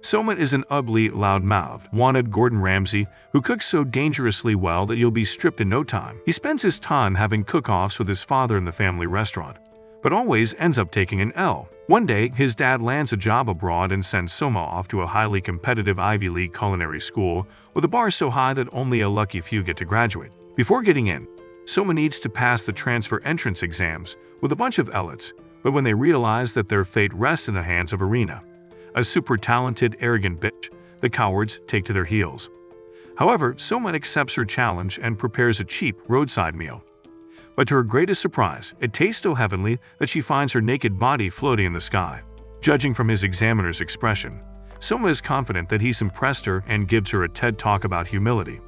Soma is an ugly, loud-mouthed, wanted Gordon Ramsay who cooks so dangerously well that you'll be stripped in no time. He spends his time having cook-offs with his father in the family restaurant, but always ends up taking an L. One day, his dad lands a job abroad and sends Soma off to a highly competitive Ivy League culinary school with a bar so high that only a lucky few get to graduate. Before getting in, Soma needs to pass the transfer entrance exams with a bunch of elites, but when they realize that their fate rests in the hands of Irina, a super talented, arrogant bitch, the cowards take to their heels. However, Soma accepts her challenge and prepares a cheap roadside meal. But to her greatest surprise, it tastes so heavenly that she finds her naked body floating in the sky. Judging from his examiner's expression, Soma is confident that he's impressed her and gives her a TED talk about humility.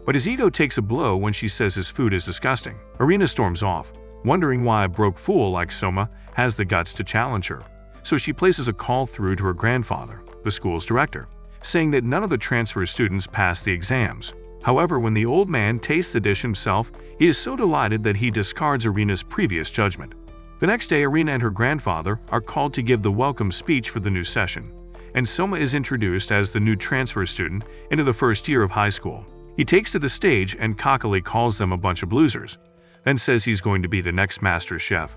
But his ego takes a blow when she says his food is disgusting. Irina storms off, wondering why a broke fool like Soma has the guts to challenge her. So she places a call through to her grandfather, the school's director, saying that none of the transfer students passed the exams. However, when the old man tastes the dish himself, he is so delighted that he discards Irina's previous judgment. The next day, Irina and her grandfather are called to give the welcome speech for the new session, and Soma is introduced as the new transfer student into the first year of high school. He takes to the stage and cockily calls them a bunch of losers, then says he's going to be the next master chef.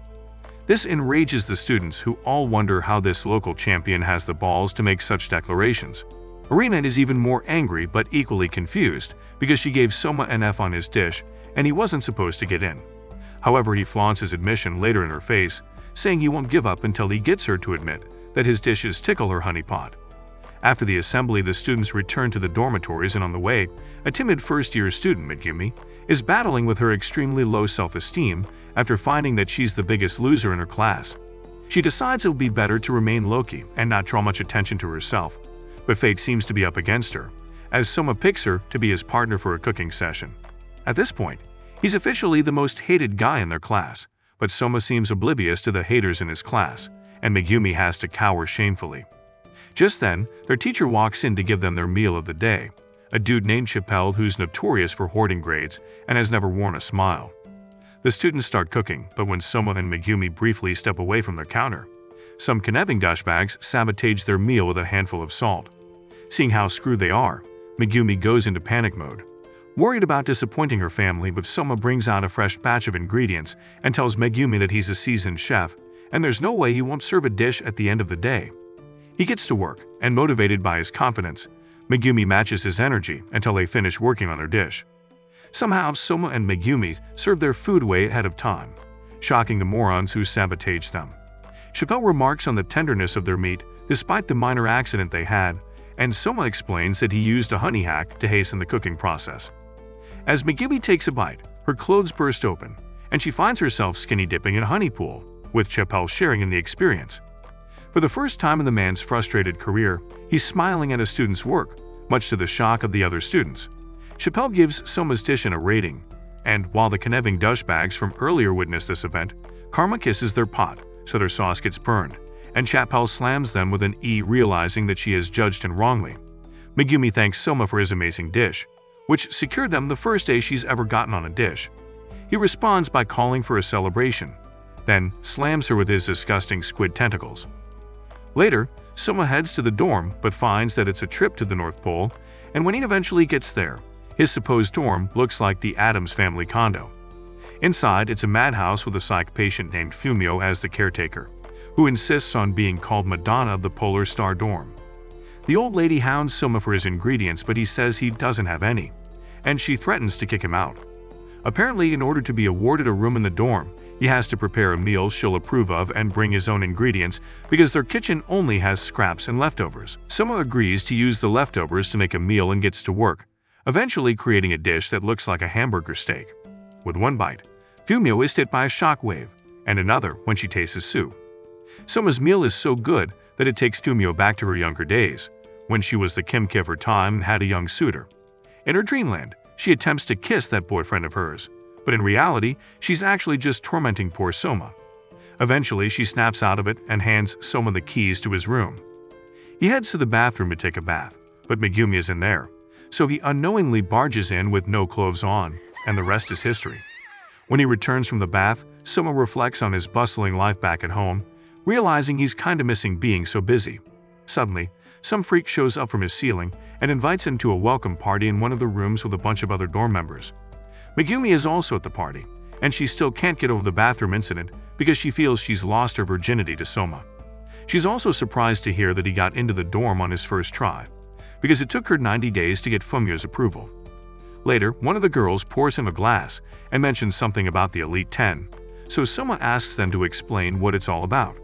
This enrages the students who all wonder how this local champion has the balls to make such declarations. Irina is even more angry but equally confused because she gave Soma an F on his dish and he wasn't supposed to get in. However, he flaunts his admission later in her face, saying he won't give up until he gets her to admit that his dishes tickle her honeypot. After the assembly, the students return to the dormitories, and on the way, a timid first-year student, Megumi, is battling with her extremely low self-esteem after finding that she's the biggest loser in her class. She decides it would be better to remain low-key and not draw much attention to herself, but fate seems to be up against her, as Soma picks her to be his partner for a cooking session. At this point, he's officially the most hated guy in their class, but Soma seems oblivious to the haters in his class, and Megumi has to cower shamefully. Just then, their teacher walks in to give them their meal of the day, a dude named Chappelle who's notorious for hoarding grades and has never worn a smile. The students start cooking, but when Soma and Megumi briefly step away from their counter, some conniving douchebags sabotage their meal with a handful of salt. Seeing how screwed they are, Megumi goes into panic mode. Worried about disappointing her family, but Soma brings out a fresh batch of ingredients and tells Megumi that he's a seasoned chef, and there's no way he won't serve a dish at the end of the day. He gets to work, and motivated by his confidence, Megumi matches his energy until they finish working on their dish. Somehow, Soma and Megumi serve their food way ahead of time, shocking the morons who sabotage them. Chappelle remarks on the tenderness of their meat despite the minor accident they had, and Soma explains that he used a honey hack to hasten the cooking process. As Megumi takes a bite, her clothes burst open, and she finds herself skinny dipping in a honey pool, with Chappelle sharing in the experience. For the first time in the man's frustrated career, he's smiling at a student's work, much to the shock of the other students. Chappelle gives Soma's dish a rating, and while the conniving douchebags from earlier witness this event, karma kisses their pot, so their sauce gets burned, and Chappelle slams them with an E, realizing that she has judged him wrongly. Megumi thanks Soma for his amazing dish, which secured them the first A she's ever gotten on a dish. He responds by calling for a celebration, then slams her with his disgusting squid tentacles. Later, Soma heads to the dorm but finds that it's a trip to the North Pole, and when he eventually gets there, his supposed dorm looks like the Addams family condo. Inside, it's a madhouse with a psych patient named Fumio as the caretaker, who insists on being called Madonna of the Polar Star dorm. The old lady hounds Soma for his ingredients, but he says he doesn't have any, and she threatens to kick him out. Apparently, in order to be awarded a room in the dorm, he has to prepare a meal she'll approve of and bring his own ingredients because their kitchen only has scraps and leftovers. Soma agrees to use the leftovers to make a meal and gets to work, eventually creating a dish that looks like a hamburger steak. With one bite, Fumio is hit by a shockwave, and another when she tastes his soup. Soma's meal is so good that it takes Fumio back to her younger days, when she was the Kim of her time and had a young suitor. In her dreamland, she attempts to kiss that boyfriend of hers, but in reality, she's actually just tormenting poor Soma. Eventually, she snaps out of it and hands Soma the keys to his room. He heads to the bathroom to take a bath, but Megumi is in there, so he unknowingly barges in with no clothes on, and the rest is history. When he returns from the bath, Soma reflects on his bustling life back at home, realizing he's kinda missing being so busy. Suddenly, some freak shows up from his ceiling and invites him to a welcome party in one of the rooms with a bunch of other dorm members. Megumi is also at the party, and she still can't get over the bathroom incident because she feels she's lost her virginity to Soma. She's also surprised to hear that he got into the dorm on his first try, because it took her 90 days to get Fumio's approval. Later, one of the girls pours him a glass and mentions something about the Elite 10, so Soma asks them to explain what it's all about.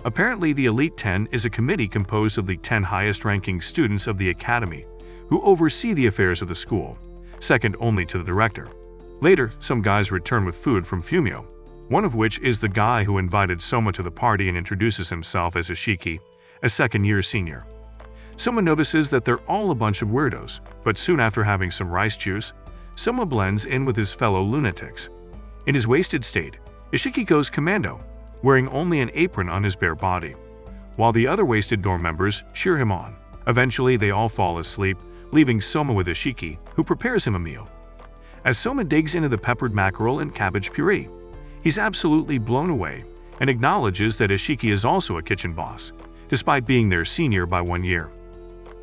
Apparently, the Elite 10 is a committee composed of the 10 highest-ranking students of the academy who oversee the affairs of the school, second only to the director. Later, some guys return with food from Fumio, one of which is the guy who invited Soma to the party and introduces himself as Ishiki, a second-year senior. Soma notices that they're all a bunch of weirdos, but soon after having some rice juice, Soma blends in with his fellow lunatics. In his wasted state, Ishiki goes commando, wearing only an apron on his bare body, while the other wasted dorm members cheer him on. Eventually, they all fall asleep, leaving Soma with Ishiki, who prepares him a meal. As Soma digs into the peppered mackerel and cabbage puree, he's absolutely blown away and acknowledges that Ishiki is also a kitchen boss, despite being their senior by 1 year.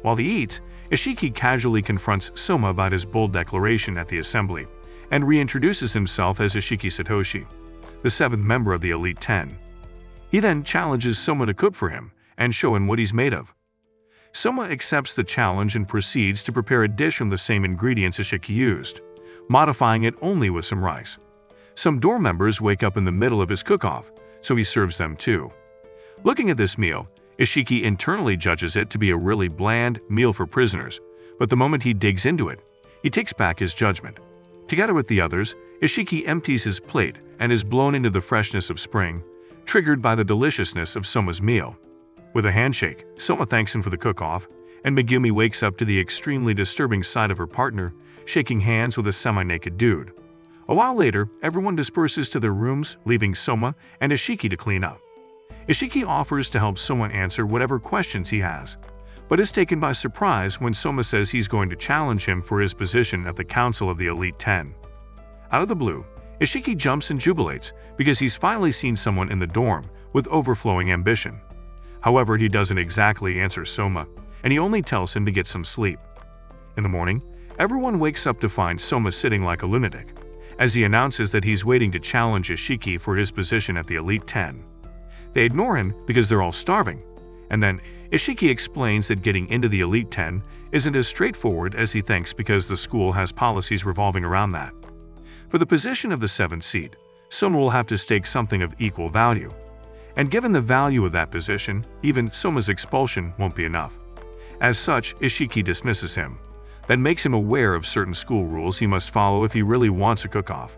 While he eats, Ishiki casually confronts Soma about his bold declaration at the assembly and reintroduces himself as Ishiki Satoshi, the 7th member of the Elite 10. He then challenges Soma to cook for him and show him what he's made of. Soma accepts the challenge and proceeds to prepare a dish from the same ingredients Ishiki used, modifying it only with some rice. Some dorm members wake up in the middle of his cook-off, so he serves them too. Looking at this meal, Ishiki internally judges it to be a really bland meal for prisoners, but the moment he digs into it, he takes back his judgment. Together with the others, Ishiki empties his plate and is blown into the freshness of spring, triggered by the deliciousness of Soma's meal. With a handshake, Soma thanks him for the cook-off, and Megumi wakes up to the extremely disturbing sight of her partner shaking hands with a semi-naked dude. A while later, everyone disperses to their rooms, leaving Soma and Ishiki to clean up. Ishiki offers to help Soma answer whatever questions he has, but is taken by surprise when Soma says he's going to challenge him for his position at the Council of the Elite 10. Out of the blue, Ishiki jumps and jubilates because he's finally seen someone in the dorm with overflowing ambition. However, he doesn't exactly answer Soma, and he only tells him to get some sleep. In the morning, everyone wakes up to find Soma sitting like a lunatic, as he announces that he's waiting to challenge Ishiki for his position at the Elite 10. They ignore him because they're all starving, and then Ishiki explains that getting into the Elite 10 isn't as straightforward as he thinks because the school has policies revolving around that. For the position of the 7th seat, Soma will have to stake something of equal value, and given the value of that position, even Soma's expulsion won't be enough. As such, Ishiki dismisses him, then makes him aware of certain school rules he must follow if he really wants a cook-off.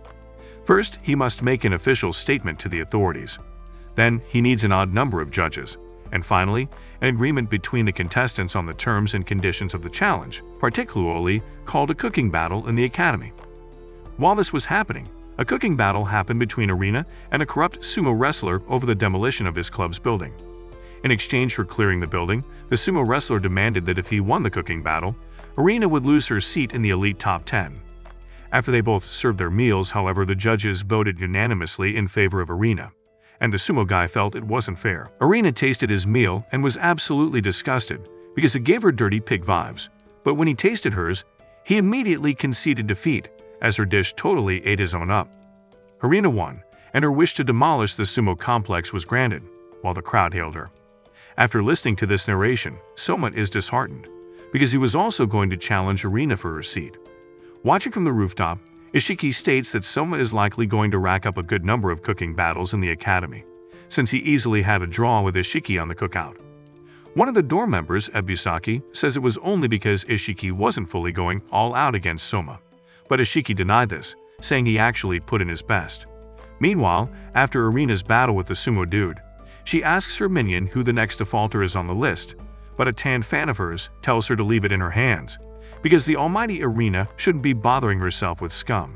First, he must make an official statement to the authorities. Then, he needs an odd number of judges. And finally, an agreement between the contestants on the terms and conditions of the challenge, particularly called a cooking battle in the academy. While this was happening, a cooking battle happened between Arena and a corrupt sumo wrestler over the demolition of his club's building. In exchange for clearing the building, the sumo wrestler demanded that if he won the cooking battle, Arena would lose her seat in the Elite Top 10. After they both served their meals, however, the judges voted unanimously in favor of Arena, and the sumo guy felt it wasn't fair. Arena tasted his meal and was absolutely disgusted because it gave her dirty pig vibes, but when he tasted hers, he immediately conceded defeat as her dish totally ate his own up. Arena won, and her wish to demolish the sumo complex was granted, while the crowd hailed her. After listening to this narration, Soma is disheartened, because he was also going to challenge Arena for her seat. Watching from the rooftop, Ishiki states that Soma is likely going to rack up a good number of cooking battles in the academy, since he easily had a draw with Ishiki on the cookout. One of the dorm members, Ebusaki, says it was only because Ishiki wasn't fully going all out against Soma, but Ishiki denied this, saying he actually put in his best. Meanwhile, after Arena's battle with the sumo dude, she asks her minion who the next defaulter is on the list, but a tan fan of hers tells her to leave it in her hands, because the almighty Arena shouldn't be bothering herself with scum.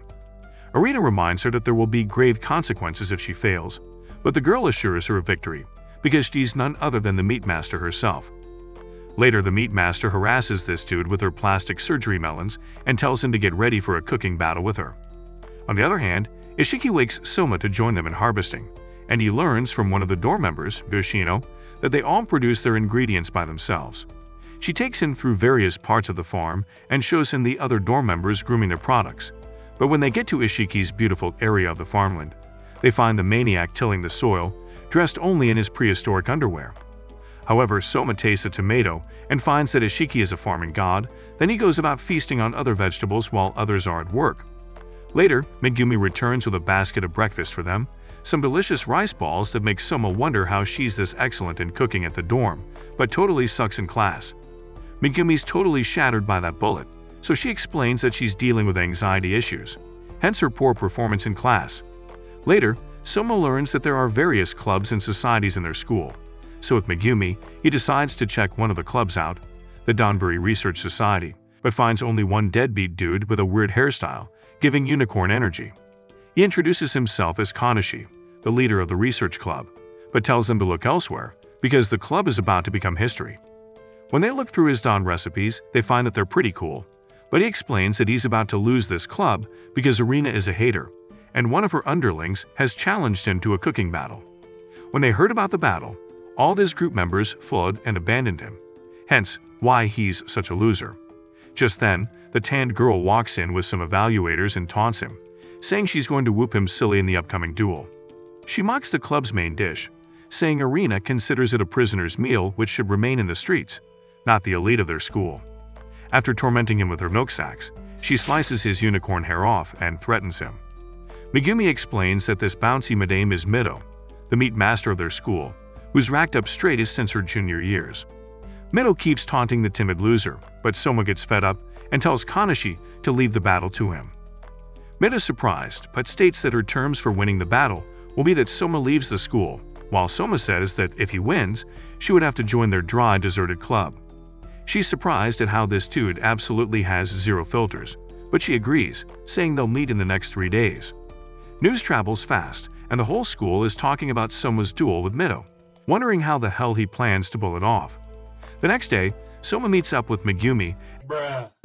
Arena reminds her that there will be grave consequences if she fails, but the girl assures her of victory, because she's none other than the meat master herself. Later, the meat master harasses this dude with her plastic surgery melons and tells him to get ready for a cooking battle with her. On the other hand, Ishiki wakes Soma to join them in harvesting, and he learns from one of the dorm members, Yoshino, that they all produce their ingredients by themselves. She takes him through various parts of the farm and shows him the other dorm members grooming their products. But when they get to Ishiki's beautiful area of the farmland, they find the maniac tilling the soil, dressed only in his prehistoric underwear. However, Soma tastes a tomato and finds that Ishiki is a farming god. Then he goes about feasting on other vegetables while others are at work. Later, Megumi returns with a basket of breakfast for them, some delicious rice balls that make Soma wonder how she's this excellent in cooking at the dorm, but totally sucks in class. Megumi's totally shattered by that bullet, so she explains that she's dealing with anxiety issues, hence her poor performance in class. Later, Soma learns that there are various clubs and societies in their school, so with Megumi, he decides to check one of the clubs out, the Donbury Research Society, but finds only one deadbeat dude with a weird hairstyle, giving unicorn energy. He introduces himself as Kanashi, the leader of the research club, but tells them to look elsewhere because the club is about to become history. When they look through his don recipes, they find that they're pretty cool, but he explains that he's about to lose this club because Arena is a hater, and one of her underlings has challenged him to a cooking battle. When they heard about the battle, all his group members fled and abandoned him, hence why he's such a loser. Just then, the tanned girl walks in with some evaluators and taunts him, saying she's going to whoop him silly in the upcoming duel. She mocks the club's main dish, saying Arena considers it a prisoner's meal which should remain in the streets, not the elite of their school. After tormenting him with her milk sacks, she slices his unicorn hair off and threatens him. Megumi explains that this bouncy madame is Mido, the meat master of their school, who's racked up straightest since her junior years. Mido keeps taunting the timid loser, but Soma gets fed up and tells Kanashi to leave the battle to him. Mido's surprised, but states that her terms for winning the battle will be that Soma leaves the school, while Soma says that if he wins, she would have to join their dry, deserted club. She's surprised at how this dude absolutely has zero filters, but she agrees, saying they'll meet in the next 3 days. News travels fast, and the whole school is talking about Soma's duel with Mido, wondering how the hell he plans to pull it off. The next day, Soma meets up with Megumi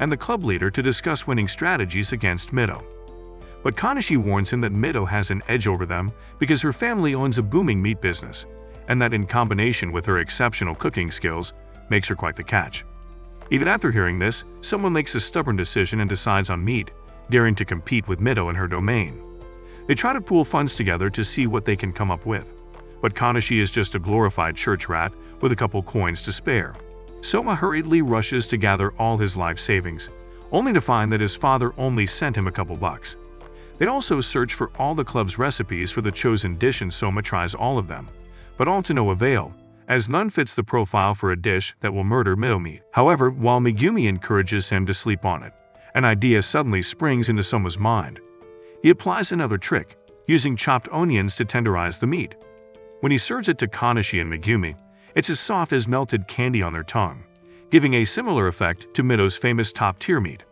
and the club leader to discuss winning strategies against Mido. But Kanashi warns him that Mido has an edge over them because her family owns a booming meat business, and that in combination with her exceptional cooking skills, makes her quite the catch. Even after hearing this, someone makes a stubborn decision and decides on meat, daring to compete with Mido in her domain. They try to pool funds together to see what they can come up with, but Kanashi is just a glorified church rat with a couple coins to spare. Soma hurriedly rushes to gather all his life savings, only to find that his father only sent him a couple bucks. They'd also search for all the club's recipes for the chosen dish and Soma tries all of them, but all to no avail, as none fits the profile for a dish that will murder Mido meat. However, while Megumi encourages him to sleep on it, an idea suddenly springs into Soma's mind. He applies another trick, using chopped onions to tenderize the meat. When he serves it to Kanashi and Megumi, it's as soft as melted candy on their tongue, giving a similar effect to Mido's famous top-tier meat.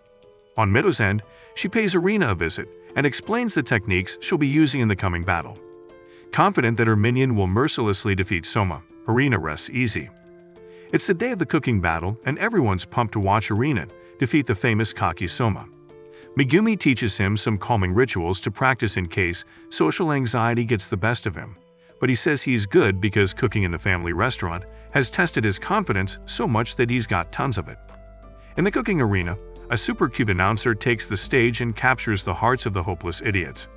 On Mido's end, she pays Arena a visit and explains the techniques she'll be using in the coming battle. Confident that her minion will mercilessly defeat Soma, Arena rests easy. It's the day of the cooking battle, and everyone's pumped to watch Arena defeat the famous cocky Soma. Megumi teaches him some calming rituals to practice in case social anxiety gets the best of him, but he says he's good because cooking in the family restaurant has tested his confidence so much that he's got tons of it. In the cooking arena, a super cute announcer takes the stage and captures the hearts of the hopeless idiots.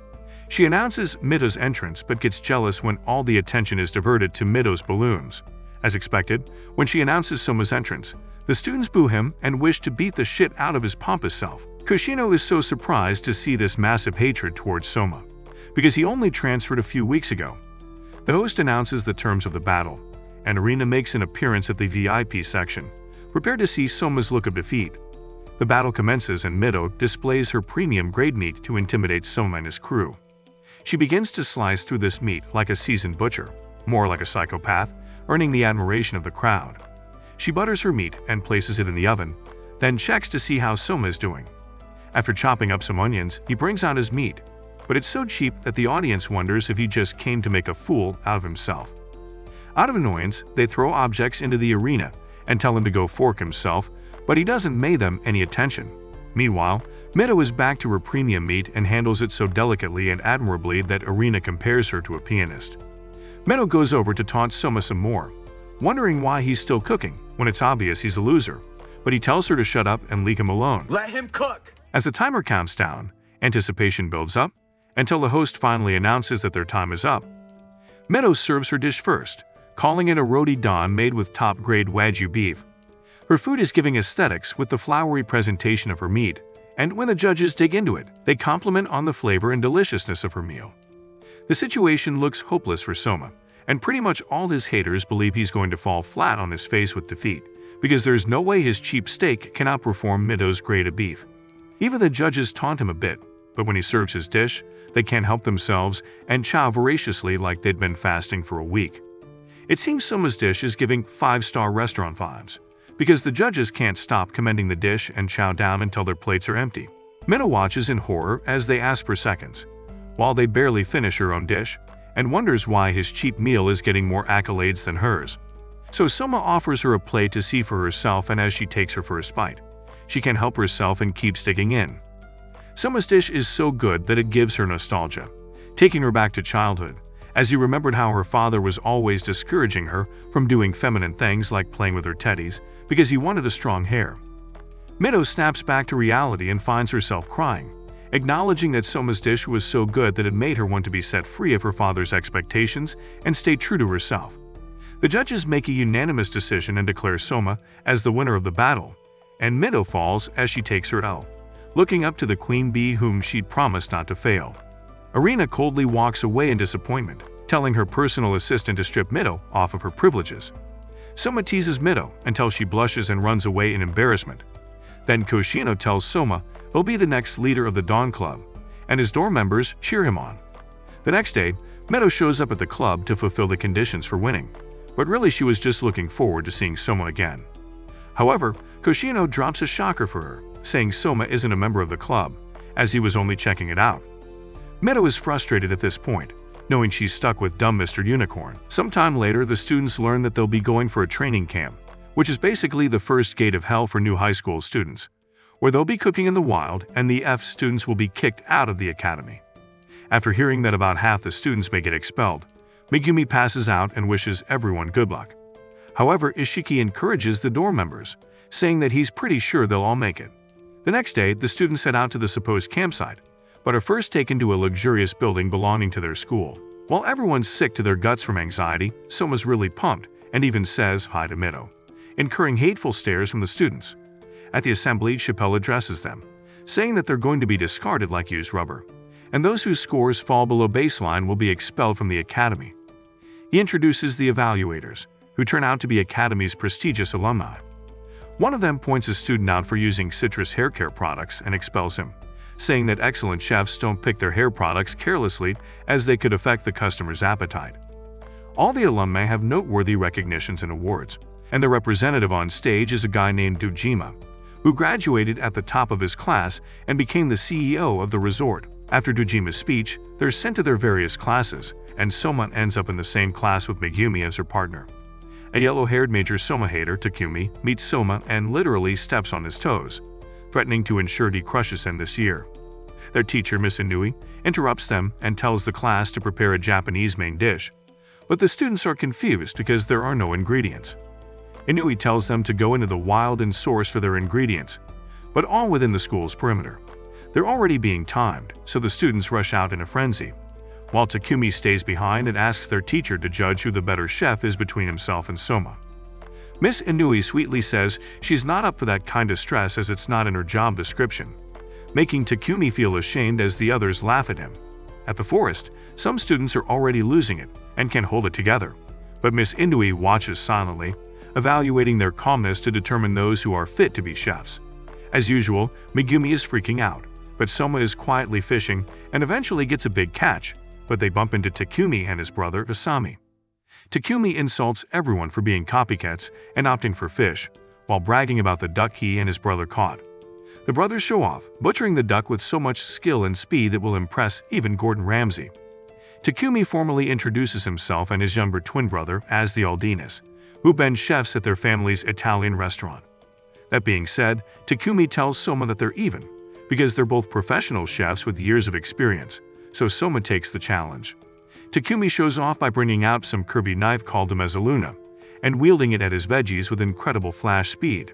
She announces Mido's entrance but gets jealous when all the attention is diverted to Mido's balloons. As expected, when she announces Soma's entrance, the students boo him and wish to beat the shit out of his pompous self. Kushino is so surprised to see this massive hatred towards Soma, because he only transferred a few weeks ago. The host announces the terms of the battle, and Arena makes an appearance at the VIP section, prepared to see Soma's look of defeat. The battle commences and Mido displays her premium grade meat to intimidate Soma and his crew. She begins to slice through this meat like a seasoned butcher, more like a psychopath, earning the admiration of the crowd. She butters her meat and places it in the oven, then checks to see how Soma is doing. After chopping up some onions, he brings out his meat, but it's so cheap that the audience wonders if he just came to make a fool out of himself. Out of annoyance, they throw objects into the arena and tell him to go fork himself, but he doesn't pay them any attention. Meanwhile, Mido is back to her premium meat and handles it so delicately and admirably that Arena compares her to a pianist. Mido goes over to taunt Soma some more, wondering why he's still cooking when it's obvious he's a loser, but he tells her to shut up and leave him alone. Let him cook! As the timer counts down, anticipation builds up until the host finally announces that their time is up. Meadow serves her dish first, calling it a roti don made with top-grade Wagyu beef. Her food is giving aesthetics with the flowery presentation of her meat, and when the judges dig into it, they compliment on the flavor and deliciousness of her meal. The situation looks hopeless for Soma, and pretty much all his haters believe he's going to fall flat on his face with defeat, because there's no way his cheap steak can outperform Meadow's grade of beef. Even the judges taunt him a bit, but when he serves his dish, they can't help themselves and chow voraciously like they'd been fasting for a week. It seems Soma's dish is giving 5-star restaurant vibes, because the judges can't stop commending the dish and chow down until their plates are empty. Meadow watches in horror as they ask for seconds, while they barely finish her own dish, and wonders why his cheap meal is getting more accolades than hers. So Soma offers her a plate to see for herself, and as she takes her first bite, she can't help herself and keeps digging in. Soma's dish is so good that it gives her nostalgia, taking her back to childhood, as he remembered how her father was always discouraging her from doing feminine things like playing with her teddies because he wanted a strong hair. Meadow snaps back to reality and finds herself crying, acknowledging that Soma's dish was so good that it made her want to be set free of her father's expectations and stay true to herself. The judges make a unanimous decision and declare Soma as the winner of the battle, and Meadow falls as she takes her L, looking up to the queen bee whom she'd promised not to fail. Irina coldly walks away in disappointment, telling her personal assistant to strip Meadow off of her privileges. Soma teases Meadow until she blushes and runs away in embarrassment. Then Koshino tells Soma he'll be the next leader of the Dawn Club, and his dorm members cheer him on. The next day, Meadow shows up at the club to fulfill the conditions for winning, but really she was just looking forward to seeing Soma again. However, Koshino drops a shocker for her, saying Soma isn't a member of the club, as he was only checking it out. Meadow is frustrated at this point, knowing she's stuck with dumb Mr. Unicorn. Sometime later, the students learn that they'll be going for a training camp, which is basically the first gate of hell for new high school students, where they'll be cooking in the wild and the F students will be kicked out of the academy. After hearing that about half the students may get expelled, Megumi passes out and wishes everyone good luck. However, Ishiki encourages the dorm members, saying that he's pretty sure they'll all make it. The next day, the students head out to the supposed campsite, but are first taken to a luxurious building belonging to their school. While everyone's sick to their guts from anxiety, Soma's really pumped and even says hi to Meadow, incurring hateful stares from the students. At the assembly, Chappelle addresses them, saying that they're going to be discarded like used rubber, and those whose scores fall below baseline will be expelled from the academy. He introduces the evaluators, who turn out to be Academy's prestigious alumni. One of them points a student out for using citrus hair care products and expels him, saying that excellent chefs don't pick their hair products carelessly as they could affect the customer's appetite. All the alumni have noteworthy recognitions and awards, and the representative on stage is a guy named Dojima, who graduated at the top of his class and became the CEO of the resort. After Dojima's speech, they're sent to their various classes, and Soma ends up in the same class with Megumi as her partner. A yellow-haired major Soma hater, Takumi, meets Soma and literally steps on his toes, threatening to ensure he crushes him this year. Their teacher, Miss Inui, interrupts them and tells the class to prepare a Japanese main dish, but the students are confused because there are no ingredients. Inui tells them to go into the wild and source for their ingredients, but all within the school's perimeter. They're already being timed, so the students rush out in a frenzy, while Takumi stays behind and asks their teacher to judge who the better chef is between himself and Soma. Miss Inui sweetly says she's not up for that kind of stress as it's not in her job description, making Takumi feel ashamed as the others laugh at him. At the forest, some students are already losing it and can't hold it together, but Miss Inui watches silently, evaluating their calmness to determine those who are fit to be chefs. As usual, Megumi is freaking out, but Soma is quietly fishing and eventually gets a big catch, but they bump into Takumi and his brother Asami. Takumi insults everyone for being copycats and opting for fish, while bragging about the duck he and his brother caught. The brothers show off, butchering the duck with so much skill and speed that will impress even Gordon Ramsay. Takumi formally introduces himself and his younger twin brother as the Aldinas, who've been chefs at their family's Italian restaurant. That being said, Takumi tells Soma that they're even, because they're both professional chefs with years of experience, so Soma takes the challenge. Takumi shows off by bringing out some Kirby knife called a mezzaluna, and wielding it at his veggies with incredible flash speed.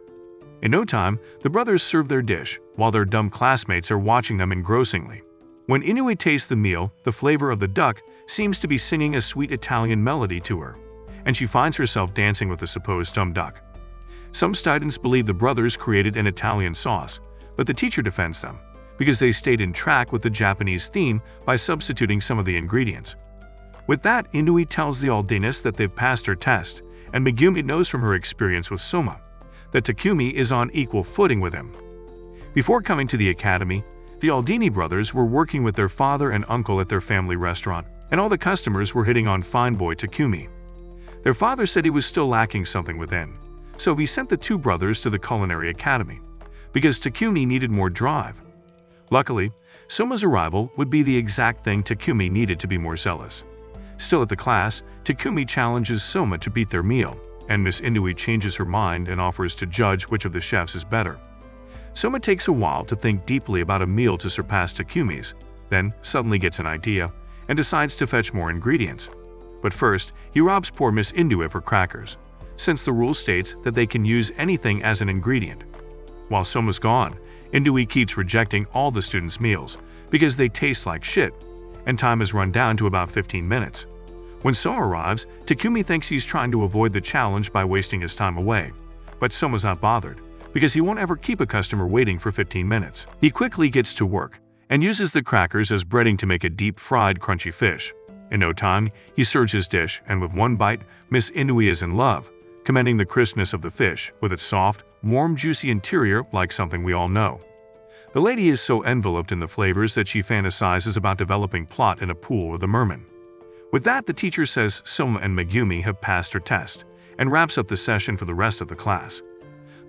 In no time, the brothers serve their dish, while their dumb classmates are watching them engrossingly. When Inui tastes the meal, the flavor of the duck seems to be singing a sweet Italian melody to her, and she finds herself dancing with the supposed dumb duck. Some students believe the brothers created an Italian sauce, but the teacher defends them, because they stayed in track with the Japanese theme by substituting some of the ingredients. With that, Inui tells the Aldinas that they've passed her test, and Megumi knows from her experience with Soma that Takumi is on equal footing with him. Before coming to the academy, the Aldini brothers were working with their father and uncle at their family restaurant, and all the customers were hitting on fine boy Takumi. Their father said he was still lacking something within, so he sent the two brothers to the culinary academy, because Takumi needed more drive. Luckily, Soma's arrival would be the exact thing Takumi needed to be more zealous. Still at the class, Takumi challenges Soma to beat their meal, and Miss Inui changes her mind and offers to judge which of the chefs is better. Soma takes a while to think deeply about a meal to surpass Takumi's, then suddenly gets an idea and decides to fetch more ingredients. But first, he robs poor Miss Inui of her crackers, since the rule states that they can use anything as an ingredient. While Soma's gone, Inui keeps rejecting all the students' meals because they taste like shit, and time has run down to about 15 minutes. When Soma arrives, Takumi thinks he's trying to avoid the challenge by wasting his time away, but Soma's not bothered, because he won't ever keep a customer waiting for 15 minutes. He quickly gets to work and uses the crackers as breading to make a deep-fried crunchy fish. In no time, he serves his dish, and with one bite, Miss Inui is in love, commending the crispness of the fish, with its soft, warm, juicy interior like something we all know. The lady is so enveloped in the flavors that she fantasizes about developing plot in a pool with a merman. With that, the teacher says Soma and Megumi have passed her test, and wraps up the session for the rest of the class.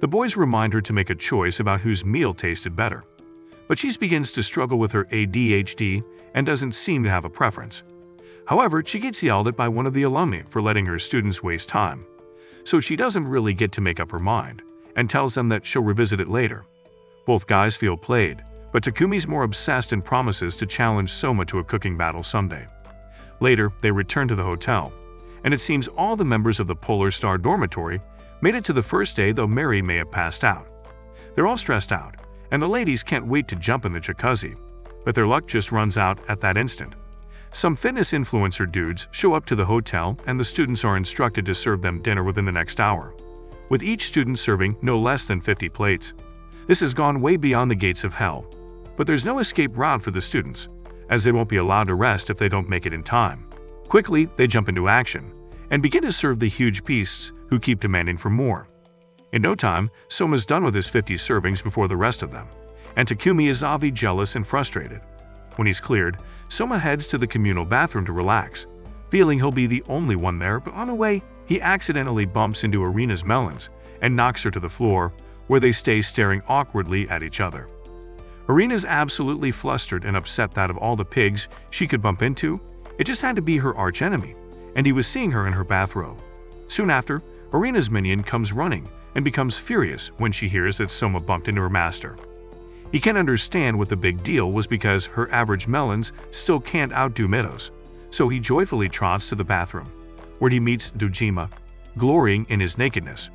The boys remind her to make a choice about whose meal tasted better, but she begins to struggle with her ADHD and doesn't seem to have a preference. However, she gets yelled at by one of the alumni for letting her students waste time, so she doesn't really get to make up her mind, and tells them that she'll revisit it later. Both guys feel played, but Takumi's more obsessed and promises to challenge Soma to a cooking battle someday. Later, they return to the hotel, and it seems all the members of the Polar Star dormitory made it to the first day, though Mary may have passed out. They're all stressed out, and the ladies can't wait to jump in the jacuzzi, but their luck just runs out at that instant. Some fitness influencer dudes show up to the hotel, and the students are instructed to serve them dinner within the next hour, with each student serving no less than 50 plates. This has gone way beyond the gates of hell, but there's no escape route for the students, as they won't be allowed to rest if they don't make it in time. Quickly, they jump into action and begin to serve the huge beasts who keep demanding for more. In no time, Soma's done with his 50 servings before the rest of them, and Takumi is obviously jealous and frustrated. When he's cleared, Soma heads to the communal bathroom to relax, feeling he'll be the only one there, but on the way, he accidentally bumps into Irina's melons and knocks her to the floor, where they stay staring awkwardly at each other. Irina's absolutely flustered and upset that of all the pigs she could bump into, it just had to be her archenemy, and he was seeing her in her bathrobe. Soon after, Irina's minion comes running and becomes furious when she hears that Soma bumped into her master. He can't understand what the big deal was because her average melons still can't outdo Mitos, so he joyfully trots to the bathroom, where he meets Dojima, glorying in his nakedness.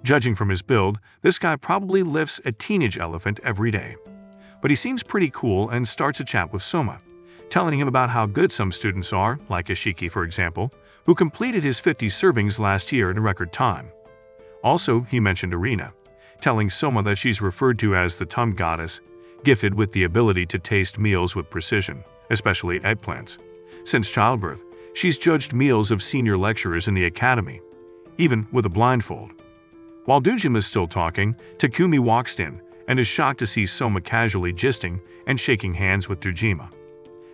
Judging from his build, this guy probably lifts a teenage elephant every day. But he seems pretty cool and starts a chat with Soma, telling him about how good some students are, like Ishiki for example, who completed his 50 servings last year in record time. Also, he mentioned Irina, telling Soma that she's referred to as the tongue goddess, gifted with the ability to taste meals with precision, especially eggplants. Since childbirth, she's judged meals of senior lecturers in the academy, even with a blindfold. While Dojima is still talking, Takumi walks in and is shocked to see Soma casually gisting and shaking hands with Dojima.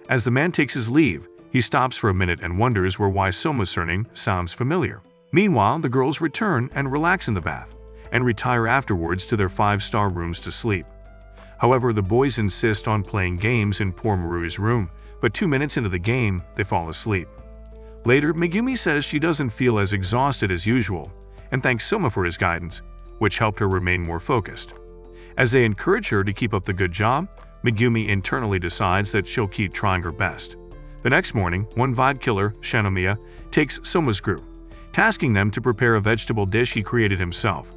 As the man takes his leave, he stops for a minute and wonders why Soma's surname sounds familiar. Meanwhile, the girls return and relax in the bath, and retire afterwards to their 5-star rooms to sleep. However, the boys insist on playing games in poor Marui's room, but 2 minutes into the game, they fall asleep. Later, Megumi says she doesn't feel as exhausted as usual, and thanks Soma for his guidance, which helped her remain more focused. As they encourage her to keep up the good job, Megumi internally decides that she'll keep trying her best. The next morning, one vibe killer, Shanomiya, takes Soma's group, tasking them to prepare a vegetable dish he created himself.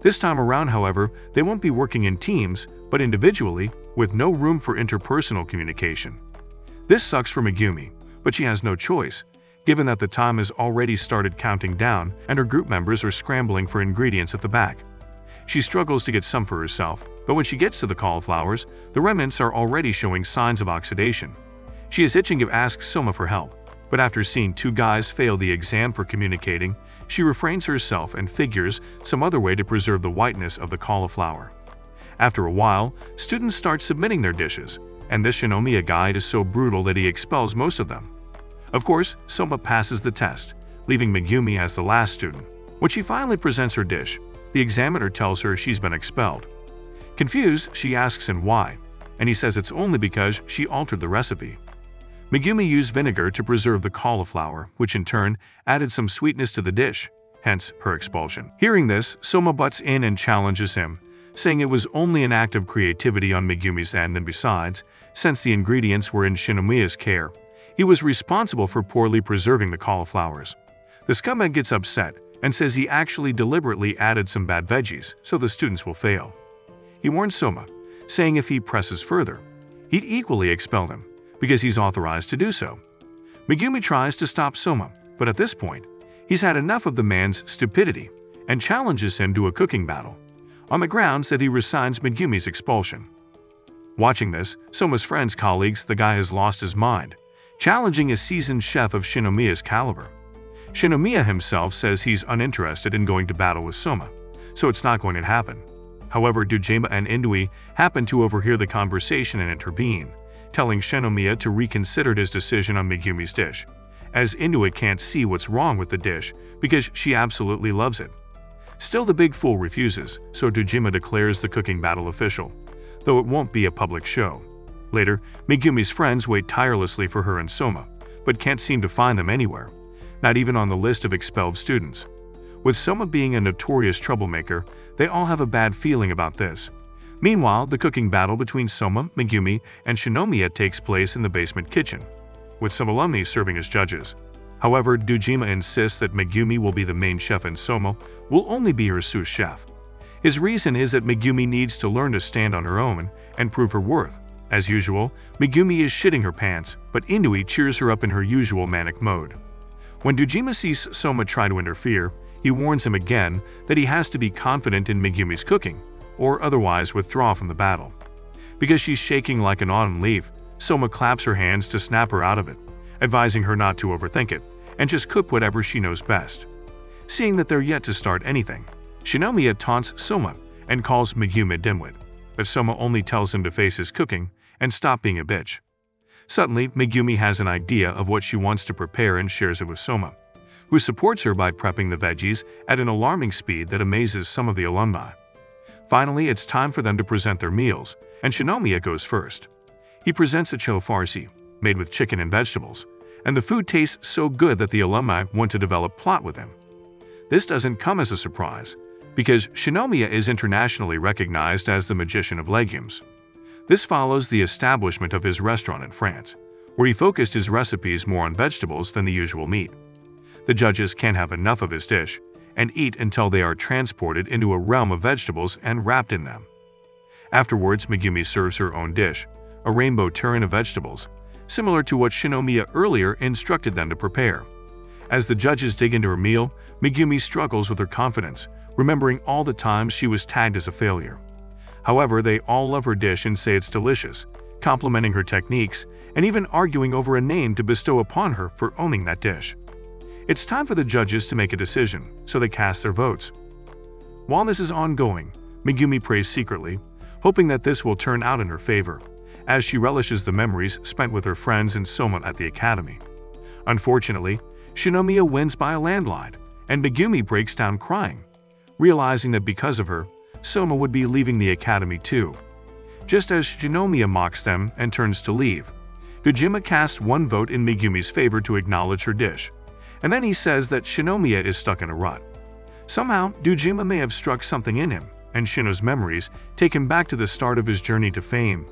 This time around, however, they won't be working in teams, but individually, with no room for interpersonal communication. This sucks for Megumi, but she has no choice, given that the time has already started counting down and her group members are scrambling for ingredients at the back. She struggles to get some for herself, but when she gets to the cauliflowers, the remnants are already showing signs of oxidation. She is itching to ask Soma for help, but after seeing two guys fail the exam for communicating, she refrains herself and figures some other way to preserve the whiteness of the cauliflower. After a while, students start submitting their dishes, and this Shinomiya guide is so brutal that he expels most of them. Of course, Soma passes the test, leaving Megumi as the last student. When she finally presents her dish, the examiner tells her she's been expelled. Confused, she asks him why, and he says it's only because she altered the recipe. Megumi used vinegar to preserve the cauliflower, which in turn added some sweetness to the dish, hence her expulsion. Hearing this, Soma butts in and challenges him, saying it was only an act of creativity on Megumi's end, and besides, since the ingredients were in Shinomiya's care, he was responsible for poorly preserving the cauliflowers. The scumbag gets upset and says he actually deliberately added some bad veggies so the students will fail. He warns Soma, saying if he presses further, he'd equally expel him, because he's authorized to do so. Megumi tries to stop Soma, but at this point, he's had enough of the man's stupidity and challenges him to a cooking battle, on the grounds that he resigns Megumi's expulsion. Watching this, Soma's friends' colleagues, the guy has lost his mind, challenging a seasoned chef of Shinomiya's caliber. Shinomiya himself says he's uninterested in going to battle with Soma, so it's not going to happen. However, Dojima and Indui happen to overhear the conversation and intervene, telling Shinomiya to reconsider his decision on Megumi's dish, as Indui can't see what's wrong with the dish because she absolutely loves it. Still, the big fool refuses, so Dojima declares the cooking battle official, though it won't be a public show. Later, Megumi's friends wait tirelessly for her and Soma, but can't seem to find them anywhere, not even on the list of expelled students. With Soma being a notorious troublemaker, they all have a bad feeling about this. Meanwhile, the cooking battle between Soma, Megumi, and Shinomiya takes place in the basement kitchen, with some alumni serving as judges. However, Dojima insists that Megumi will be the main chef and Soma will only be her sous chef. His reason is that Megumi needs to learn to stand on her own and prove her worth. As usual, Megumi is shitting her pants, but Indui cheers her up in her usual manic mode. When Dojima sees Soma try to interfere, he warns him again that he has to be confident in Megumi's cooking, or otherwise withdraw from the battle. Because she's shaking like an autumn leaf, Soma claps her hands to snap her out of it, advising her not to overthink it, and just cook whatever she knows best. Seeing that they're yet to start anything, Shinomiya taunts Soma and calls Megumi a dimwit, but Soma only tells him to face his cooking and stop being a bitch. Suddenly, Megumi has an idea of what she wants to prepare and shares it with Soma, who supports her by prepping the veggies at an alarming speed that amazes some of the alumni. Finally, it's time for them to present their meals, and Shinomiya goes first. He presents a cho farsi, made with chicken and vegetables, and the food tastes so good that the alumni want to develop plot with him. This doesn't come as a surprise, because Shinomiya is internationally recognized as the magician of legumes. This follows the establishment of his restaurant in France, where he focused his recipes more on vegetables than the usual meat. The judges can't have enough of his dish, and eat until they are transported into a realm of vegetables and wrapped in them. Afterwards, Megumi serves her own dish, a rainbow tureen of vegetables, similar to what Shinomiya earlier instructed them to prepare. As the judges dig into her meal, Megumi struggles with her confidence, remembering all the times she was tagged as a failure. However, they all love her dish and say it's delicious, complimenting her techniques and even arguing over a name to bestow upon her for owning that dish. It's time for the judges to make a decision, so they cast their votes. While this is ongoing, Megumi prays secretly, hoping that this will turn out in her favor, as she relishes the memories spent with her friends and Soma at the academy. Unfortunately, Shinomiya wins by a landslide, and Megumi breaks down crying, realizing that because of her, Soma would be leaving the academy too. Just as Shinomiya mocks them and turns to leave, Dojima casts one vote in Megumi's favor to acknowledge her dish, and then he says that Shinomiya is stuck in a rut. Somehow, Dojima may have struck something in him, and Shino's memories take him back to the start of his journey to fame.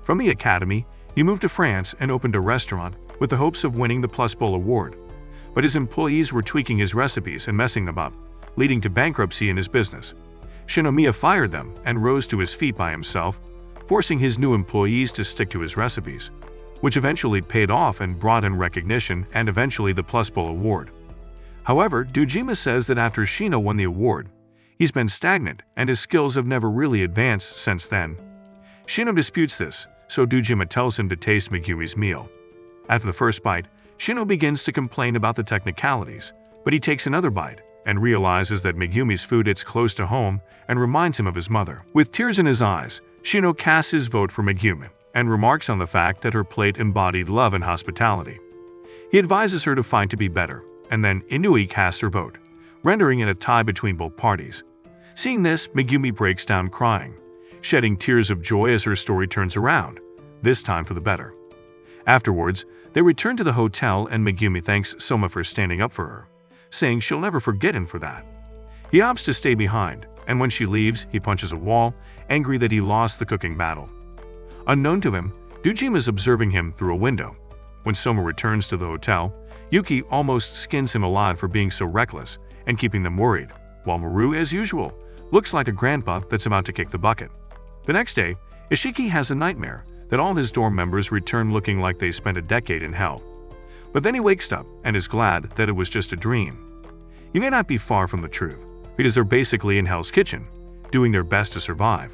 From the academy, he moved to France and opened a restaurant with the hopes of winning the Plus Bowl award. but his employees were tweaking his recipes and messing them up, leading to bankruptcy in his business. Shinomiya fired them and rose to his feet by himself, forcing his new employees to stick to his recipes, which eventually paid off and brought in recognition and eventually the Plus Bowl award. However, Dojima says that after Shino won the award, he's been stagnant and his skills have never really advanced since then. Shino disputes this, so Dojima tells him to taste Megumi's meal. After the first bite, Shino begins to complain about the technicalities, but he takes another bite and realizes that Megumi's food hits close to home and reminds him of his mother. With tears in his eyes, Shino casts his vote for Megumi and remarks on the fact that her plate embodied love and hospitality. He advises her to fight to be better, and then Inui casts her vote, rendering it a tie between both parties. Seeing this, Megumi breaks down crying, shedding tears of joy as her story turns around, this time for the better. Afterwards, they return to the hotel and Megumi thanks Soma for standing up for her, saying she'll never forget him for that. He opts to stay behind, and when she leaves, he punches a wall, angry that he lost the cooking battle. Unknown to him, Dojima is observing him through a window. When Soma returns to the hotel, Yuki almost skins him alive for being so reckless and keeping them worried, while Maru, as usual, looks like a grandpa that's about to kick the bucket. The next day, Ishiki has a nightmare that all his dorm members return looking like they spent a decade in hell. But then he wakes up and is glad that it was just a dream. He may not be far from the truth, because they're basically in Hell's Kitchen, doing their best to survive.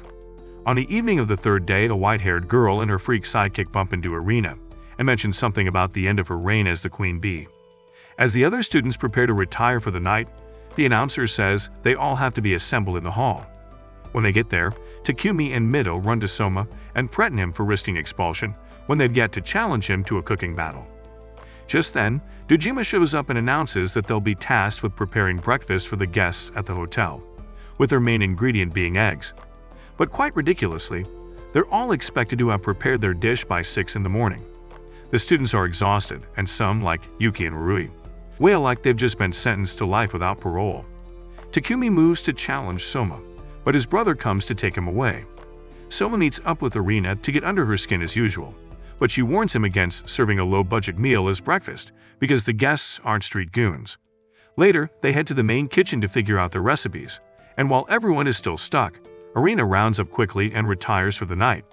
On the evening of the third day, a white-haired girl and her freak sidekick bump into Arena and mention something about the end of her reign as the queen bee. As the other students prepare to retire for the night, the announcer says they all have to be assembled in the hall. When they get there, Takumi and Mido run to Soma and threaten him for risking expulsion when they've yet to challenge him to a cooking battle. Just then, Dojima shows up and announces that they'll be tasked with preparing breakfast for the guests at the hotel, with their main ingredient being eggs. But quite ridiculously, they're all expected to have prepared their dish by 6 in the morning. The students are exhausted, and some, like Yuki and Rui, wail like they've just been sentenced to life without parole. Takumi moves to challenge Soma, but his brother comes to take him away. Soma meets up with Arena to get under her skin as usual, but she warns him against serving a low-budget meal as breakfast because the guests aren't street goons. Later, they head to the main kitchen to figure out their recipes, and while everyone is still stuck, Arena rounds up quickly and retires for the night.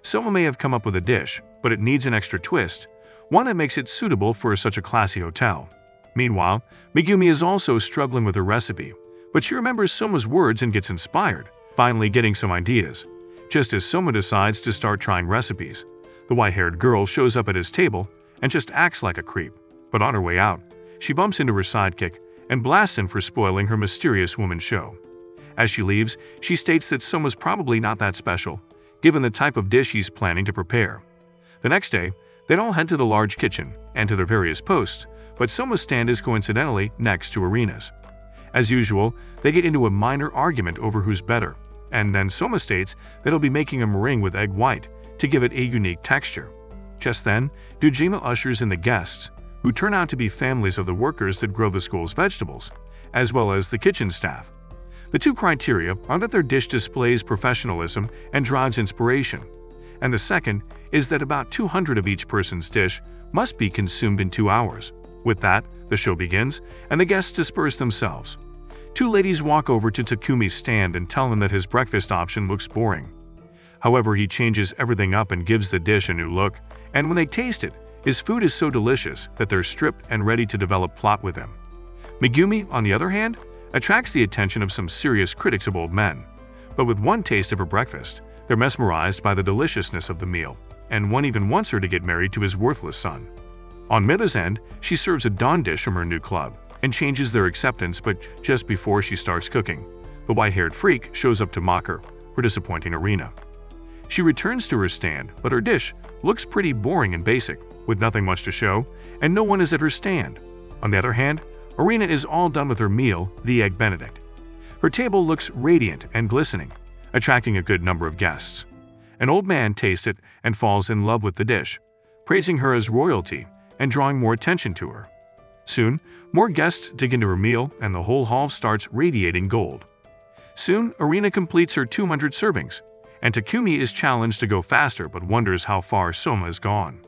Soma may have come up with a dish, but it needs an extra twist, one that makes it suitable for such a classy hotel. Meanwhile, Megumi is also struggling with her recipe, but she remembers Soma's words and gets inspired, finally getting some ideas. Just as Soma decides to start trying recipes, the white-haired girl shows up at his table and just acts like a creep. But on her way out, she bumps into her sidekick and blasts him for spoiling her mysterious woman show. As she leaves, she states that Soma's probably not that special, given the type of dish he's planning to prepare. The next day, they'd all head to the large kitchen and to their various posts, but Soma's stand is coincidentally next to Arena's. As usual, they get into a minor argument over who's better, and then Soma states that he'll be making a meringue with egg white to give it a unique texture. Just then, Dojima ushers in the guests, who turn out to be families of the workers that grow the school's vegetables, as well as the kitchen staff. The two criteria are that their dish displays professionalism and drives inspiration, and the second is that about 200 of each person's dish must be consumed in 2 hours. With that, the show begins, and the guests disperse themselves. Two ladies walk over to Takumi's stand and tell him that his breakfast option looks boring. However, he changes everything up and gives the dish a new look, and when they taste it, his food is so delicious that they're stripped and ready to develop plot with him. Megumi, on the other hand, attracts the attention of some serious critics of old men. But with one taste of her breakfast, they're mesmerized by the deliciousness of the meal, and one even wants her to get married to his worthless son. On Mida's end, she serves a dawn dish from her new club and changes their acceptance, but just before she starts cooking, the white-haired freak shows up to mock her for disappointing Arena. She returns to her stand, but her dish looks pretty boring and basic, with nothing much to show, and no one is at her stand. On the other hand, Arena is all done with her meal, the Egg Benedict. Her table looks radiant and glistening, attracting a good number of guests. An old man tastes it and falls in love with the dish, praising her as royalty and drawing more attention to her. Soon, more guests dig into her meal and the whole hall starts radiating gold. Soon, Arena completes her 200 servings, and Takumi is challenged to go faster but wonders how far Soma has gone.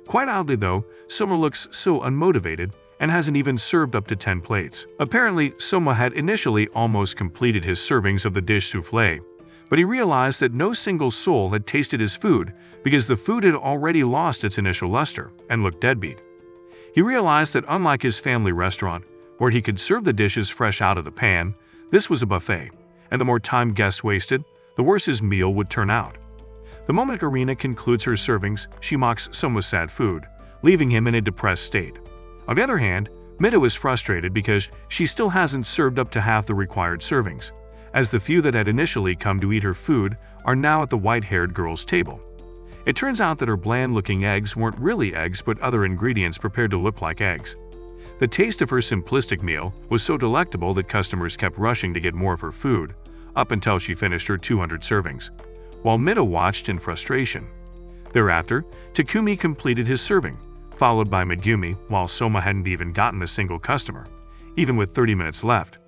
Quite oddly though, Soma looks so unmotivated and hasn't even served up to 10 plates. Apparently, Soma had initially almost completed his servings of the dish souffle, but he realized that no single soul had tasted his food because the food had already lost its initial luster and looked deadbeat. He realized that unlike his family restaurant, where he could serve the dishes fresh out of the pan, this was a buffet, and the more time guests wasted, the worse his meal would turn out. The moment Irina concludes her servings, she mocks Soma's sad food, leaving him in a depressed state. On the other hand, Mida is frustrated because she still hasn't served up to half the required servings, as the few that had initially come to eat her food are now at the white-haired girl's table. It turns out that her bland-looking eggs weren't really eggs but other ingredients prepared to look like eggs. The taste of her simplistic meal was so delectable that customers kept rushing to get more of her food, up until she finished her 200 servings, while Mida watched in frustration. Thereafter, Takumi completed his serving, followed by Megumi, while Soma hadn't even gotten a single customer, even with 30 minutes left.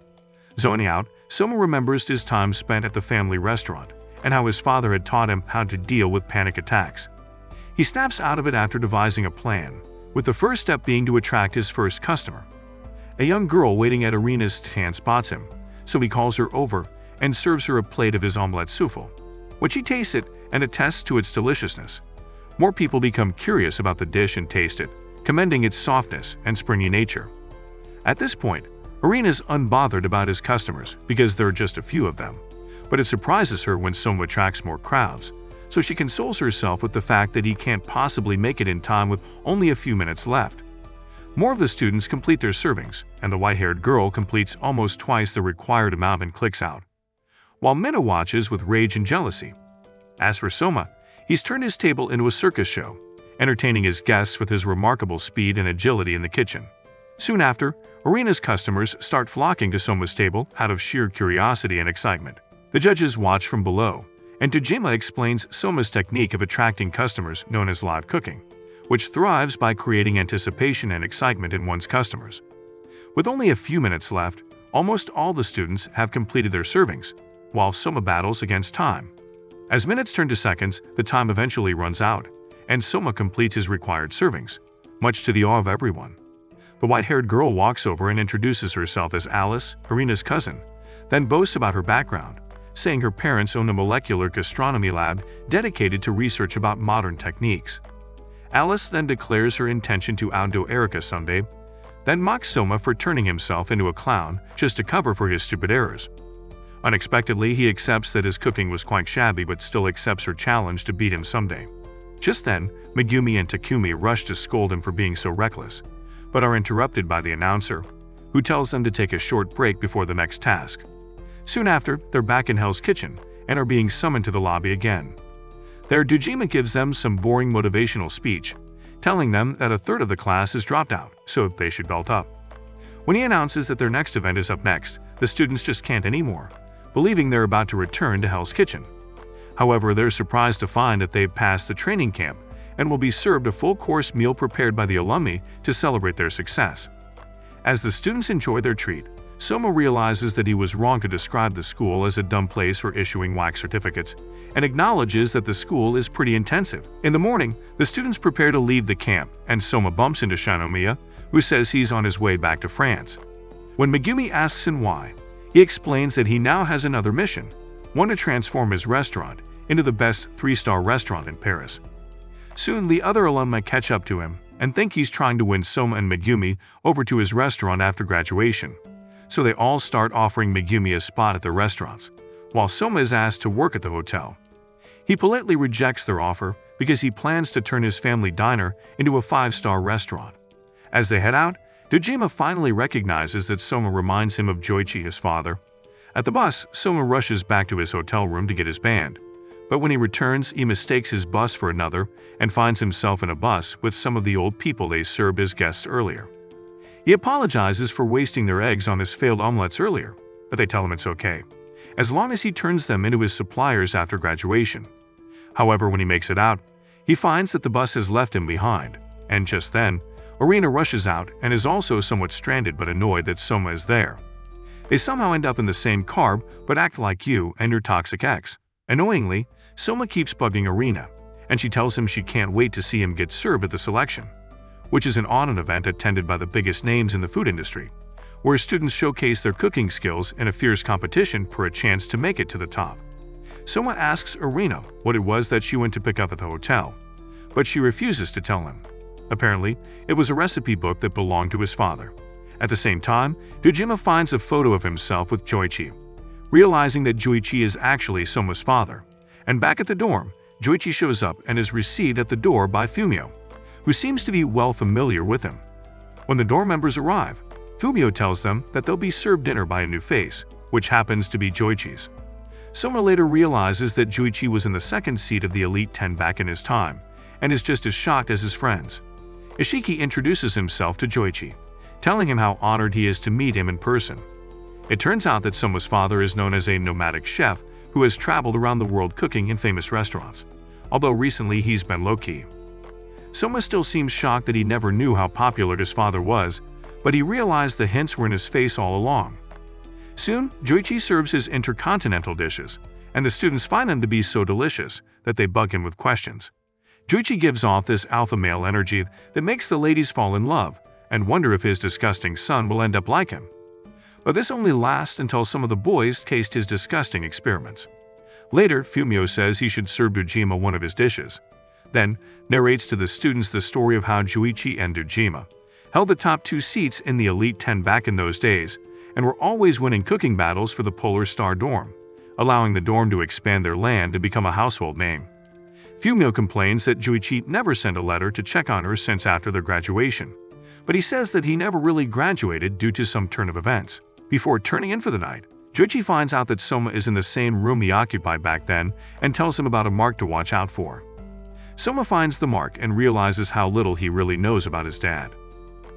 Zoning out, Soma remembers his time spent at the family restaurant and how his father had taught him how to deal with panic attacks. He snaps out of it after devising a plan, with the first step being to attract his first customer. A young girl waiting at Irina's stand spots him, so he calls her over and serves her a plate of his omelette souffle, which she tastes it and attests to its deliciousness. More people become curious about the dish and taste it, commending its softness and springy nature. At this point, Irina's unbothered about his customers because there are just a few of them, but it surprises her when Soma attracts more crowds, so she consoles herself with the fact that he can't possibly make it in time with only a few minutes left. More of the students complete their servings, and the white-haired girl completes almost twice the required amount and clicks out, while Mina watches with rage and jealousy. As for Soma, he's turned his table into a circus show, entertaining his guests with his remarkable speed and agility in the kitchen. Soon after, Irina's customers start flocking to Soma's table out of sheer curiosity and excitement. The judges watch from below, and Tajima explains Soma's technique of attracting customers known as live cooking, which thrives by creating anticipation and excitement in one's customers. With only a few minutes left, almost all the students have completed their servings, while Soma battles against time. As minutes turn to seconds, the time eventually runs out, and Soma completes his required servings, much to the awe of everyone. The white-haired girl walks over and introduces herself as Alice, Irina's cousin, then boasts about her background, saying her parents own a molecular gastronomy lab dedicated to research about modern techniques. Alice then declares her intention to outdo Erica someday, then mocks Soma for turning himself into a clown just to cover for his stupid errors. Unexpectedly, he accepts that his cooking was quite shabby but still accepts her challenge to beat him someday. Just then, Megumi and Takumi rush to scold him for being so reckless, but are interrupted by the announcer, who tells them to take a short break before the next task. Soon after, they're back in Hell's Kitchen and are being summoned to the lobby again. There, Dojima gives them some boring motivational speech, telling them that a third of the class has dropped out, so they should belt up. When he announces that their next event is up next, the students just can't anymore, believing they're about to return to Hell's Kitchen. However, they're surprised to find that they've passed the training camp and will be served a full-course meal prepared by the alumni to celebrate their success. As the students enjoy their treat, Soma realizes that he was wrong to describe the school as a dumb place for issuing wax certificates, and acknowledges that the school is pretty intensive. In the morning, the students prepare to leave the camp, and Soma bumps into Shanomiya, who says he's on his way back to France. When Megumi asks him why, he explains that he now has another mission, one to transform his restaurant into the best 3-star restaurant in Paris. Soon, the other alumni catch up to him and think he's trying to win Soma and Megumi over to his restaurant after graduation, so they all start offering Megumi a spot at their restaurants, while Soma is asked to work at the hotel. He politely rejects their offer because he plans to turn his family diner into a 5-star restaurant. As they head out, Dojima finally recognizes that Soma reminds him of Joichi, his father. At the bus, Soma rushes back to his hotel room to get his band, but when he returns, he mistakes his bus for another and finds himself in a bus with some of the old people they served as guests earlier. He apologizes for wasting their eggs on his failed omelettes earlier, but they tell him it's okay, as long as he turns them into his suppliers after graduation. However, when he makes it out, he finds that the bus has left him behind, and just then, Irina rushes out and is also somewhat stranded but annoyed that Soma is there. They somehow end up in the same car but act like you and your toxic ex. Annoyingly, Soma keeps bugging Irina, and she tells him she can't wait to see him get served at the selection. which is an audit event attended by the biggest names in the food industry, where students showcase their cooking skills in a fierce competition for a chance to make it to the top. Soma asks Irina what it was that she went to pick up at the hotel, but she refuses to tell him. Apparently, it was a recipe book that belonged to his father. At the same time, Dojima finds a photo of himself with Joichi, realizing that Joichi is actually Soma's father. And back at the dorm, Joichi shows up and is received at the door by Fumio, who seems to be well familiar with him. When the dorm members arrive, Fumio tells them that they'll be served dinner by a new face, which happens to be Joichi's. Soma later realizes that Joichi was in the second seat of the Elite 10 back in his time, and is just as shocked as his friends. Ishiki introduces himself to Joichi, telling him how honored he is to meet him in person. It turns out that Soma's father is known as a nomadic chef who has traveled around the world cooking in famous restaurants, although recently he's been low-key. Soma still seems shocked that he never knew how popular his father was, but he realized the hints were in his face all along. Soon, Joichi serves his intercontinental dishes, and the students find them to be so delicious that they bug him with questions. Joichi gives off this alpha male energy that makes the ladies fall in love and wonder if his disgusting son will end up like him. But this only lasts until some of the boys taste his disgusting experiments. Later, Fumio says he should serve Dojima one of his dishes, then narrates to the students the story of how Joichi and Dojima held the top 2 seats in the Elite 10 back in those days and were always winning cooking battles for the Polar Star dorm, allowing the dorm to expand their land and become a household name. Fumio complains that Joichi never sent a letter to check on her since after their graduation, but he says that he never really graduated due to some turn of events. Before turning in for the night, Joichi finds out that Soma is in the same room he occupied back then and tells him about a mark to watch out for. Soma finds the mark and realizes how little he really knows about his dad.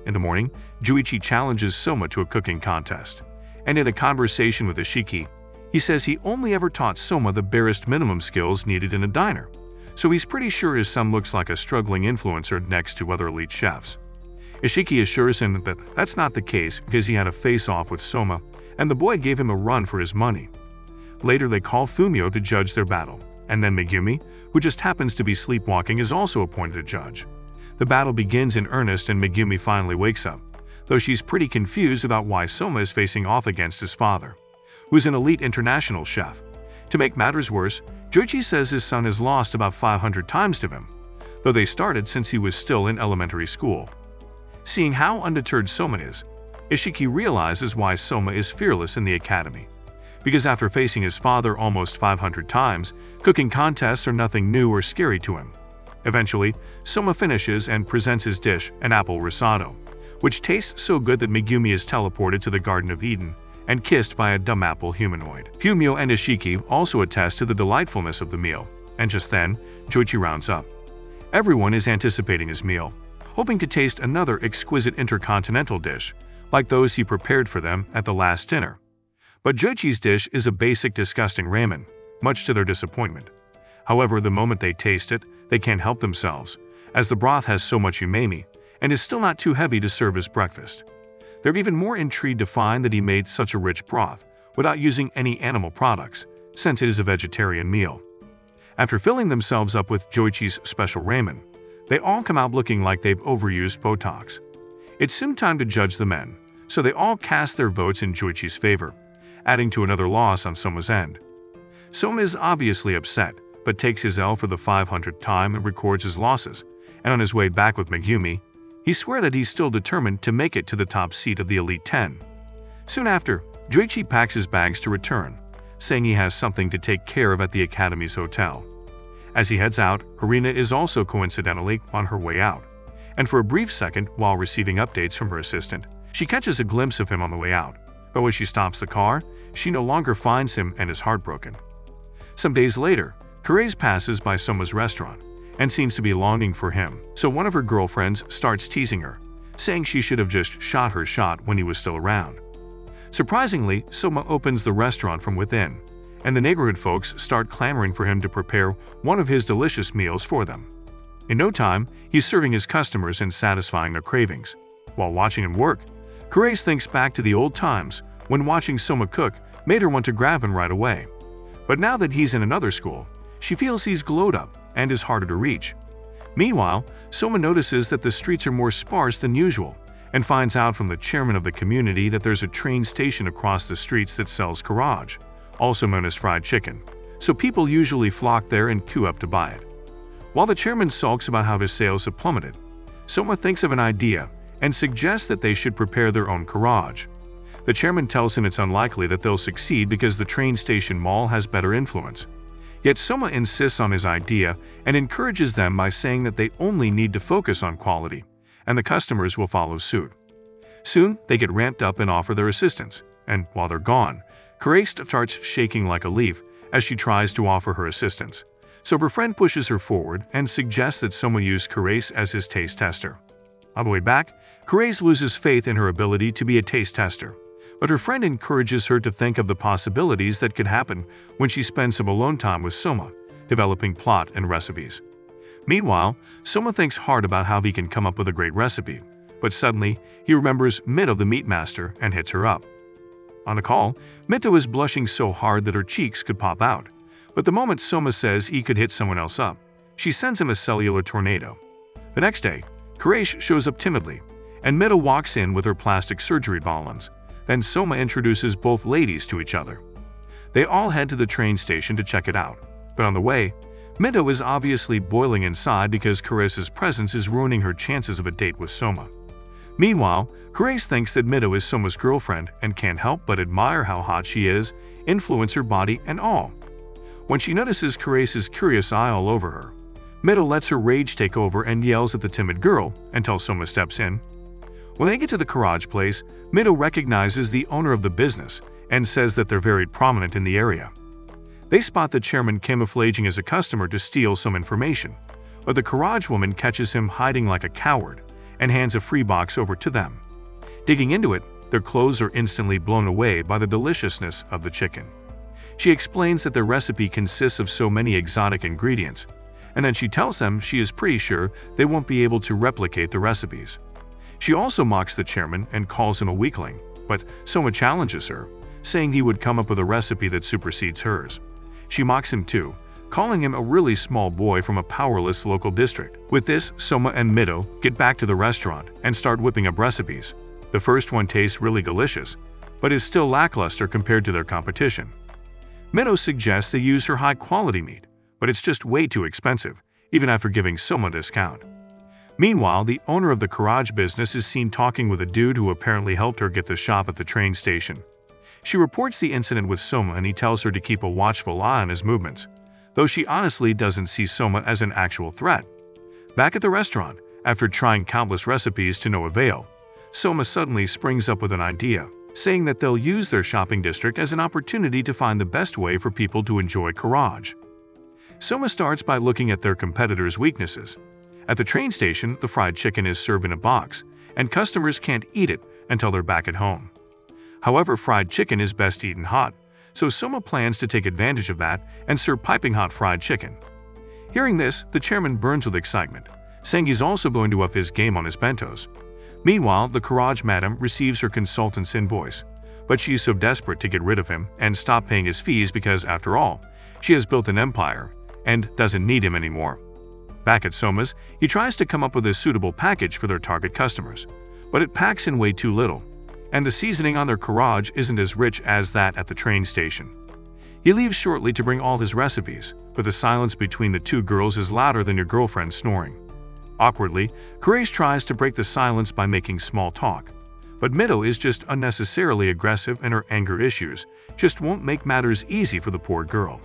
In the morning, Joichi challenges Soma to a cooking contest, and in a conversation with Ishiki, he says he only ever taught Soma the barest minimum skills needed in a diner, so he's pretty sure his son looks like a struggling influencer next to other elite chefs. Ishiki assures him that that's not the case because he had a face-off with Soma, and the boy gave him a run for his money. Later, they call Fumio to judge their battle, and then Megumi, who just happens to be sleepwalking, is also appointed a judge. The battle begins in earnest and Megumi finally wakes up, though she's pretty confused about why Soma is facing off against his father, who's an elite international chef. To make matters worse, Joichi says his son has lost about 500 times to him, though they started since he was still in elementary school. Seeing how undeterred Soma is, Ishiki realizes why Soma is fearless in the academy. Because after facing his father almost 500 times, cooking contests are nothing new or scary to him. Eventually, Soma finishes and presents his dish, an apple risotto, which tastes so good that Megumi is teleported to the Garden of Eden and kissed by a dumb apple humanoid. Fumio and Ishiki also attest to the delightfulness of the meal, and just then, Joichi rounds up. Everyone is anticipating his meal, hoping to taste another exquisite intercontinental dish, like those he prepared for them at the last dinner. But Joichi's dish is a basic, disgusting ramen, much to their disappointment. However, the moment they taste it, they can't help themselves, as the broth has so much umami and is still not too heavy to serve as breakfast. They're even more intrigued to find that he made such a rich broth without using any animal products, since it is a vegetarian meal. After filling themselves up with Joichi's special ramen, they all come out looking like they've overused Botox. It's soon time to judge the men, so they all cast their votes in Joichi's favor, adding to another loss on Soma's end. Soma is obviously upset, but takes his L for the 500th time and records his losses, and on his way back with Megumi, he swears that he's still determined to make it to the top seat of the Elite 10. Soon after, Joichi packs his bags to return, saying he has something to take care of at the Academy's hotel. As he heads out, Harina is also coincidentally on her way out, and for a brief second, while receiving updates from her assistant, she catches a glimpse of him on the way out, but when she stops the car, she no longer finds him and is heartbroken. Some days later, Therese passes by Soma's restaurant and seems to be longing for him, so one of her girlfriends starts teasing her, saying she should have just shot her shot when he was still around. Surprisingly, Soma opens the restaurant from within, and the neighborhood folks start clamoring for him to prepare one of his delicious meals for them. In no time, he's serving his customers and satisfying their cravings. While watching him work, Therese thinks back to the old times when watching Soma cook made her want to grab him right away. But now that he's in another school, she feels he's glowed up and is harder to reach. Meanwhile, Soma notices that the streets are more sparse than usual and finds out from the chairman of the community that there's a train station across the streets that sells kharaj, also known as fried chicken, so people usually flock there and queue up to buy it. While the chairman sulks about how his sales have plummeted, Soma thinks of an idea and suggests that they should prepare their own kharaj. The chairman tells him it's unlikely that they'll succeed because the train station mall has better influence. Yet Soma insists on his idea and encourages them by saying that they only need to focus on quality, and the customers will follow suit. Soon, they get ramped up and offer their assistance, and while they're gone, Grace starts shaking like a leaf as she tries to offer her assistance. So her friend pushes her forward and suggests that Soma use Grace as his taste tester. On the way back, Grace loses faith in her ability to be a taste tester, but her friend encourages her to think of the possibilities that could happen when she spends some alone time with Soma, developing plot and recipes. Meanwhile, Soma thinks hard about how he can come up with a great recipe, but suddenly he remembers Mito the meat master and hits her up. On the call, Mito is blushing so hard that her cheeks could pop out, but the moment Soma says he could hit someone else up, she sends him a cellular tornado. The next day, Quraysh shows up timidly, and Mito walks in with her plastic surgery balloons. Then Soma introduces both ladies to each other. They all head to the train station to check it out, but on the way, Mito is obviously boiling inside because Quraysh's presence is ruining her chances of a date with Soma. Meanwhile, Quraysh thinks that Mito is Soma's girlfriend and can't help but admire how hot she is, influence her body and all. When she notices Quraysh's curious eye all over her, Mito lets her rage take over and yells at the timid girl until Soma steps in. When they get to the kharaj place, Mito recognizes the owner of the business and says that they're very prominent in the area. They spot the chairman camouflaging as a customer to steal some information, but the kharaj woman catches him hiding like a coward and hands a free box over to them. Digging into it, their clothes are instantly blown away by the deliciousness of the chicken. She explains that their recipe consists of so many exotic ingredients, and then she tells them she is pretty sure they won't be able to replicate the recipes. She also mocks the chairman and calls him a weakling, but Soma challenges her, saying he would come up with a recipe that supersedes hers. She mocks him too, calling him a really small boy from a powerless local district. With this, Soma and Mito get back to the restaurant and start whipping up recipes. The first one tastes really delicious, but is still lackluster compared to their competition. Mito suggests they use her high-quality meat, but it's just way too expensive, even after giving Soma a discount. Meanwhile, the owner of the kharaj business is seen talking with a dude who apparently helped her get the shop at the train station. She reports the incident with Soma and he tells her to keep a watchful eye on his movements, though she honestly doesn't see Soma as an actual threat. Back at the restaurant, after trying countless recipes to no avail, Soma suddenly springs up with an idea, saying that they'll use their shopping district as an opportunity to find the best way for people to enjoy kharaj. Soma starts by looking at their competitors' weaknesses. At the train station, the fried chicken is served in a box, and customers can't eat it until they're back at home. However, fried chicken is best eaten hot, so Soma plans to take advantage of that and serve piping hot fried chicken. Hearing this, the chairman burns with excitement, saying he's also going to up his game on his bentos. Meanwhile, the kharaj madam receives her consultant's invoice, but she's so desperate to get rid of him and stop paying his fees because, after all, she has built an empire and doesn't need him anymore. Back at Soma's, he tries to come up with a suitable package for their target customers, but it packs in way too little, and the seasoning on their kharaj isn't as rich as that at the train station. He leaves shortly to bring all his recipes, but the silence between the two girls is louder than your girlfriend snoring. Awkwardly, Quraysh tries to break the silence by making small talk, but Mito is just unnecessarily aggressive and her anger issues just won't make matters easy for the poor girl.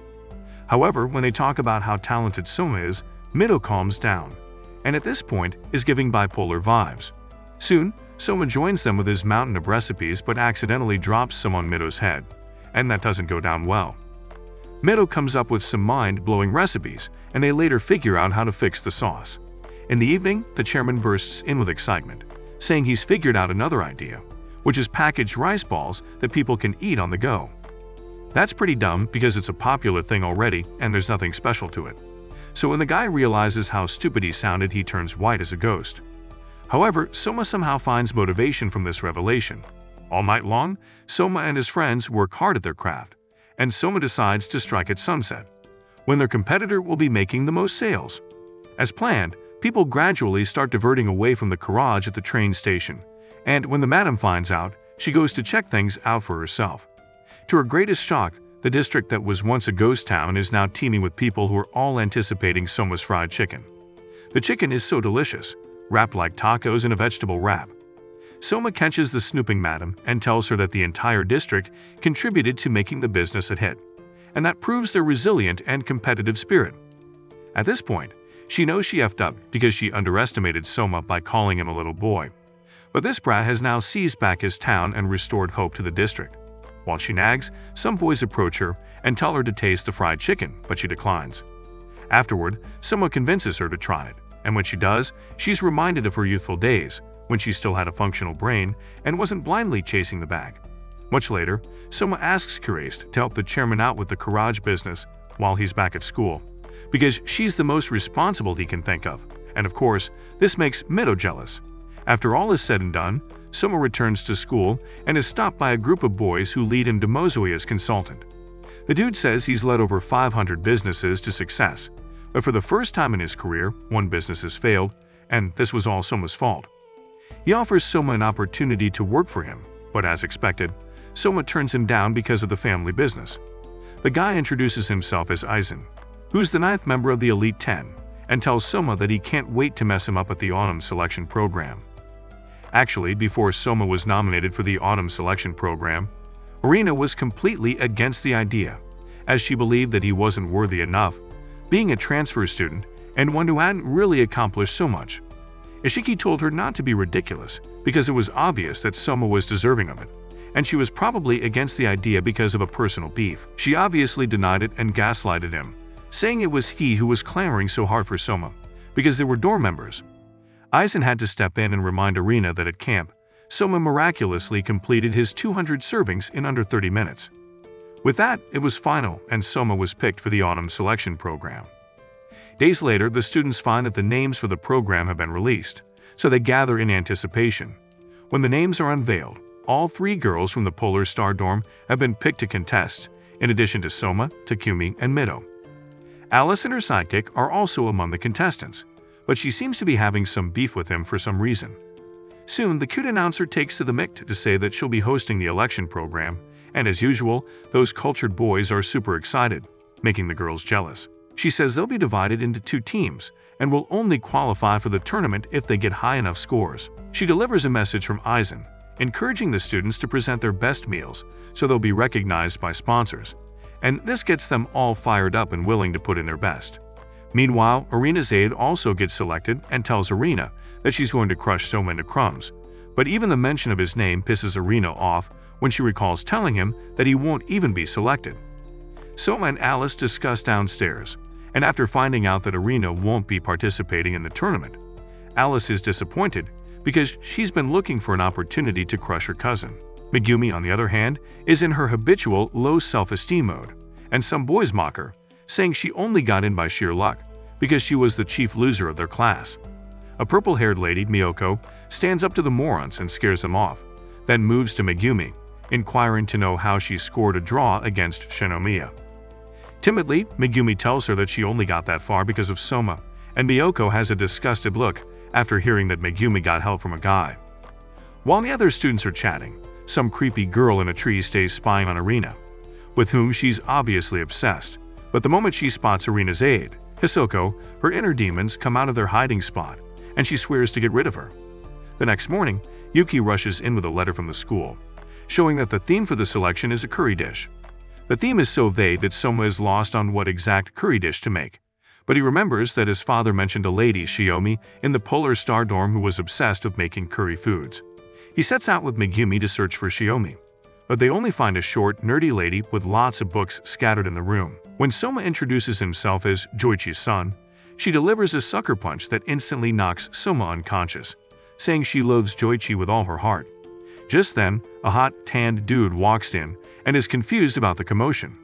However, when they talk about how talented Soma is, Mito calms down, and at this point is giving bipolar vibes. Soon, Soma joins them with his mountain of recipes but accidentally drops some on Mito's head, and that doesn't go down well. Mito comes up with some mind-blowing recipes, and they later figure out how to fix the sauce. In the evening, the chairman bursts in with excitement, saying he's figured out another idea, which is packaged rice balls that people can eat on the go. That's pretty dumb because it's a popular thing already and there's nothing special to it. So when the guy realizes how stupid he sounded, he turns white as a ghost. However, Soma somehow finds motivation from this revelation. All night long, Soma and his friends work hard at their craft, and Soma decides to strike at sunset, when their competitor will be making the most sales. As planned, People gradually start diverting away from the garage at the train station, and when the madam finds out, she goes to check things out for herself. To her greatest shock, the district that was once a ghost town is now teeming with people who are all anticipating Soma's fried chicken. The chicken is so delicious, wrapped like tacos in a vegetable wrap. Soma catches the snooping madam and tells her that the entire district contributed to making the business a hit, and that proves their resilient and competitive spirit. At this point, she knows she effed up because she underestimated Soma by calling him a little boy. But this brat has now seized back his town and restored hope to the district. While she nags, some boys approach her and tell her to taste the fried chicken, but she declines. Afterward, Soma convinces her to try it, and when she does, she's reminded of her youthful days, when she still had a functional brain and wasn't blindly chasing the bag. Much later, Soma asks Kurest to help the chairman out with the garage business while he's back at school, because she's the most responsible he can think of, and of course, this makes Mido jealous. After all is said and done, Soma returns to school and is stopped by a group of boys who lead him to Mozui as consultant. The dude says he's led over 500 businesses to success, but for the first time in his career, one business has failed, and this was all Soma's fault. He offers Soma an opportunity to work for him, but as expected, Soma turns him down because of the family business. The guy introduces himself as Aizen, who's the 9th member of the Elite 10, and tells Soma that he can't wait to mess him up at the autumn selection program. Actually, before Soma was nominated for the autumn selection program, Arena was completely against the idea, as she believed that he wasn't worthy enough, being a transfer student and one who hadn't really accomplished so much. Ishiki told her not to be ridiculous because it was obvious that Soma was deserving of it, and she was probably against the idea because of a personal beef. She obviously denied it and gaslighted him, saying it was he who was clamoring so hard for Soma, because they were dorm members. Aizen had to step in and remind Arena that at camp, Soma miraculously completed his 200 servings in under 30 minutes. With that, it was final and Soma was picked for the autumn selection program. Days later, the students find that the names for the program have been released, so they gather in anticipation. When the names are unveiled, all 3 girls from the Polar Star dorm have been picked to contest, in addition to Soma, Takumi, and Mido. Alice and her sidekick are also among the contestants, but she seems to be having some beef with him for some reason. Soon, the cute announcer takes to the mic to say that she'll be hosting the election program, and as usual, those cultured boys are super excited, making the girls jealous. She says they'll be divided into 2 teams and will only qualify for the tournament if they get high enough scores. She delivers a message from Aizen, encouraging the students to present their best meals so they'll be recognized by sponsors, and this gets them all fired up and willing to put in their best. Meanwhile, Arena's aide also gets selected and tells Arena that she's going to crush Soma into crumbs, but even the mention of his name pisses Arena off when she recalls telling him that he won't even be selected. Soma and Alice discuss downstairs, and after finding out that Arena won't be participating in the tournament, Alice is disappointed because she's been looking for an opportunity to crush her cousin. Megumi, on the other hand, is in her habitual low self-esteem mode, and some boys mock her, saying she only got in by sheer luck because she was the chief loser of their class. A purple-haired lady, Miyoko, stands up to the morons and scares them off, then moves to Megumi, inquiring to know how she scored a draw against Shinomiya. Timidly, Megumi tells her that she only got that far because of Soma, and Miyoko has a disgusted look after hearing that Megumi got help from a guy. While the other students are chatting, some creepy girl in a tree stays spying on Arena, with whom she's obviously obsessed, but the moment she spots Arena's aide, Hisoko, her inner demons come out of their hiding spot, and she swears to get rid of her. The next morning, Yuki rushes in with a letter from the school, showing that the theme for the selection is a curry dish. The theme is so vague that Soma is lost on what exact curry dish to make, but he remembers that his father mentioned a lady, Shiomi, in the Polar Star dorm who was obsessed with making curry foods. He sets out with Megumi to search for Shiomi, but they only find a short, nerdy lady with lots of books scattered in the room. When Soma introduces himself as Joichi's son, she delivers a sucker punch that instantly knocks Soma unconscious, saying she loves Joichi with all her heart. Just then, a hot, tanned dude walks in and is confused about the commotion.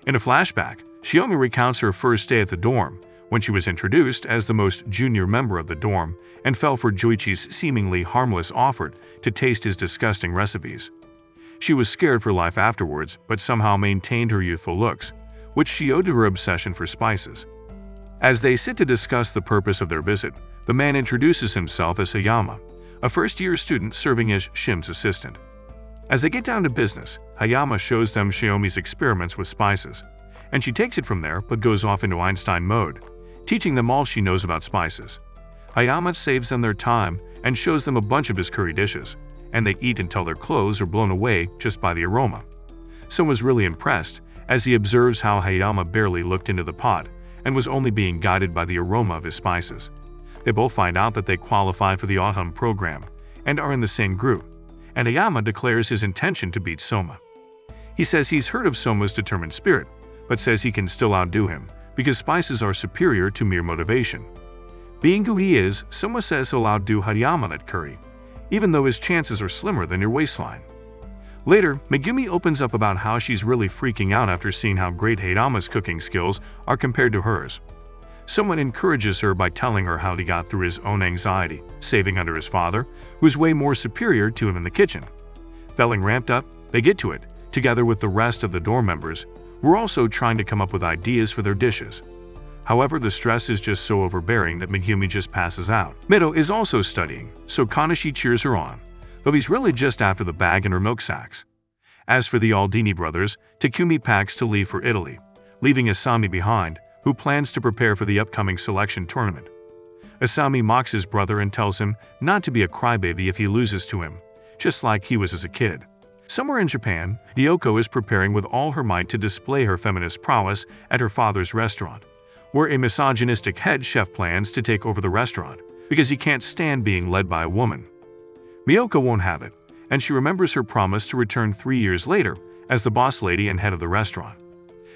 In a flashback, Shiomi recounts her first day at the dorm, when she was introduced as the most junior member of the dorm and fell for Joichi's seemingly harmless offer to taste his disgusting recipes. She was scared for life afterwards, but somehow maintained her youthful looks, which she owed to her obsession for spices. As they sit to discuss the purpose of their visit, The man introduces himself as Hayama, a first-year student serving as Shim's assistant. As they get down to business, Hayama shows them Xiaomi's experiments with spices, and she takes it from there but goes off into Einstein mode, teaching them all she knows about spices. Hayama saves them their time and shows them a bunch of his curry dishes, and they eat until their clothes are blown away just by the aroma. Soma's really impressed as he observes how Hayama barely looked into the pot and was only being guided by the aroma of his spices. They both find out that they qualify for the autumn program and are in the same group, and Hayama declares his intention to beat Soma. He says he's heard of Soma's determined spirit, but says he can still outdo him because spices are superior to mere motivation. Being who he is, Soma says he'll outdo Hayama at curry, even though his chances are slimmer than your waistline. Later, Megumi opens up about how she's really freaking out after seeing how great Hayama's cooking skills are compared to hers. Someone encourages her by telling her how he got through his own anxiety, saving under his father, who's way more superior to him in the kitchen. Feeling ramped up, they get to it, together with the rest of the dorm members, who are also trying to come up with ideas for their dishes. However, the stress is just so overbearing that Megumi just passes out. Mido is also studying, so Kanashi cheers her on, though he's really just after the bag and her milk sacks. As for the Aldini brothers, Takumi packs to leave for Italy, leaving Asami behind, who plans to prepare for the upcoming selection tournament. Asami mocks his brother and tells him not to be a crybaby if he loses to him, just like he was as a kid. Somewhere in Japan, Ryoko is preparing with all her might to display her feminist prowess at her father's restaurant, where a misogynistic head chef plans to take over the restaurant because he can't stand being led by a woman. Miyoko won't have it, and she remembers her promise to return 3 years later as the boss lady and head of the restaurant.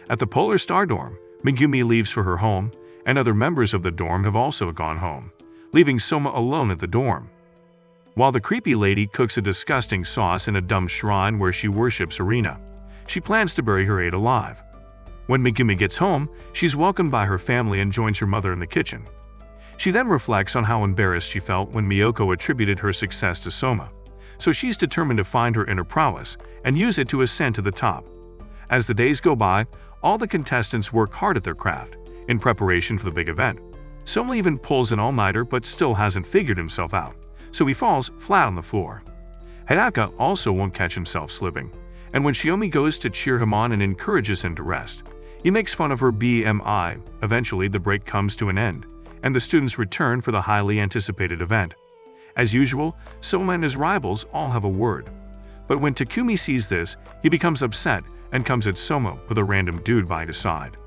At the Polar Star dorm, Megumi leaves for her home, and other members of the dorm have also gone home, leaving Soma alone at the dorm. While the creepy lady cooks a disgusting sauce in a dumb shrine where she worships Arena, she plans to bury her aide alive. When Megumi gets home, she's welcomed by her family and joins her mother in the kitchen. She then reflects on how embarrassed she felt when Miyoko attributed her success to Soma, so she's determined to find her inner prowess and use it to ascend to the top. As the days go by, all the contestants work hard at their craft, in preparation for the big event. Soma even pulls an all-nighter but still hasn't figured himself out, so he falls flat on the floor. Hidaka also won't catch himself slipping, and when Shiomi goes to cheer him on and encourages him to rest, he makes fun of her BMI. Eventually, the break comes to an end, and the students return for the highly anticipated event. As usual, Soma and his rivals all have a word. But when Takumi sees this, he becomes upset and comes at Soma with a random dude by his side.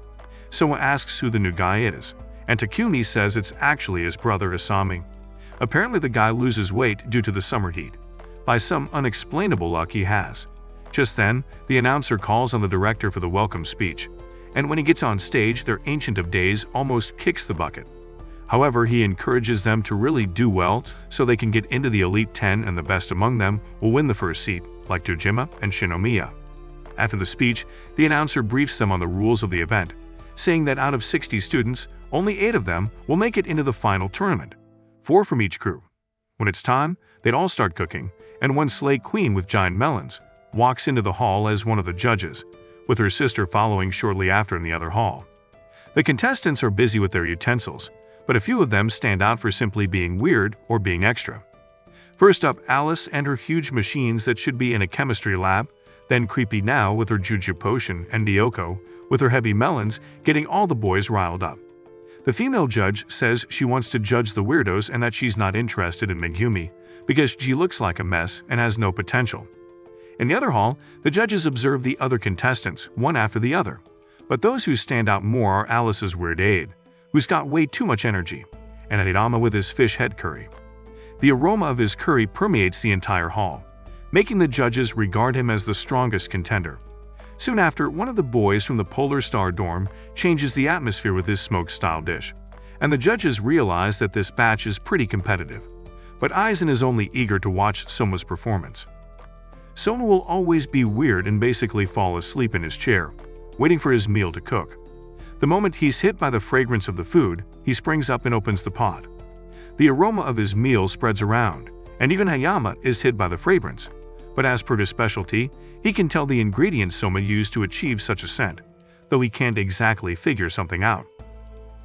Soma asks who the new guy is, and Takumi says it's actually his brother Asami. Apparently the guy loses weight due to the summer heat, by some unexplainable luck he has. Just then, the announcer calls on the director for the welcome speech, and when he gets on stage, their Ancient of Days almost kicks the bucket. However, he encourages them to really do well so they can get into the Elite 10 and the best among them will win the first seat, like Dojima and Shinomiya. After the speech, the announcer briefs them on the rules of the event, saying that out of 60 students, only 8 of them will make it into the final tournament, 4 from each group. When it's time, they'd all start cooking, and one Slay Queen with giant melons walks into the hall as one of the judges, with her sister following shortly after in the other hall. The contestants are busy with their utensils, but a few of them stand out for simply being weird or being extra. First up, Alice and her huge machines that should be in a chemistry lab, then Creepy Now with her juju potion, and Ryoko with her heavy melons getting all the boys riled up. The female judge says she wants to judge the weirdos and that she's not interested in Megumi because she looks like a mess and has no potential. In the other hall, the judges observe the other contestants, one after the other. But those who stand out more are Alice's weird aide, who's got way too much energy, and Hirama with his fish head curry. The aroma of his curry permeates the entire hall, making the judges regard him as the strongest contender. Soon after, one of the boys from the Polar Star dorm changes the atmosphere with his smoked-style dish, and the judges realize that this batch is pretty competitive. But Aizen is only eager to watch Soma's performance. Soma will always be weird and basically fall asleep in his chair, waiting for his meal to cook. The moment he's hit by the fragrance of the food, he springs up and opens the pot. The aroma of his meal spreads around, and even Hayama is hit by the fragrance. But as per his specialty, he can tell the ingredients Soma used to achieve such a scent, though he can't exactly figure something out.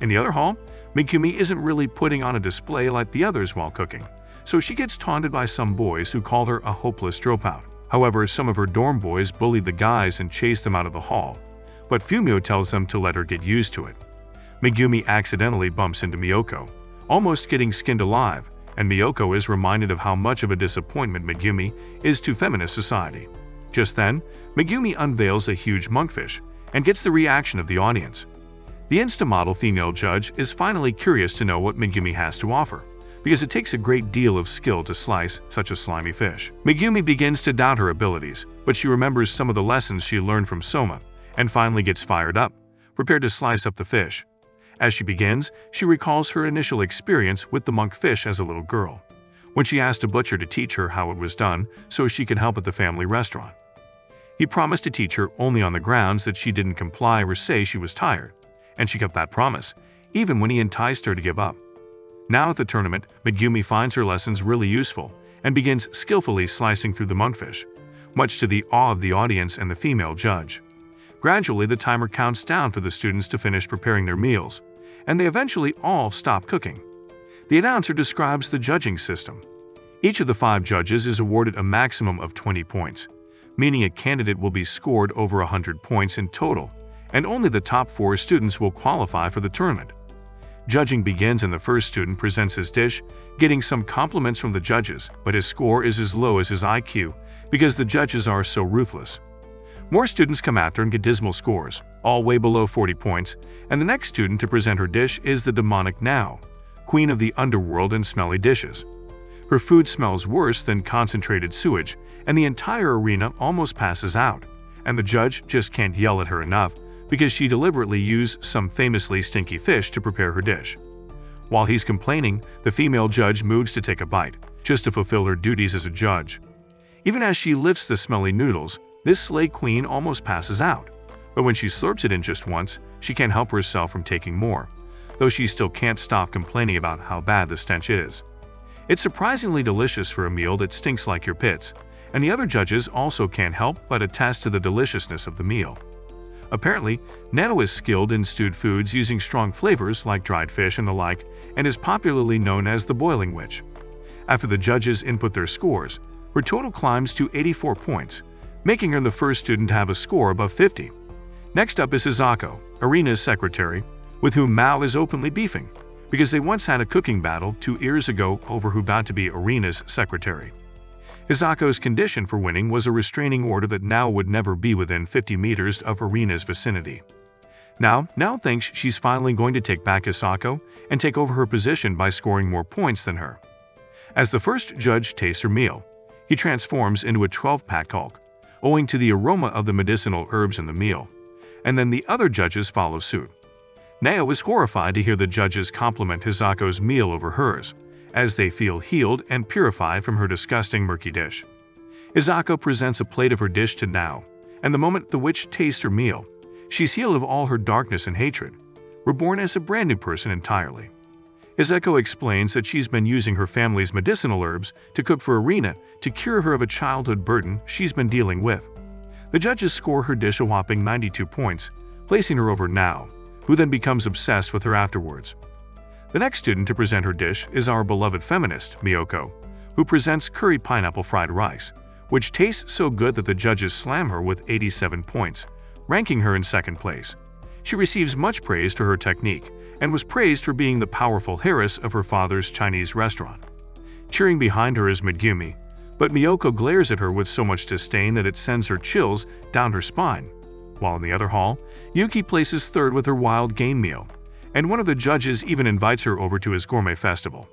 In the other hall, Megumi isn't really putting on a display like the others while cooking, so she gets taunted by some boys who call her a hopeless dropout. However, some of her dorm boys bully the guys and chase them out of the hall, but Fumio tells them to let her get used to it. Megumi accidentally bumps into Miyoko, almost getting skinned alive, and Miyoko is reminded of how much of a disappointment Megumi is to feminist society. Just then, Megumi unveils a huge monkfish and gets the reaction of the audience. The Insta-model female judge is finally curious to know what Megumi has to offer, because it takes a great deal of skill to slice such a slimy fish. Megumi begins to doubt her abilities, but she remembers some of the lessons she learned from Soma and finally gets fired up, prepared to slice up the fish. As she begins, she recalls her initial experience with the monkfish as a little girl, when she asked a butcher to teach her how it was done so she could help at the family restaurant. He promised to teach her only on the grounds that she didn't comply or say she was tired, and she kept that promise, even when he enticed her to give up. Now at the tournament, Megumi finds her lessons really useful and begins skillfully slicing through the monkfish, much to the awe of the audience and the female judge. Gradually, the timer counts down for the students to finish preparing their meals, and they eventually all stop cooking. The announcer describes the judging system. Each of the 5 judges is awarded a maximum of 20 points, meaning a candidate will be scored over 100 points in total, and only the top 4 students will qualify for the tournament. Judging begins and the first student presents his dish, getting some compliments from the judges, but his score is as low as his IQ because the judges are so ruthless. More students come after and get dismal scores, all way below 40 points, and the next student to present her dish is the demonic Nao, queen of the underworld and smelly dishes. Her food smells worse than concentrated sewage, and the entire arena almost passes out, and the judge just can't yell at her enough because she deliberately used some famously stinky fish to prepare her dish. While he's complaining, the female judge moves to take a bite, just to fulfill her duties as a judge. Even as she lifts the smelly noodles, this slay queen almost passes out, but when she slurps it in just once, she can't help herself from taking more, though she still can't stop complaining about how bad the stench is. It's surprisingly delicious for a meal that stinks like your pits, and the other judges also can't help but attest to the deliciousness of the meal. Apparently, Neto is skilled in stewed foods using strong flavors like dried fish and the like, and is popularly known as the boiling witch. After the judges input their scores, her total climbs to 84 points, making her the first student to have a score above 50. Next up is Hisako, Arena's secretary, with whom Mao is openly beefing, because they once had a cooking battle 2 years ago over who about to be Arena's secretary. Hisako's condition for winning was a restraining order that Nao would never be within 50 meters of Arena's vicinity. Now thinks she's finally going to take back Hisako and take over her position by scoring more points than her. As the first judge tastes her meal, he transforms into a 12-pack Hulk, owing to the aroma of the medicinal herbs in the meal, and then the other judges follow suit. Nao is horrified to hear the judges compliment Hisako's meal over hers, as they feel healed and purified from her disgusting murky dish. Hisako presents a plate of her dish to Nao, and the moment the witch tastes her meal, she's healed of all her darkness and hatred, reborn as a brand new person entirely. Hisako explains that she's been using her family's medicinal herbs to cook for Arena to cure her of a childhood burden she's been dealing with. The judges score her dish a whopping 92 points, placing her over Nao, who then becomes obsessed with her afterwards. The next student to present her dish is our beloved feminist, Miyoko, who presents curry pineapple fried rice, which tastes so good that the judges slam her with 87 points, ranking her in second place. She receives much praise for her technique, and was praised for being the powerful heiress of her father's Chinese restaurant. Cheering behind her is Megumi, but Miyoko glares at her with so much disdain that it sends her chills down her spine. While in the other hall, Yuki places third with her wild game meal, and one of the judges even invites her over to his gourmet festival.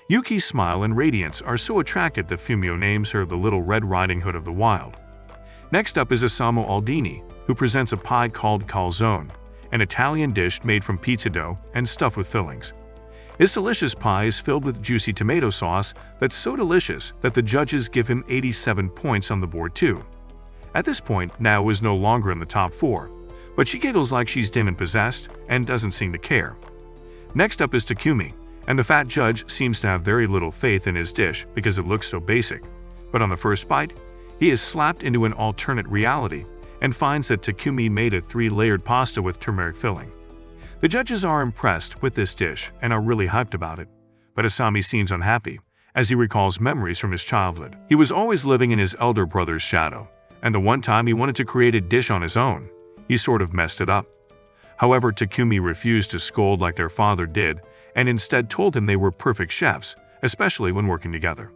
Yuki's smile and radiance are so attractive that Fumio names her the Little Red Riding Hood of the Wild. Next up is Isamu Aldini, who presents a pie called calzone, an Italian dish made from pizza dough and stuffed with fillings. His delicious pie is filled with juicy tomato sauce that's so delicious that the judges give him 87 points on the board too. At this point, Nao is no longer in the top 4, but she giggles like she's demon-possessed and doesn't seem to care. Next up is Takumi, and the fat judge seems to have very little faith in his dish because it looks so basic. But on the first bite, he is slapped into an alternate reality and finds that Takumi made a 3-layered pasta with turmeric filling. The judges are impressed with this dish and are really hyped about it, but Asami seems unhappy as he recalls memories from his childhood. He was always living in his elder brother's shadow, and the one time he wanted to create a dish on his own, he sort of messed it up. However, Takumi refused to scold like their father did and instead told him they were perfect chefs, especially when working together.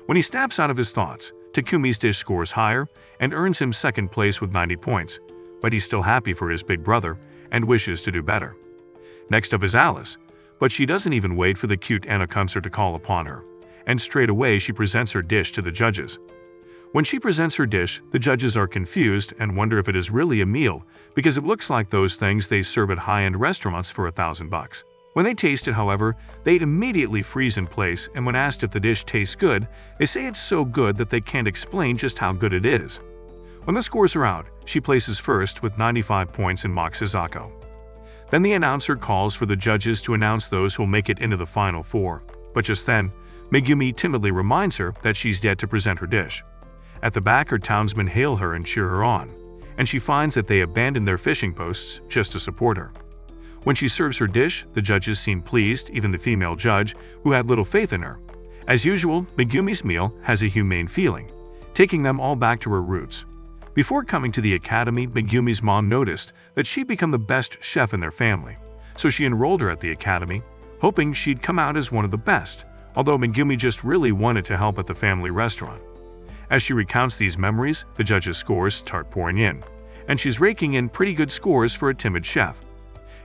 When he snaps out of his thoughts, Takumi's dish scores higher and earns him second place with 90 points, but he's still happy for his big brother and wishes to do better. Next up is Alice, but she doesn't even wait for the cute aniplot to call upon her, and straight away she presents her dish to the judges. When she presents her dish, the judges are confused and wonder if it is really a meal because it looks like those things they serve at high-end restaurants for $1,000. When they taste it, however, they immediately freeze in place, and when asked if the dish tastes good, they say it's so good that they can't explain just how good it is. When the scores are out, she places first with 95 points and mocks Sazako. Then the announcer calls for the judges to announce those who'll make it into the final four, but just then, Megumi timidly reminds her that she's yet to present her dish. At the back, her townsmen hail her and cheer her on, and she finds that they abandoned their fishing posts just to support her. When she serves her dish, the judges seem pleased, even the female judge, who had little faith in her. As usual, Megumi's meal has a humane feeling, taking them all back to her roots. Before coming to the academy, Megumi's mom noticed that she'd become the best chef in their family, so she enrolled her at the academy, hoping she'd come out as one of the best, although Megumi just really wanted to help at the family restaurant. As she recounts these memories, the judges' scores start pouring in, and she's raking in pretty good scores for a timid chef.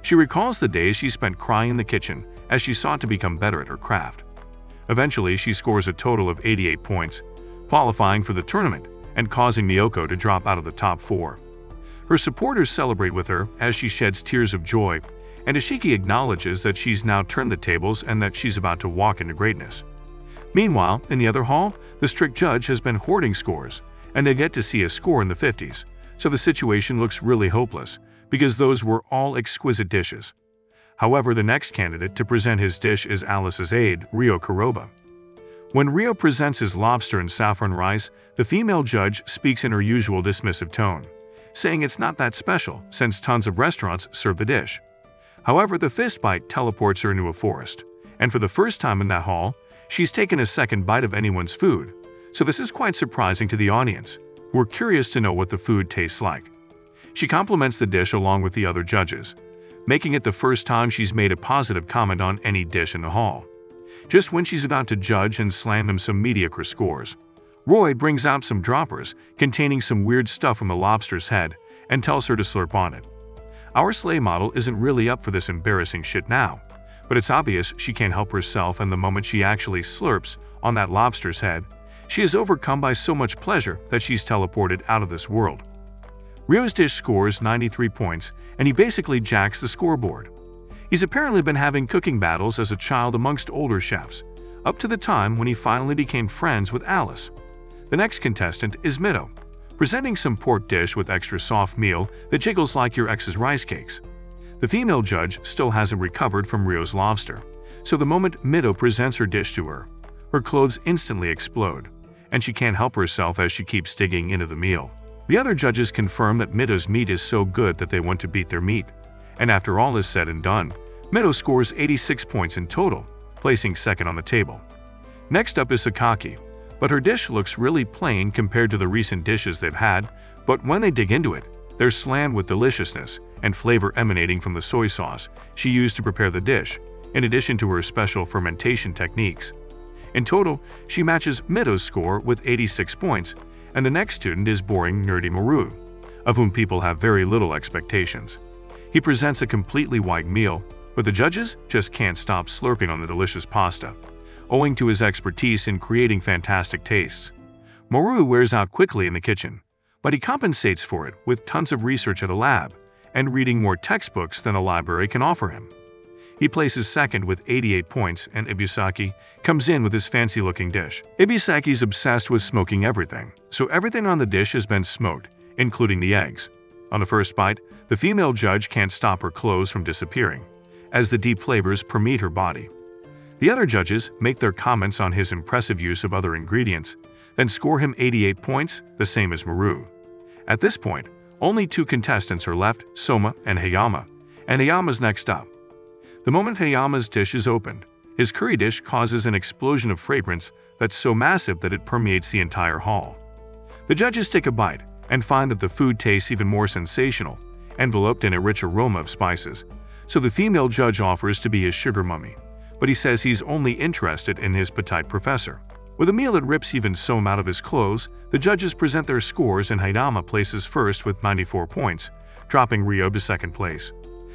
She recalls the days she spent crying in the kitchen as she sought to become better at her craft. Eventually, she scores a total of 88 points, qualifying for the tournament and causing Miyoko to drop out of the top 4. Her supporters celebrate with her as she sheds tears of joy, and Ashiki acknowledges that she's now turned the tables and that she's about to walk into greatness. Meanwhile, in the other hall, the strict judge has been hoarding scores, and they get to see a score in the 50s, so the situation looks really hopeless, because those were all exquisite dishes. However, the next candidate to present his dish is Alice's aide, Ryo Kuroba. When Ryo presents his lobster and saffron rice, the female judge speaks in her usual dismissive tone, saying it's not that special since tons of restaurants serve the dish. However, the fist bite teleports her into a forest, and for the first time in that hall, she's taken a second bite of anyone's food, so this is quite surprising to the audience, who are curious to know what the food tastes like. She compliments the dish along with the other judges, making it the first time she's made a positive comment on any dish in the hall. Just when she's about to judge and slam him some mediocre scores, Roy brings out some droppers containing some weird stuff from the lobster's head and tells her to slurp on it. Our sleigh model isn't really up for this embarrassing shit now, but it's obvious she can't help herself, and the moment she actually slurps on that lobster's head, she is overcome by so much pleasure that she's teleported out of this world. Ryo's dish scores 93 points, and he basically jacks the scoreboard. He's apparently been having cooking battles as a child amongst older chefs, up to the time when he finally became friends with Alice. The next contestant is Mito, presenting some pork dish with extra soft meal that jiggles like your ex's rice cakes. The female judge still hasn't recovered from Ryo's lobster, so the moment Mito presents her dish to her, her clothes instantly explode, and she can't help herself as she keeps digging into the meal. The other judges confirm that Mito's meat is so good that they want to beat their meat, and after all is said and done, Mito scores 86 points in total, placing second on the table. Next up is Sakaki, but her dish looks really plain compared to the recent dishes they've had, but when they dig into it, they're slammed with deliciousness and flavor emanating from the soy sauce she used to prepare the dish, in addition to her special fermentation techniques. In total, she matches Mito's score with 86 points, and the next student is boring nerdy Maru, of whom people have very little expectations. He presents a completely white meal, but the judges just can't stop slurping on the delicious pasta, owing to his expertise in creating fantastic tastes. Maru wears out quickly in the kitchen, but he compensates for it with tons of research at a lab and reading more textbooks than a library can offer him. He places second with 88 points, and Ibusaki comes in with his fancy-looking dish. Ibusaki's obsessed with smoking everything, so everything on the dish has been smoked, including the eggs. On the first bite, the female judge can't stop her clothes from disappearing, as the deep flavors permeate her body. The other judges make their comments on his impressive use of other ingredients, then score him 88 points, the same as Maru. At this point, only two contestants are left, Soma and Hayama, and Hayama's next up. The moment Hayama's dish is opened, his curry dish causes an explosion of fragrance that's so massive that it permeates the entire hall. The judges take a bite and find that the food tastes even more sensational, enveloped in a rich aroma of spices. So the female judge offers to be his sugar mummy, but he says he's only interested in his petite professor. With a meal that rips even Soma out of his clothes, the judges present their scores and Hayama places first with 94 points, dropping Ryo to second place.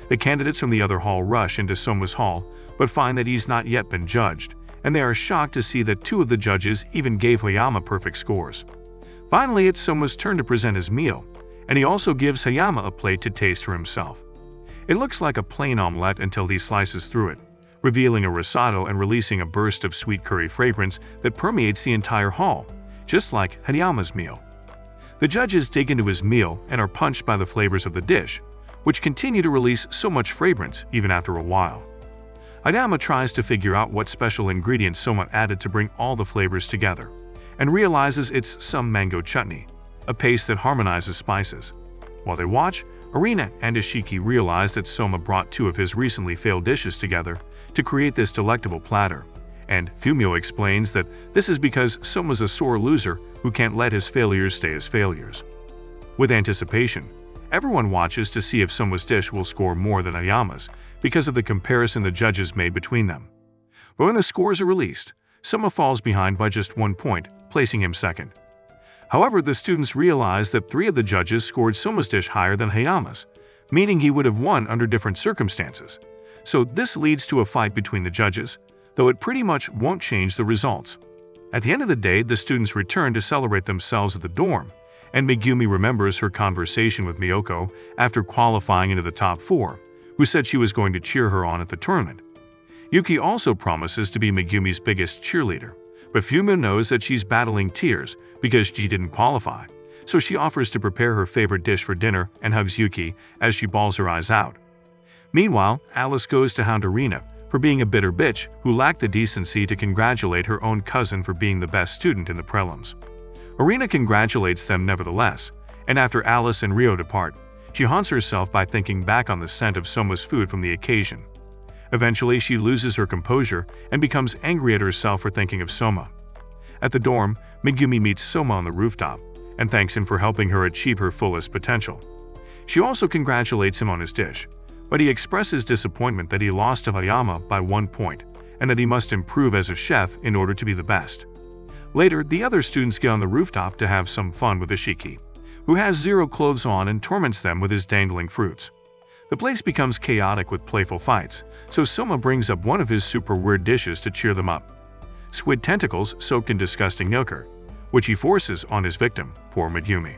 The candidates from the other hall rush into Soma's hall, but find that he's not yet been judged, and they are shocked to see that 2 of the judges even gave Hayama perfect scores. Finally, it's Soma's turn to present his meal, and he also gives Hayama a plate to taste for himself. It looks like a plain omelette until he slices through it, revealing a risotto and releasing a burst of sweet curry fragrance that permeates the entire hall, just like Hayama's meal. The judges dig into his meal and are punched by the flavors of the dish, which continue to release so much fragrance even after a while. Hayama tries to figure out what special ingredients Soma added to bring all the flavors together, and realizes it's some mango chutney, a paste that harmonizes spices. While they watch, Arina and Ishiki realize that Soma brought 2 of his recently failed dishes together to create this delectable platter, and Fumio explains that this is because Soma's a sore loser who can't let his failures stay as failures. With anticipation, everyone watches to see if Soma's dish will score more than Hayama's because of the comparison the judges made between them. But when the scores are released, Soma falls behind by just 1 point, placing him second. However, the students realize that 3 of the judges scored Soma's dish higher than Hayama's, meaning he would have won under different circumstances. So this leads to a fight between the judges, though it pretty much won't change the results. At the end of the day, the students return to celebrate themselves at the dorm, and Megumi remembers her conversation with Miyoko after qualifying into the top 4, who said she was going to cheer her on at the tournament. Yuki also promises to be Megumi's biggest cheerleader, but Fumio knows that she's battling tears because she didn't qualify, so she offers to prepare her favorite dish for dinner and hugs Yuki as she bawls her eyes out. Meanwhile, Alice goes to hound Arina for being a bitter bitch who lacked the decency to congratulate her own cousin for being the best student in the prelims. Arina congratulates them nevertheless, and after Alice and Ryo depart, she haunts herself by thinking back on the scent of Soma's food from the occasion. Eventually, she loses her composure and becomes angry at herself for thinking of Soma. At the dorm, Megumi meets Soma on the rooftop and thanks him for helping her achieve her fullest potential. She also congratulates him on his dish, but he expresses disappointment that he lost to Hayama by 1 point and that he must improve as a chef in order to be the best. Later, the other students get on the rooftop to have some fun with Ishiki, who has 0 clothes on and torments them with his dangling fruits. The place becomes chaotic with playful fights, so Soma brings up one of his super weird dishes to cheer them up: squid tentacles soaked in disgusting ochre, which he forces on his victim, poor Megumi.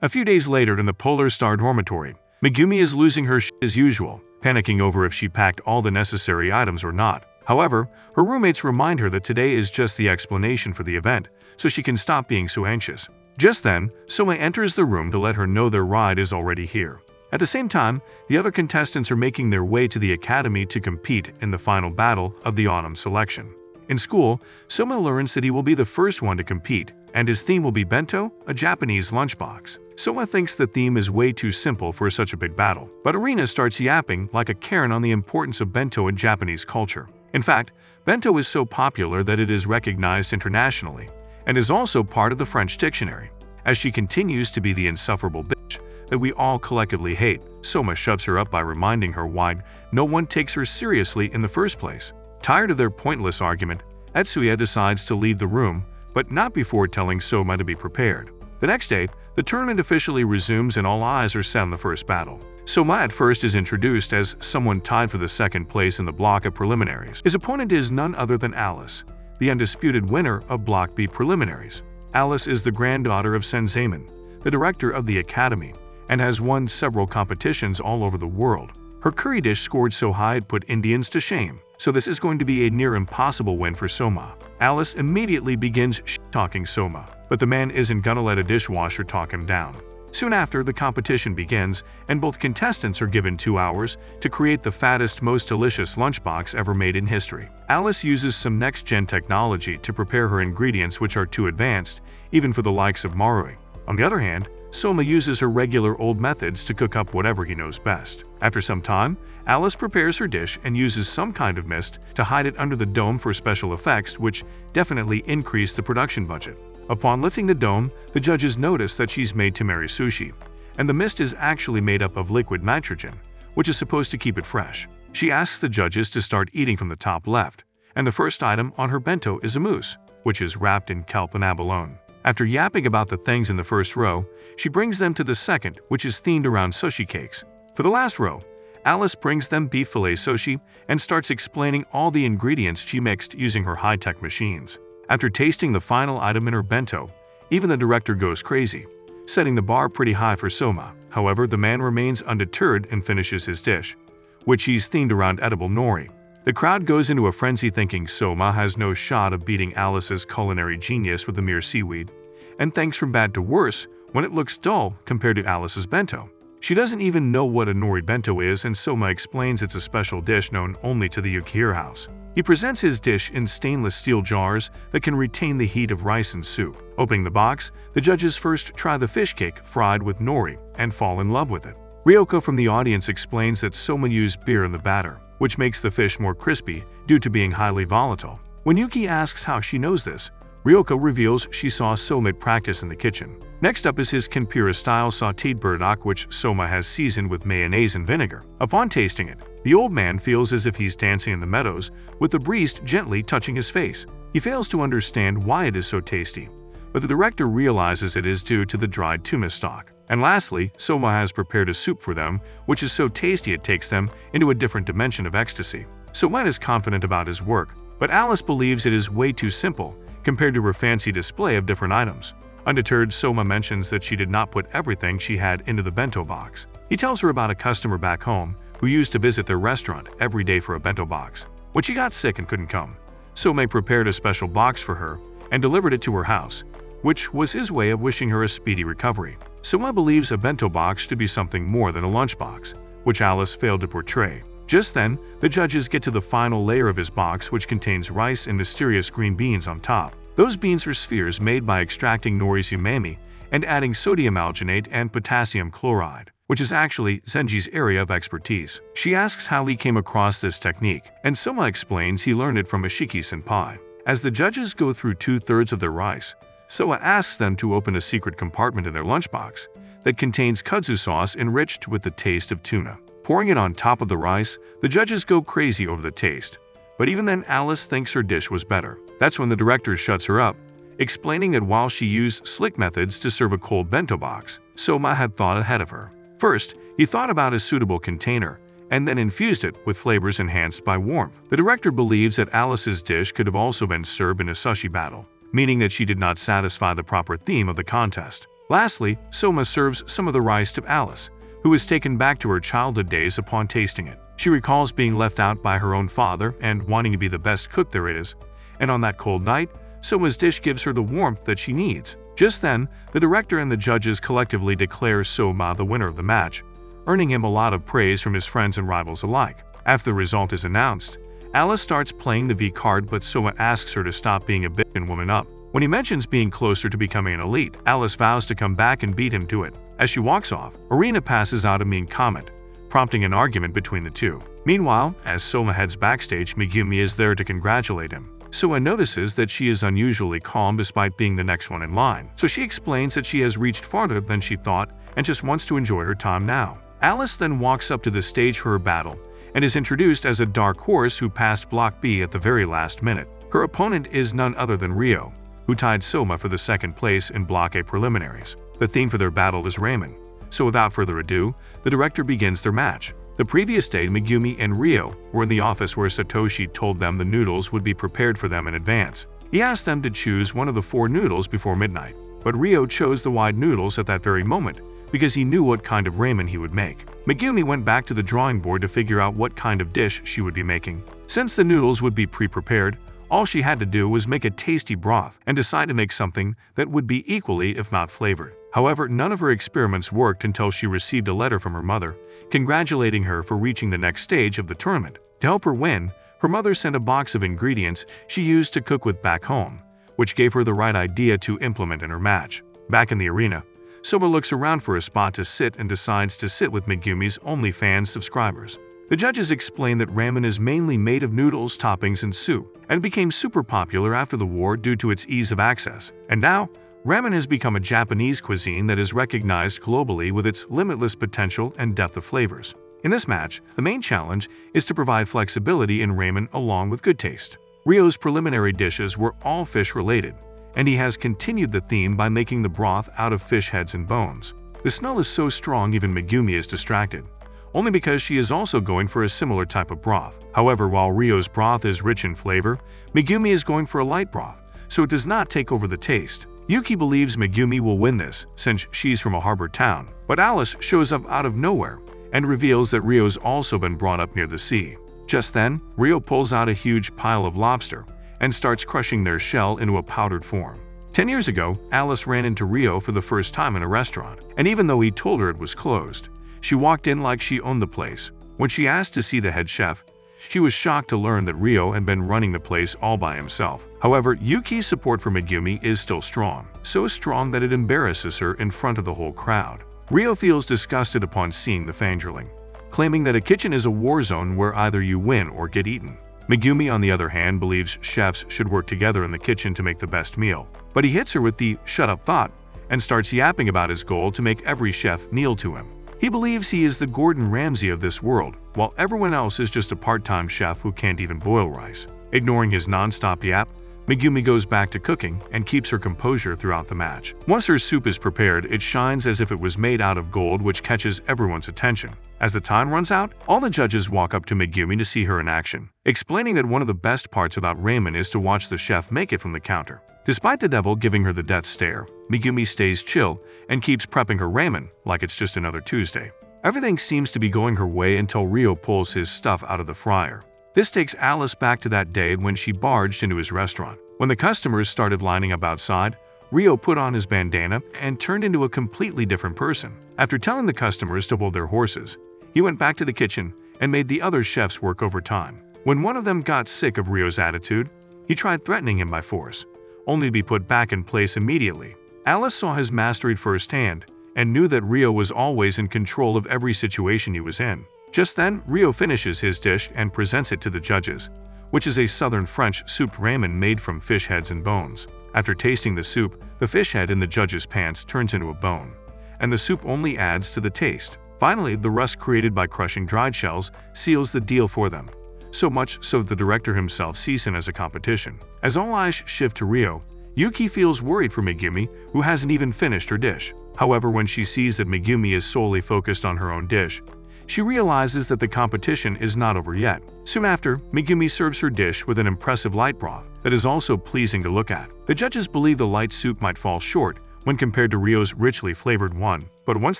A few days later in the Polar Star dormitory, Megumi is losing her shit as usual, panicking over if she packed all the necessary items or not. However, her roommates remind her that today is just the explanation for the event, so she can stop being so anxious. Just then, Soma enters the room to let her know their ride is already here. At the same time, the other contestants are making their way to the academy to compete in the final battle of the autumn selection. In school, Soma learns that he will be the first one to compete, and his theme will be bento, a Japanese lunchbox. Soma thinks the theme is way too simple for such a big battle, but Arina starts yapping like a Karen on the importance of bento in Japanese culture. In fact, bento is so popular that it is recognized internationally, and is also part of the French dictionary. As she continues to be the insufferable bitch that we all collectively hate, Soma shuts her up by reminding her why no one takes her seriously in the first place. Tired of their pointless argument, Etsuya decides to leave the room, but not before telling Soma to be prepared. The next day, the tournament officially resumes and all eyes are set on the first battle. Soma at first is introduced as someone tied for the second place in the block of preliminaries. His opponent is none other than Alice, the undisputed winner of Block B preliminaries. Alice is the granddaughter of Senseiman, the director of the academy, and has won several competitions all over the world. Her curry dish scored so high it put Indians to shame, so this is going to be a near impossible win for Soma. Alice immediately begins talking Soma, but the man isn't gonna let a dishwasher talk him down. Soon after, the competition begins, and both contestants are given 2 hours to create the fattest, most delicious lunchbox ever made in history. Alice uses some next-gen technology to prepare her ingredients which are too advanced, even for the likes of Marui. On the other hand, Soma uses her regular old methods to cook up whatever he knows best. After some time, Alice prepares her dish and uses some kind of mist to hide it under the dome for special effects, which definitely increase the production budget. Upon lifting the dome, the judges notice that she's made temari sushi, and the mist is actually made up of liquid nitrogen, which is supposed to keep it fresh. She asks the judges to start eating from the top left, and the first item on her bento is a mousse, which is wrapped in kelp and abalone. After yapping about the things in the first row, she brings them to the second, which is themed around sushi cakes. For the last row, Alice brings them beef fillet sushi and starts explaining all the ingredients she mixed using her high-tech machines. After tasting the final item in her bento, even the director goes crazy, setting the bar pretty high for Soma. However, the man remains undeterred and finishes his dish, which he's themed around edible nori. The crowd goes into a frenzy thinking Soma has no shot of beating Alice's culinary genius with the mere seaweed, and thinks from bad to worse when it looks dull compared to Alice's bento. She doesn't even know what a nori bento is, and Soma explains it's a special dish known only to the Yukihira house. He presents his dish in stainless steel jars that can retain the heat of rice and soup. Opening the box, the judges first try the fish cake fried with nori and fall in love with it. Ryoko from the audience explains that Soma used beer in the batter, which makes the fish more crispy due to being highly volatile. When Yuki asks how she knows this, Ryoko reveals she saw Soma practice in the kitchen. Next up is his Kenpura-style sautéed burdock, which Soma has seasoned with mayonnaise and vinegar. Upon tasting it, the old man feels as if he's dancing in the meadows, with the breeze gently touching his face. He fails to understand why it is so tasty, but the director realizes it is due to the dried tuna stock. And lastly, Soma has prepared a soup for them, which is so tasty it takes them into a different dimension of ecstasy. Soma is confident about his work, but Alice believes it is way too simple compared to her fancy display of different items. Undeterred, Soma mentions that she did not put everything she had into the bento box. He tells her about a customer back home who used to visit their restaurant every day for a bento box. When she got sick and couldn't come, Soma prepared a special box for her and delivered it to her house, which was his way of wishing her a speedy recovery. Soma believes a bento box to be something more than a lunchbox, which Alice failed to portray. Just then, the judges get to the final layer of his box, which contains rice and mysterious green beans on top. Those beans are spheres made by extracting nori's umami and adding sodium alginate and potassium chloride, which is actually Zenji's area of expertise. She asks how he came across this technique, and Soma explains he learned it from Ashiki-senpai. As the judges go through 2/3 of their rice, Soma asks them to open a secret compartment in their lunchbox that contains kudzu sauce enriched with the taste of tuna. Pouring it on top of the rice, the judges go crazy over the taste. But even then, Alice thinks her dish was better. That's when the director shuts her up, explaining that while she used slick methods to serve a cold bento box, Soma had thought ahead of her. First, he thought about a suitable container, and then infused it with flavors enhanced by warmth. The director believes that Alice's dish could have also been served in a sushi battle, meaning that she did not satisfy the proper theme of the contest. Lastly, Soma serves some of the rice to Alice, who is taken back to her childhood days upon tasting it. She recalls being left out by her own father and wanting to be the best cook there is, and on that cold night, Soma's dish gives her the warmth that she needs. Just then, the director and the judges collectively declare Soma the winner of the match, earning him a lot of praise from his friends and rivals alike. After the result is announced, Alice starts playing the V card, but Soma asks her to stop being a bitch and woman up. When he mentions being closer to becoming an elite, Alice vows to come back and beat him to it. As she walks off, Arena passes out a mean comment, prompting an argument between the two. Meanwhile, as Soma heads backstage, Megumi is there to congratulate him. Soma notices that she is unusually calm despite being the next one in line, so she explains that she has reached farther than she thought and just wants to enjoy her time now. Alice then walks up to the stage for her battle and is introduced as a dark horse who passed Block B at the very last minute. Her opponent is none other than Ryo, who tied Soma for the second place in Block A preliminaries. The theme for their battle is ramen, so without further ado, the director begins their match. The previous day, Megumi and Ryo were in the office where Satoshi told them the noodles would be prepared for them in advance. He asked them to choose one of the 4 noodles before midnight, but Ryo chose the wide noodles at that very moment because he knew what kind of ramen he would make. Megumi went back to the drawing board to figure out what kind of dish she would be making. Since the noodles would be pre-prepared, all she had to do was make a tasty broth and decide to make something that would be equally, if not flavored. However, none of her experiments worked until she received a letter from her mother, congratulating her for reaching the next stage of the tournament. To help her win, her mother sent a box of ingredients she used to cook with back home, which gave her the right idea to implement in her match. Back in the arena, Soba looks around for a spot to sit and decides to sit with Megumi's OnlyFans subscribers. The judges explain that ramen is mainly made of noodles, toppings, and soup, and became super popular after the war due to its ease of access. And now, ramen has become a Japanese cuisine that is recognized globally with its limitless potential and depth of flavors. In this match, the main challenge is to provide flexibility in ramen along with good taste. Ryo's preliminary dishes were all fish-related, and he has continued the theme by making the broth out of fish heads and bones. The smell is so strong even Megumi is distracted, only because she is also going for a similar type of broth. However, while Ryo's broth is rich in flavor, Megumi is going for a light broth, so it does not take over the taste. Yuki believes Megumi will win this since she's from a harbor town, but Alice shows up out of nowhere and reveals that Ryo's also been brought up near the sea. Just then, Ryo pulls out a huge pile of lobster and starts crushing their shell into a powdered form. 10 years ago, Alice ran into Ryo for the first time in a restaurant, and even though he told her it was closed, she walked in like she owned the place. When she asked to see the head chef, she was shocked to learn that Ryo had been running the place all by himself. However, Yuki's support for Megumi is still strong, so strong that it embarrasses her in front of the whole crowd. Ryo feels disgusted upon seeing the fangerling, claiming that a kitchen is a war zone where either you win or get eaten. Megumi, on the other hand, believes chefs should work together in the kitchen to make the best meal. But he hits her with the "shut up" thought and starts yapping about his goal to make every chef kneel to him. He believes he is the Gordon Ramsay of this world, while everyone else is just a part-time chef who can't even boil rice. Ignoring his non-stop yap, Megumi goes back to cooking and keeps her composure throughout the match. Once her soup is prepared, it shines as if it was made out of gold, which catches everyone's attention. As the time runs out, all the judges walk up to Megumi to see her in action, explaining that one of the best parts about ramen is to watch the chef make it from the counter. Despite the devil giving her the death stare, Megumi stays chill and keeps prepping her ramen like it's just another Tuesday. Everything seems to be going her way until Ryo pulls his stuff out of the fryer. This takes Alice back to that day when she barged into his restaurant. When the customers started lining up outside, Ryo put on his bandana and turned into a completely different person. After telling the customers to hold their horses, he went back to the kitchen and made the other chefs work overtime. When one of them got sick of Ryo's attitude, he tried threatening him by force, only to be put back in place immediately. Alice saw his mastery firsthand and knew that Ryo was always in control of every situation he was in. Just then, Ryo finishes his dish and presents it to the judges, which is a southern French souped ramen made from fish heads and bones. After tasting the soup, the fish head in the judge's pants turns into a bone, and the soup only adds to the taste. Finally, the rust created by crushing dried shells seals the deal for them, so much so that the director himself sees him as a competition. As all eyes shift to Ryo, Yuki feels worried for Megumi, who hasn't even finished her dish. However, when she sees that Megumi is solely focused on her own dish, she realizes that the competition is not over yet. Soon after, Megumi serves her dish with an impressive light broth that is also pleasing to look at. The judges believe the light soup might fall short when compared to Ryo's richly flavored one, but once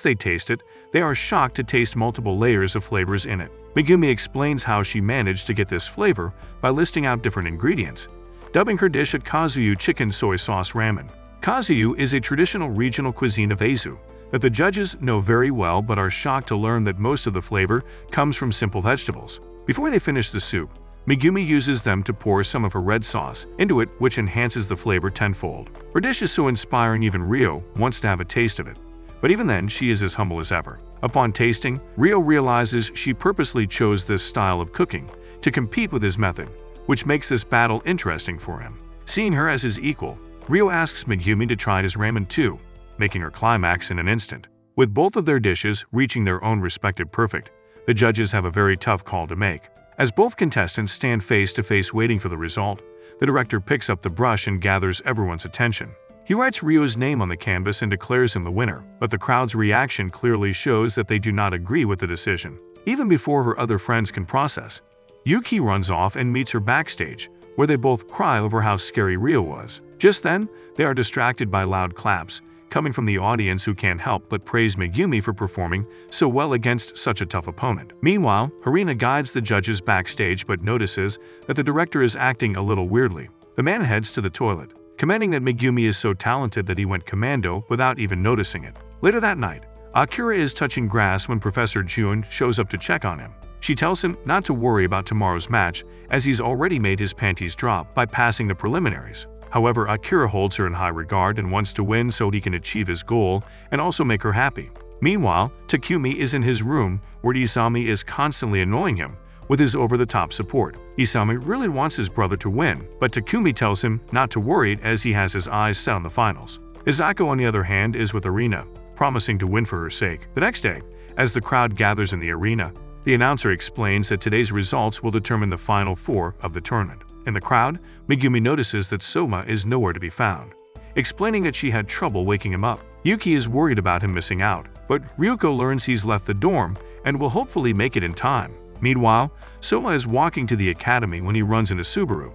they taste it, they are shocked to taste multiple layers of flavors in it. Megumi explains how she managed to get this flavor by listing out different ingredients, dubbing her dish at Kazuyu chicken soy sauce ramen. Kazuyu is a traditional regional cuisine of Aizu that the judges know very well but are shocked to learn that most of the flavor comes from simple vegetables. Before they finish the soup, Megumi uses them to pour some of her red sauce into it, which enhances the flavor tenfold. Her dish is so inspiring even Ryo wants to have a taste of it, but even then she is as humble as ever. Upon tasting, Ryo realizes she purposely chose this style of cooking to compete with his method, which makes this battle interesting for him. Seeing her as his equal, Ryo asks Megumi to try his ramen too, making her climax in an instant. With both of their dishes reaching their own respective perfect, the judges have a very tough call to make. As both contestants stand face to face waiting for the result, the director picks up the brush and gathers everyone's attention. He writes Ryo's name on the canvas and declares him the winner, but the crowd's reaction clearly shows that they do not agree with the decision. Even before her other friends can process, Yuki runs off and meets her backstage, where they both cry over how scary Ryo was. Just then, they are distracted by loud claps coming from the audience, who can't help but praise Megumi for performing so well against such a tough opponent. Meanwhile, Harina guides the judges backstage but notices that the director is acting a little weirdly. The man heads to the toilet, commenting that Megumi is so talented that he went commando without even noticing it. Later that night, Akira is touching grass when Professor Jun shows up to check on him. She tells him not to worry about tomorrow's match as he's already made his panties drop by passing the preliminaries. However, Akira holds her in high regard and wants to win so he can achieve his goal and also make her happy. Meanwhile, Takumi is in his room where Isami is constantly annoying him with his over-the-top support. Isami really wants his brother to win, but Takumi tells him not to worry as he has his eyes set on the finals. Izako, on the other hand, is with Arina, promising to win for her sake. The next day, as the crowd gathers in the arena, the announcer explains that today's results will determine the final four of the tournament. In the crowd, Megumi notices that Soma is nowhere to be found, explaining that she had trouble waking him up. Yuki is worried about him missing out, but Ryuko learns he's left the dorm and will hopefully make it in time. Meanwhile, Soma is walking to the academy when he runs into Subaru,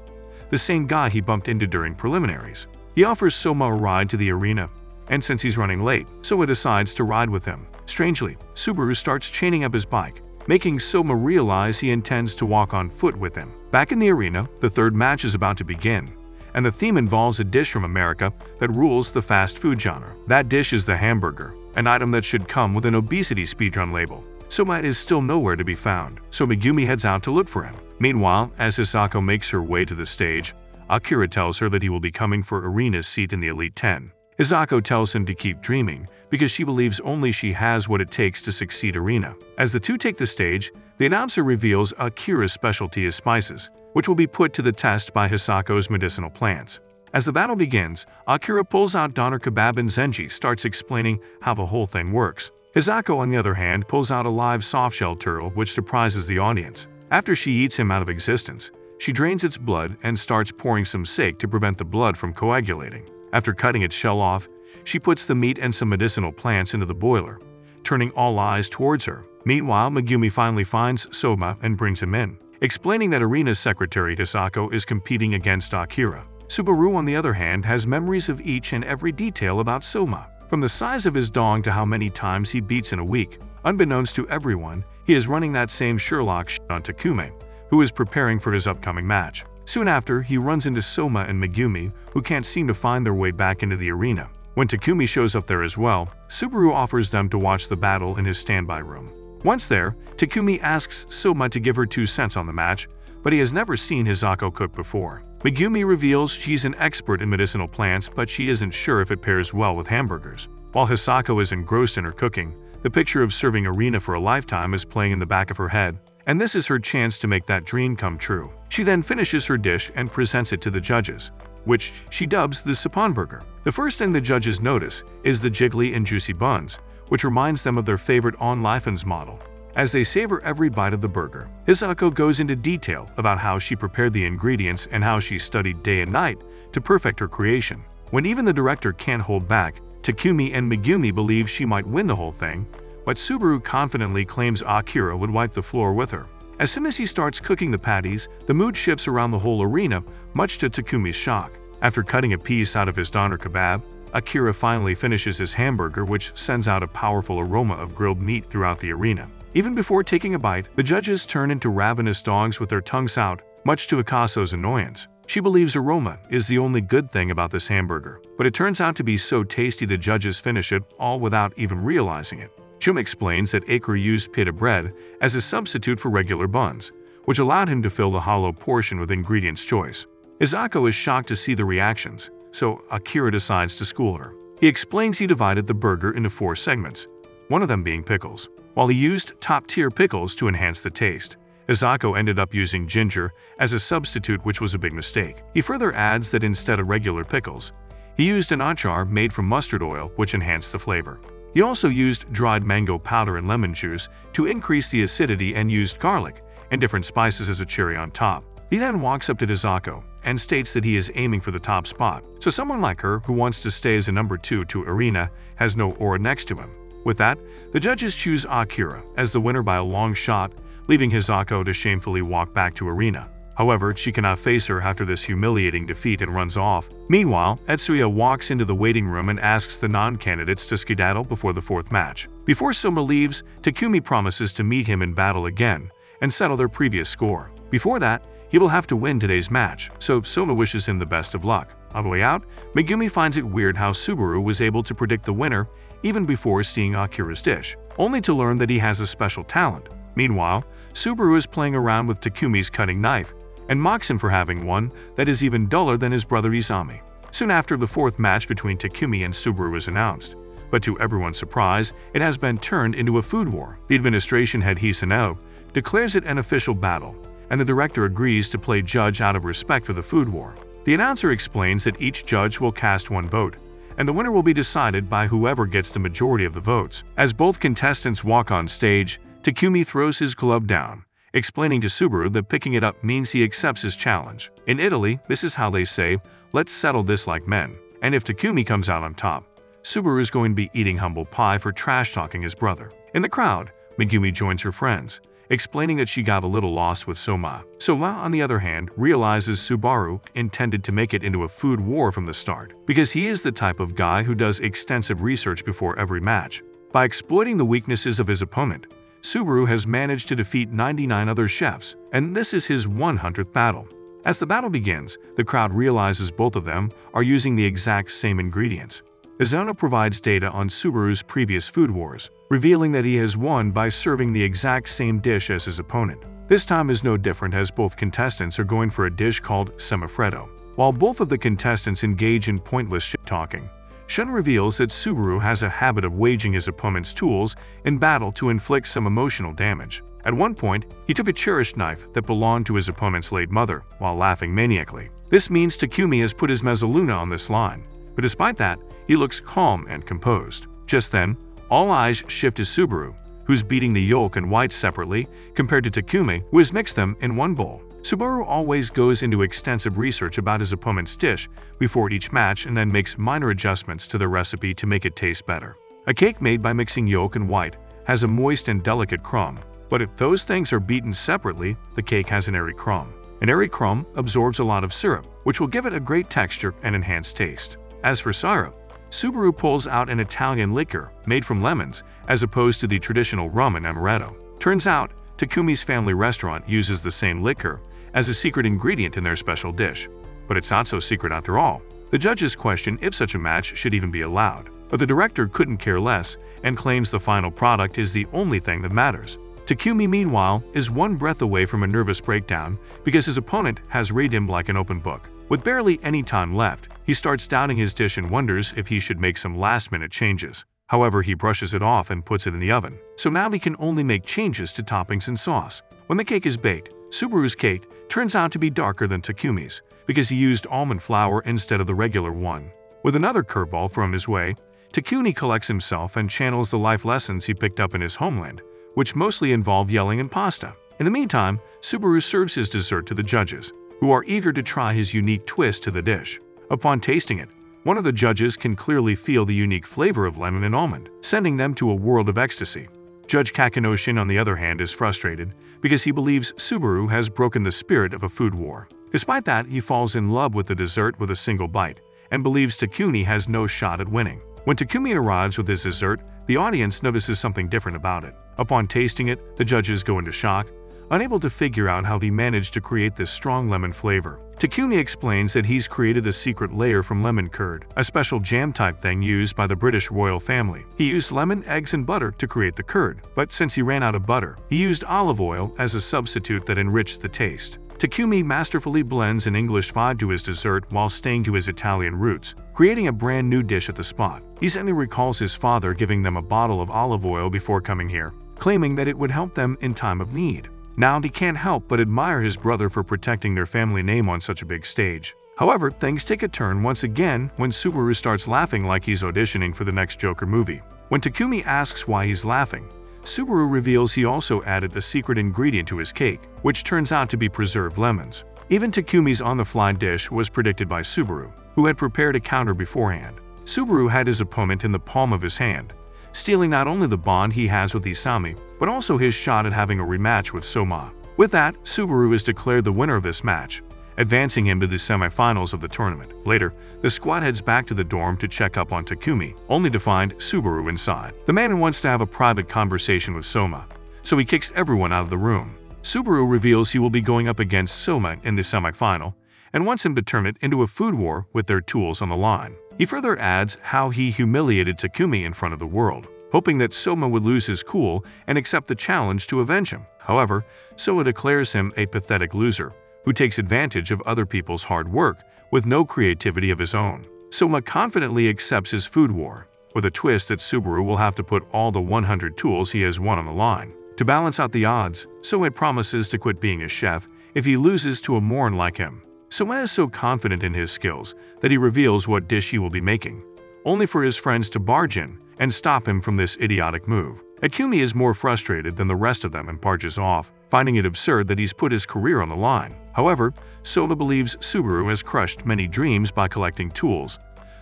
the same guy he bumped into during preliminaries. He offers Soma a ride to the arena, and since he's running late, Soma decides to ride with him. Strangely, Subaru starts chaining up his bike, making Soma realize he intends to walk on foot with him. Back in the arena, the third match is about to begin, and the theme involves a dish from America that rules the fast food genre. That dish is the hamburger, an item that should come with an obesity speedrun label. Soma is still nowhere to be found, so Megumi heads out to look for him. Meanwhile, as Hisako makes her way to the stage, Akira tells her that he will be coming for Arina's seat in the Elite 10. Hisako tells him to keep dreaming because she believes only she has what it takes to succeed Arina. As the two take the stage, the announcer reveals Akira's specialty is spices, which will be put to the test by Hisako's medicinal plants. As the battle begins, Akira pulls out doner kebab and Zenji starts explaining how the whole thing works. Hisako, on the other hand, pulls out a live soft-shell turtle which surprises the audience. After she eats him out of existence, she drains its blood and starts pouring some sake to prevent the blood from coagulating. After cutting its shell off, she puts the meat and some medicinal plants into the boiler, turning all eyes towards her. Meanwhile, Megumi finally finds Soma and brings him in, explaining that Arina's secretary Hisako is competing against Akira. Subaru, on the other hand, has memories of each and every detail about Soma, from the size of his dong to how many times he beats in a week. Unbeknownst to everyone, he is running that same Sherlock shit on Takumi, who is preparing for his upcoming match. Soon after, he runs into Soma and Megumi, who can't seem to find their way back into the arena. When Takumi shows up there as well, Subaru offers them to watch the battle in his standby room. Once there, Takumi asks Soma to give her 2 cents on the match, but he has never seen Hisako cook before. Megumi reveals she's an expert in medicinal plants, but she isn't sure if it pairs well with hamburgers. While Hisako is engrossed in her cooking, the picture of serving Arina for a lifetime is playing in the back of her head, and this is her chance to make that dream come true. She then finishes her dish and presents it to the judges, which she dubs the Sappan burger. The first thing the judges notice is the jiggly and juicy buns, which reminds them of their favorite On Leifen's model. As they savor every bite of the burger, Hisako goes into detail about how she prepared the ingredients and how she studied day and night to perfect her creation. When even the director can't hold back, Takumi and Megumi believe she might win the whole thing, but Subaru confidently claims Akira would wipe the floor with her. As soon as he starts cooking the patties, the mood shifts around the whole arena, much to Takumi's shock. After cutting a piece out of his doner kebab, Akira finally finishes his hamburger, which sends out a powerful aroma of grilled meat throughout the arena. Even before taking a bite, the judges turn into ravenous dogs with their tongues out, much to Akaso's annoyance. She believes aroma is the only good thing about this hamburger, but it turns out to be so tasty the judges finish it all without even realizing it. Chum explains that Akira used pita bread as a substitute for regular buns, which allowed him to fill the hollow portion with ingredients choice. Hisako is shocked to see the reactions, so Akira decides to school her. He explains he divided the burger into 4 segments, one of them being pickles. While he used top-tier pickles to enhance the taste, Hisako ended up using ginger as a substitute, which was a big mistake. He further adds that instead of regular pickles, he used an achar made from mustard oil, which enhanced the flavor. He also used dried mango powder and lemon juice to increase the acidity and used garlic and different spices as a cherry on top. He then walks up to Hisako and states that he is aiming for the top spot, so someone like her who wants to stay as a number 2 to Arina has no aura next to him. With that, the judges choose Akira as the winner by a long shot, leaving Hisako to shamefully walk back to Arina. However, she cannot face her after this humiliating defeat and runs off. Meanwhile, Etsuya walks into the waiting room and asks the non-candidates to skedaddle before the 4th match. Before Soma leaves, Takumi promises to meet him in battle again and settle their previous score. Before that, he will have to win today's match, so Soma wishes him the best of luck. On the way out, Megumi finds it weird how Subaru was able to predict the winner even before seeing Akira's dish, only to learn that he has a special talent. Meanwhile, Subaru is playing around with Takumi's cutting knife and mocks him for having one that is even duller than his brother Izami. Soon after, the fourth match between Takumi and Subaru is announced, but to everyone's surprise, it has been turned into a food war. The administration head Hisanao declares it an official battle, and the director agrees to play judge out of respect for the food war. The announcer explains that each judge will cast one vote, and the winner will be decided by whoever gets the majority of the votes. As both contestants walk on stage, Takumi throws his glove down, explaining to Subaru that picking it up means he accepts his challenge. In Italy, this is how they say, "Let's settle this like men." And if Takumi comes out on top, Subaru is going to be eating humble pie for trash-talking his brother. In the crowd, Megumi joins her friends, explaining that she got a little lost with Soma. Soma, on the other hand, realizes Subaru intended to make it into a food war from the start, because he is the type of guy who does extensive research before every match. By exploiting the weaknesses of his opponent, Subaru has managed to defeat 99 other chefs, and this is his 100th battle. As the battle begins, the crowd realizes both of them are using the exact same ingredients. Izono provides data on Subaru's previous food wars, revealing that he has won by serving the exact same dish as his opponent. This time is no different, as both contestants are going for a dish called semifreddo. While both of the contestants engage in pointless shit-talking, Shun reveals that Subaru has a habit of waging his opponent's tools in battle to inflict some emotional damage. At one point, he took a cherished knife that belonged to his opponent's late mother, while laughing maniacally. This means Takumi has put his mezzaluna on this line, but despite that, he looks calm and composed. Just then, all eyes shift to Subaru, who's beating the yolk and whites separately, compared to Takumi, who has mixed them in one bowl. Subaru always goes into extensive research about his opponent's dish before each match and then makes minor adjustments to the recipe to make it taste better. A cake made by mixing yolk and white has a moist and delicate crumb, but if those things are beaten separately, the cake has an airy crumb. An airy crumb absorbs a lot of syrup, which will give it a great texture and enhanced taste. As for syrup, Subaru pulls out an Italian liquor made from lemons as opposed to the traditional rum and amaretto. Turns out, Takumi's family restaurant uses the same liquor as a secret ingredient in their special dish. But it's not so secret after all. The judges question if such a match should even be allowed, but the director couldn't care less and claims the final product is the only thing that matters. Takumi, meanwhile, is one breath away from a nervous breakdown because his opponent has read him like an open book. With barely any time left, he starts doubting his dish and wonders if he should make some last-minute changes. However, he brushes it off and puts it in the oven, so now he can only make changes to toppings and sauce. When the cake is baked, Subaru's cake turns out to be darker than Takumi's because he used almond flour instead of the regular one. With another curveball thrown his way, Takumi collects himself and channels the life lessons he picked up in his homeland, which mostly involve yelling and pasta. In the meantime, Subaru serves his dessert to the judges, who are eager to try his unique twist to the dish. Upon tasting it, one of the judges can clearly feel the unique flavor of lemon and almond, sending them to a world of ecstasy. Judge Kakinoshin, on the other hand, is frustrated because he believes Subaru has broken the spirit of a food war. Despite that, he falls in love with the dessert with a single bite and believes Takumi has no shot at winning. When Takumi arrives with his dessert, the audience notices something different about it. Upon tasting it, the judges go into shock, unable to figure out how he managed to create this strong lemon flavor. Takumi explains that he's created a secret layer from lemon curd, a special jam-type thing used by the British royal family. He used lemon, eggs, and butter to create the curd, but since he ran out of butter, he used olive oil as a substitute that enriched the taste. Takumi masterfully blends an English vibe to his dessert while staying to his Italian roots, creating a brand new dish at the spot. He suddenly recalls his father giving them a bottle of olive oil before coming here, claiming that it would help them in time of need. Now he can't help but admire his brother for protecting their family name on such a big stage. However, things take a turn once again when Subaru starts laughing like he's auditioning for the next Joker movie. When Takumi asks why he's laughing, Subaru reveals he also added a secret ingredient to his cake, which turns out to be preserved lemons. Even Takumi's on-the-fly dish was predicted by Subaru, who had prepared a counter beforehand. Subaru had his opponent in the palm of his hand, stealing not only the bond he has with Isami, but also his shot at having a rematch with Soma. With that, Subaru is declared the winner of this match, advancing him to the semifinals of the tournament. Later, the squad heads back to the dorm to check up on Takumi, only to find Subaru inside. The man wants to have a private conversation with Soma, so he kicks everyone out of the room. Subaru reveals he will be going up against Soma in the semifinal, and wants him to turn it into a food war with their tools on the line. He further adds how he humiliated Takumi in front of the world, hoping that Soma would lose his cool and accept the challenge to avenge him. However, Soma declares him a pathetic loser, who takes advantage of other people's hard work with no creativity of his own. Soma confidently accepts his food war, with a twist that Subaru will have to put all the 100 tools he has won on the line. To balance out the odds, Soma promises to quit being a chef if he loses to a moron like him. Soma is so confident in his skills that he reveals what dish he will be making, only for his friends to barge in and stop him from this idiotic move. Akumi is more frustrated than the rest of them and barges off, finding it absurd that he's put his career on the line. However, Soma believes Subaru has crushed many dreams by collecting tools,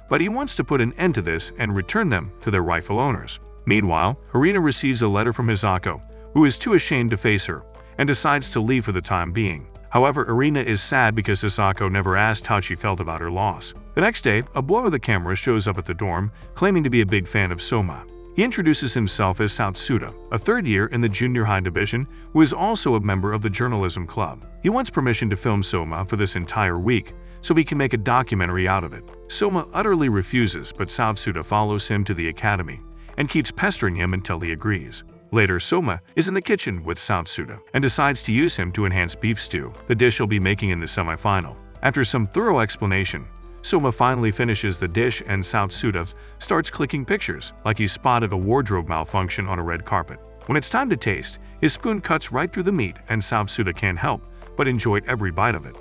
but he wants to put an end to this and return them to their rightful owners. Meanwhile, Harina receives a letter from Hisako, who is too ashamed to face her, and decides to leave for the time being. However, Harina is sad because Hisako never asked how she felt about her loss. The next day, a boy with a camera shows up at the dorm, claiming to be a big fan of Soma. He introduces himself as Satsuda, a third year in the junior high division who is also a member of the journalism club. He wants permission to film Soma for this entire week, so he can make a documentary out of it. Soma utterly refuses, but Satsuda follows him to the academy and keeps pestering him until he agrees. Later, Soma is in the kitchen with Satsuda and decides to use him to enhance beef stew, the dish he'll be making in the semifinal. After some thorough explanation, Soma finally finishes the dish and Satsuda starts clicking pictures, like he spotted a wardrobe malfunction on a red carpet. When it's time to taste, his spoon cuts right through the meat and Satsuda can't help but enjoy every bite of it.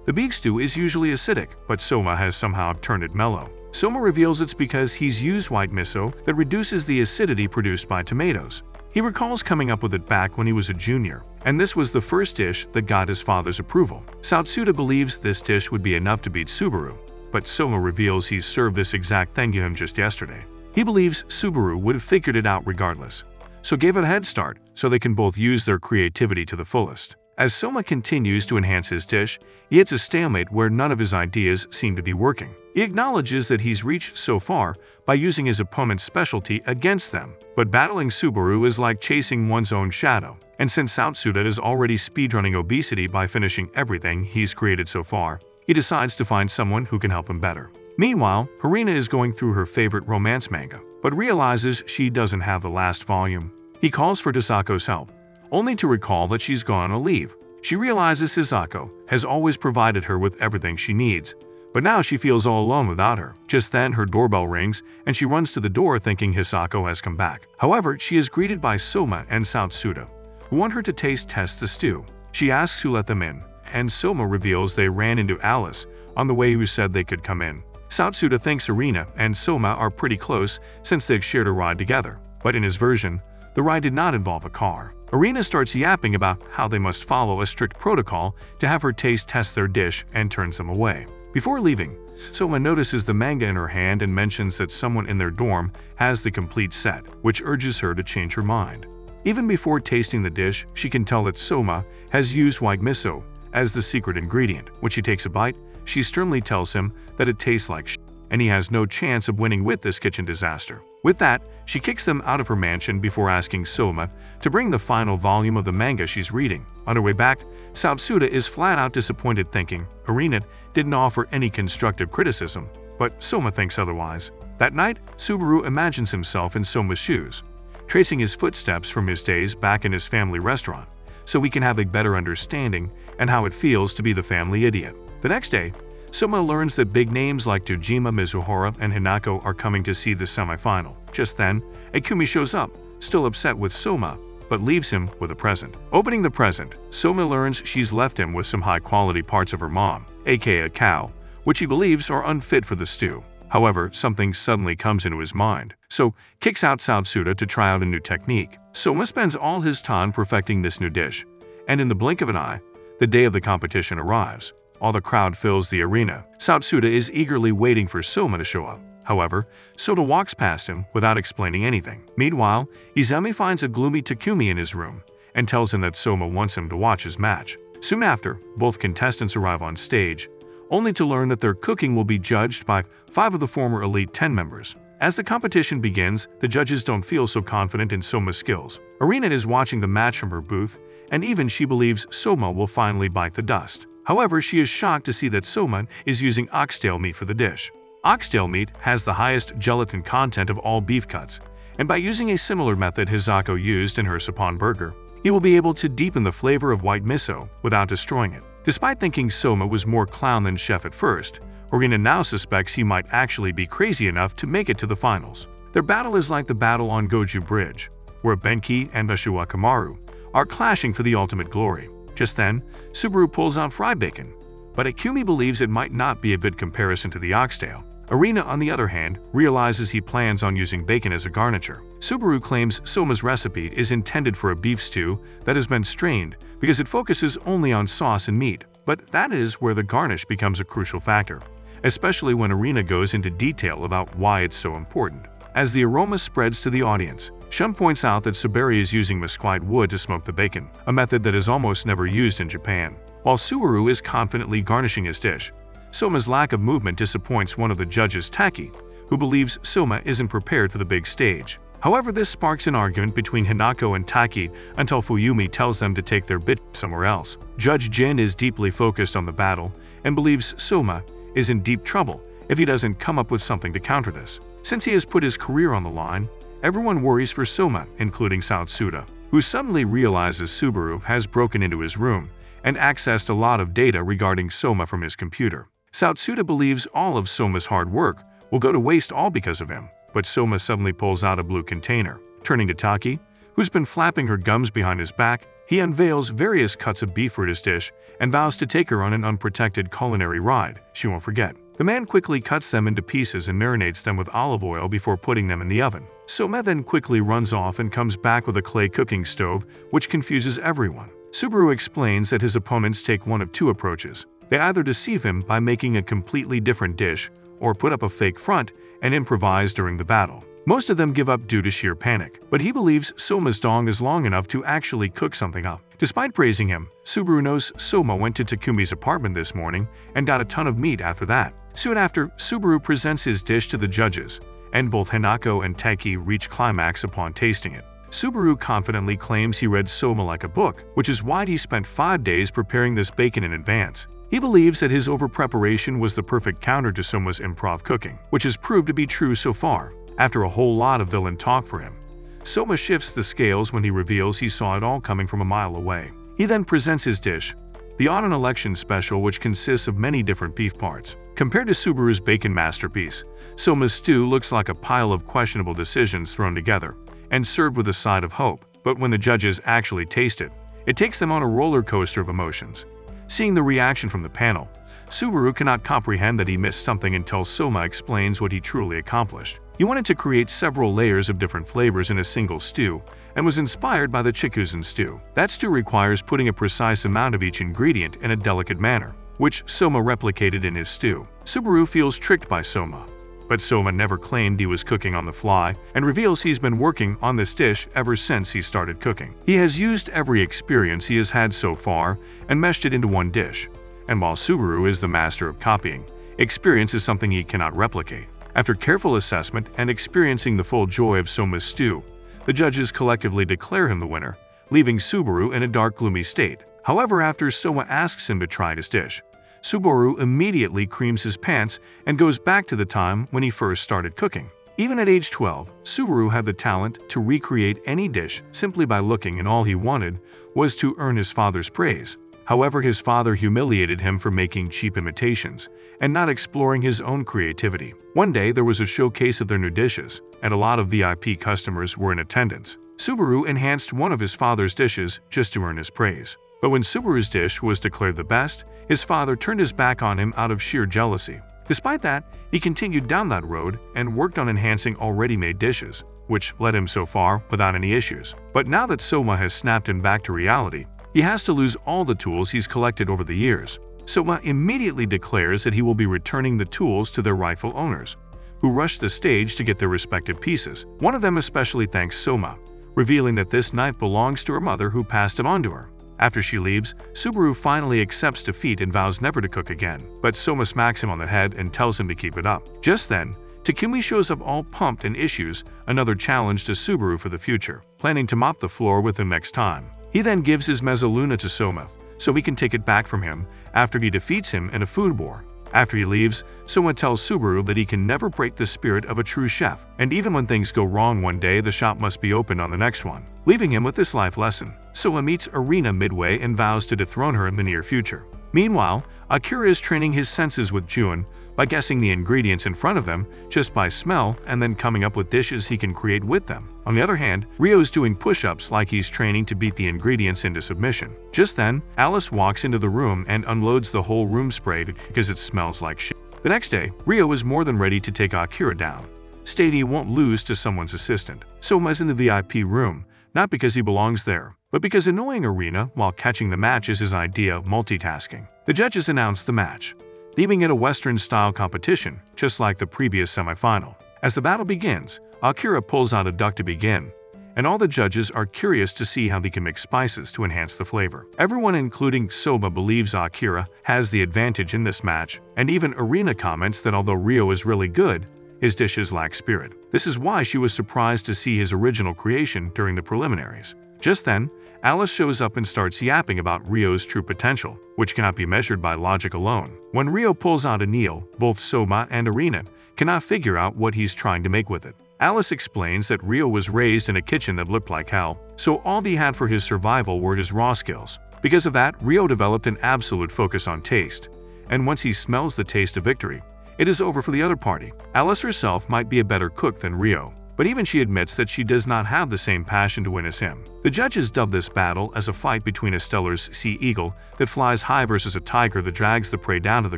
The beef stew is usually acidic, but Soma has somehow turned it mellow. Soma reveals it's because he's used white miso that reduces the acidity produced by tomatoes. He recalls coming up with it back when he was a junior, and this was the first dish that got his father's approval. Satsuda believes this dish would be enough to beat Subaru, but Soma reveals he's served this exact thing to him just yesterday. He believes Subaru would have figured it out regardless, so gave it a head start so they can both use their creativity to the fullest. As Soma continues to enhance his dish, he hits a stalemate where none of his ideas seem to be working. He acknowledges that he's reached so far by using his opponent's specialty against them, but battling Subaru is like chasing one's own shadow. And since Satsuda is already speedrunning obesity by finishing everything he's created so far, he decides to find someone who can help him better. Meanwhile, Harina is going through her favorite romance manga, but realizes she doesn't have the last volume. He calls for Hisako's help, only to recall that she's gone on a leave. She realizes Hisako has always provided her with everything she needs, but now she feels all alone without her. Just then, her doorbell rings, and she runs to the door thinking Hisako has come back. However, she is greeted by Soma and Satsuda, who want her to test the stew. She asks who let them in, and Soma reveals they ran into Alice on the way who said they could come in. Satsuda thinks Harina and Soma are pretty close since they've shared a ride together, but in his version, the ride did not involve a car. Harina starts yapping about how they must follow a strict protocol to have her test their dish and turns them away. Before leaving, Soma notices the manga in her hand and mentions that someone in their dorm has the complete set, which urges her to change her mind. Even before tasting the dish, she can tell that Soma has used white miso as the secret ingredient. When she takes a bite, she sternly tells him that it tastes like shit, and he has no chance of winning with this kitchen disaster. With that, she kicks them out of her mansion before asking Soma to bring the final volume of the manga she's reading. On her way back, Satsuda is flat out disappointed, thinking Harina didn't offer any constructive criticism, but Soma thinks otherwise. That night, Subaru imagines himself in Soma's shoes, tracing his footsteps from his days back in his family restaurant, so we can have a better understanding and how it feels to be the family idiot. The next day, Soma learns that big names like Tojima Mizuhara and Hinako are coming to see the semifinal. Just then, Akumi shows up, still upset with Soma, but leaves him with a present. Opening the present, Soma learns she's left him with some high-quality parts of her mom, aka a cow, which he believes are unfit for the stew. However, something suddenly comes into his mind, so kicks out Satsuda to try out a new technique. Soma spends all his time perfecting this new dish, and in the blink of an eye, the day of the competition arrives. All the crowd fills the arena. Satsuda is eagerly waiting for Soma to show up. However, Sota walks past him without explaining anything. Meanwhile, Izumi finds a gloomy Takumi in his room and tells him that Soma wants him to watch his match. Soon after, both contestants arrive on stage, only to learn that their cooking will be judged by 5 of the former Elite 10 members. As the competition begins, the judges don't feel so confident in Soma's skills. Arina is watching the match from her booth, and even she believes Soma will finally bite the dust. However, she is shocked to see that Soma is using oxtail meat for the dish. Oxtail meat has the highest gelatin content of all beef cuts, and by using a similar method Hisako used in her Sapon burger, he will be able to deepen the flavor of white miso without destroying it. Despite thinking Soma was more clown than chef at first, Arina now suspects he might actually be crazy enough to make it to the finals. Their battle is like the battle on Goju Bridge, where Benki and Ashiwakamaru are clashing for the ultimate glory. Just then, Subaru pulls out fried bacon, but Akumi believes it might not be a good comparison to the oxtail. Arina, on the other hand, realizes he plans on using bacon as a garniture. Subaru claims Soma's recipe is intended for a beef stew that has been strained because it focuses only on sauce and meat, but that is where the garnish becomes a crucial factor, especially when Arina goes into detail about why it's so important. As the aroma spreads to the audience, Shun points out that Subari is using mesquite wood to smoke the bacon, a method that is almost never used in Japan. While Subaru is confidently garnishing his dish, Soma's lack of movement disappoints one of the judges, Taki, who believes Soma isn't prepared for the big stage. However, this sparks an argument between Hinako and Taki until Fuyumi tells them to take their bit somewhere else. Judge Jin is deeply focused on the battle and believes Soma is in deep trouble if he doesn't come up with something to counter this. Since he has put his career on the line, everyone worries for Soma, including Saotsuda, who suddenly realizes Subaru has broken into his room and accessed a lot of data regarding Soma from his computer. Saotsuda believes all of Soma's hard work will go to waste all because of him, but Soma suddenly pulls out a blue container. Turning to Taki, who's been flapping her gums behind his back, he unveils various cuts of beef for his dish and vows to take her on an unprotected culinary ride she won't forget. The man quickly cuts them into pieces and marinates them with olive oil before putting them in the oven. Soma then quickly runs off and comes back with a clay cooking stove, which confuses everyone. Subaru explains that his opponents take one of two approaches. They either deceive him by making a completely different dish or put up a fake front and improvise during the battle. Most of them give up due to sheer panic, but he believes Soma's dong is long enough to actually cook something up. Despite praising him, Subaru knows Soma went to Takumi's apartment this morning and got a ton of meat after that. Soon after, Subaru presents his dish to the judges, and both Hinako and Taki reach climax upon tasting it. Subaru confidently claims he read Soma like a book, which is why he spent 5 days preparing this bacon in advance. He believes that his over-preparation was the perfect counter to Soma's improv cooking, which has proved to be true so far. After a whole lot of villain talk for him, Soma shifts the scales when he reveals he saw it all coming from a mile away. He then presents his dish, the Autumn Election Special, which consists of many different beef parts. Compared to Subaru's bacon masterpiece, Soma's stew looks like a pile of questionable decisions thrown together and served with a side of hope. But when the judges actually taste it, it takes them on a roller coaster of emotions. Seeing the reaction from the panel, Subaru cannot comprehend that he missed something until Soma explains what he truly accomplished. He wanted to create several layers of different flavors in a single stew and was inspired by the Chikuzen stew. That stew requires putting a precise amount of each ingredient in a delicate manner, which Soma replicated in his stew. Subaru feels tricked by Soma, but Soma never claimed he was cooking on the fly and reveals he's been working on this dish ever since he started cooking. He has used every experience he has had so far and meshed it into one dish. And while Subaru is the master of copying, experience is something he cannot replicate. After careful assessment and experiencing the full joy of Soma's stew, the judges collectively declare him the winner, leaving Subaru in a dark, gloomy state. However, after Soma asks him to try his dish, Subaru immediately creams his pants and goes back to the time when he first started cooking. Even at age 12, Subaru had the talent to recreate any dish simply by looking, and all he wanted was to earn his father's praise. However, his father humiliated him for making cheap imitations and not exploring his own creativity. One day, there was a showcase of their new dishes, and a lot of VIP customers were in attendance. Subaru enhanced one of his father's dishes just to earn his praise. But when Subaru's dish was declared the best, his father turned his back on him out of sheer jealousy. Despite that, he continued down that road and worked on enhancing already made dishes, which led him so far without any issues. But now that Soma has snapped him back to reality, he has to lose all the tools he's collected over the years. Soma immediately declares that he will be returning the tools to their rightful owners, who rush the stage to get their respective pieces. One of them especially thanks Soma, revealing that this knife belongs to her mother, who passed it on to her. After she leaves, Subaru finally accepts defeat and vows never to cook again, but Soma smacks him on the head and tells him to keep it up. Just then, Takumi shows up all pumped and issues another challenge to Subaru for the future, planning to mop the floor with him next time. He then gives his mezzaluna to Soma, so he can take it back from him after he defeats him in a food war. After he leaves, Soma tells Subaru that he can never break the spirit of a true chef, and even when things go wrong one day, the shop must be opened on the next one. Leaving him with this life lesson, Soma meets Arina midway and vows to dethrone her in the near future. Meanwhile, Akira is training his senses with Jun by guessing the ingredients in front of them just by smell and then coming up with dishes he can create with them. On the other hand, Ryo's doing push-ups like he's training to beat the ingredients into submission. Just then, Alice walks into the room and unloads the whole room spray because it smells like shit. The next day, Ryo is more than ready to take Akira down, stating he won't lose to someone's assistant. Soma's in the VIP room, not because he belongs there, but because annoying Arena while catching the match is his idea of multitasking. The judges announce the match, leaving it a Western-style competition, just like the previous semifinal. As the battle begins, Akira pulls out a duck to begin, and all the judges are curious to see how they can mix spices to enhance the flavor. Everyone, including Soma, believes Akira has the advantage in this match, and even Arena comments that although Ryo is really good, his dishes lack spirit. This is why she was surprised to see his original creation during the preliminaries. Just then, Alice shows up and starts yapping about Ryo's true potential, which cannot be measured by logic alone. When Ryo pulls out a Neil, both Soma and Arena cannot figure out what he's trying to make with it. Alice explains that Ryo was raised in a kitchen that looked like hell, so all he had for his survival were his raw skills. Because of that, Ryo developed an absolute focus on taste, and once he smells the taste of victory, it is over for the other party. Alice herself might be a better cook than Ryo, but even she admits that she does not have the same passion to win as him. The judges dub this battle as a fight between a Stellar's sea eagle that flies high versus a tiger that drags the prey down to the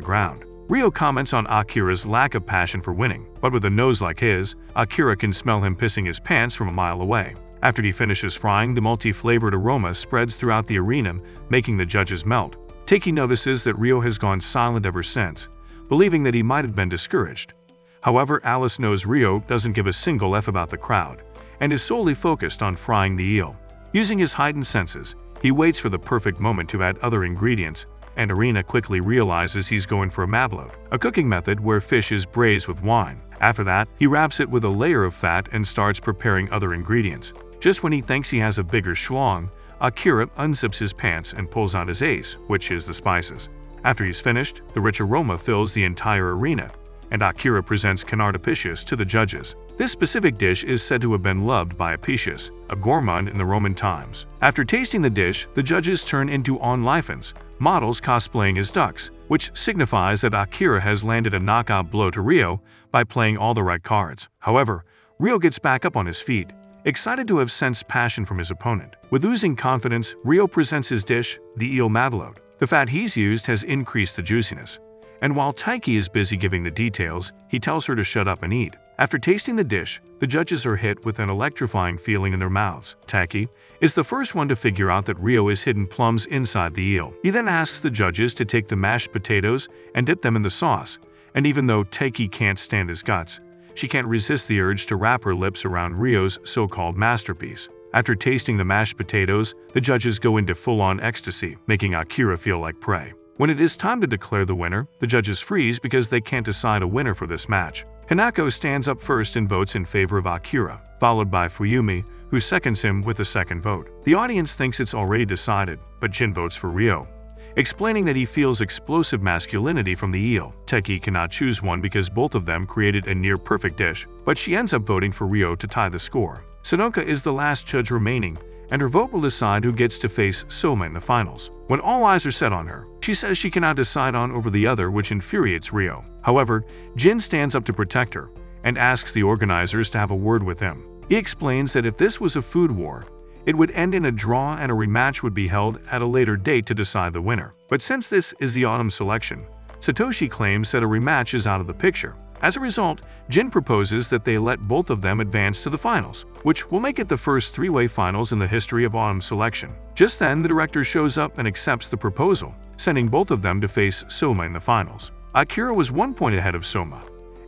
ground. Ryo comments on Akira's lack of passion for winning, but with a nose like his, Akira can smell him pissing his pants from a mile away. After he finishes frying, the multi-flavored aroma spreads throughout the arena, making the judges melt. Taki notices that Ryo has gone silent ever since, believing that he might have been discouraged. However, Alice knows Ryo doesn't give a single F about the crowd, and is solely focused on frying the eel. Using his heightened senses, he waits for the perfect moment to add other ingredients, and Arena quickly realizes he's going for a maplot, a cooking method where fish is braised with wine. After that, he wraps it with a layer of fat and starts preparing other ingredients. Just when he thinks he has a bigger schlong, Akira unzips his pants and pulls out his ace, which is the spices. After he's finished, the rich aroma fills the entire arena, and Akira presents canard apicius to the judges. This specific dish is said to have been loved by Apicius, a gourmand in the Roman times. After tasting the dish, the judges turn into onlifens, models cosplaying as ducks, which signifies that Akira has landed a knockout blow to Ryo by playing all the right cards. However, Ryo gets back up on his feet, excited to have sensed passion from his opponent. With oozing confidence, Ryo presents his dish, the eel maplot. The fat he's used has increased the juiciness, and while Taki is busy giving the details, he tells her to shut up and eat. After tasting the dish, the judges are hit with an electrifying feeling in their mouths. Taki is the first one to figure out that Ryo is hidden plums inside the eel. He then asks the judges to take the mashed potatoes and dip them in the sauce, and even though Taki can't stand his guts, she can't resist the urge to wrap her lips around Ryo's so-called masterpiece. After tasting the mashed potatoes, the judges go into full-on ecstasy, making Akira feel like prey. When it is time to declare the winner, the judges freeze because they can't decide a winner for this match. Hanako stands up first and votes in favor of Akira, followed by Fuyumi, who seconds him with a second vote. The audience thinks it's already decided, but Jin votes for Ryo, explaining that he feels explosive masculinity from the eel. Teki cannot choose one because both of them created a near-perfect dish, but she ends up voting for Ryo to tie the score. Sanoka is the last judge remaining, and her vote will decide who gets to face Soma in the finals. When all eyes are set on her, she says she cannot decide on over the other, which infuriates Ryo. However, Jin stands up to protect her and asks the organizers to have a word with him. He explains that if this was a food war, it would end in a draw and a rematch would be held at a later date to decide the winner. But since this is the autumn selection, Satoshi claims that a rematch is out of the picture. As a result, Jin proposes that they let both of them advance to the finals, which will make it the first three-way finals in the history of autumn selection. Just then, the director shows up and accepts the proposal, sending both of them to face Soma in the finals. Akira was 1 point ahead of Soma,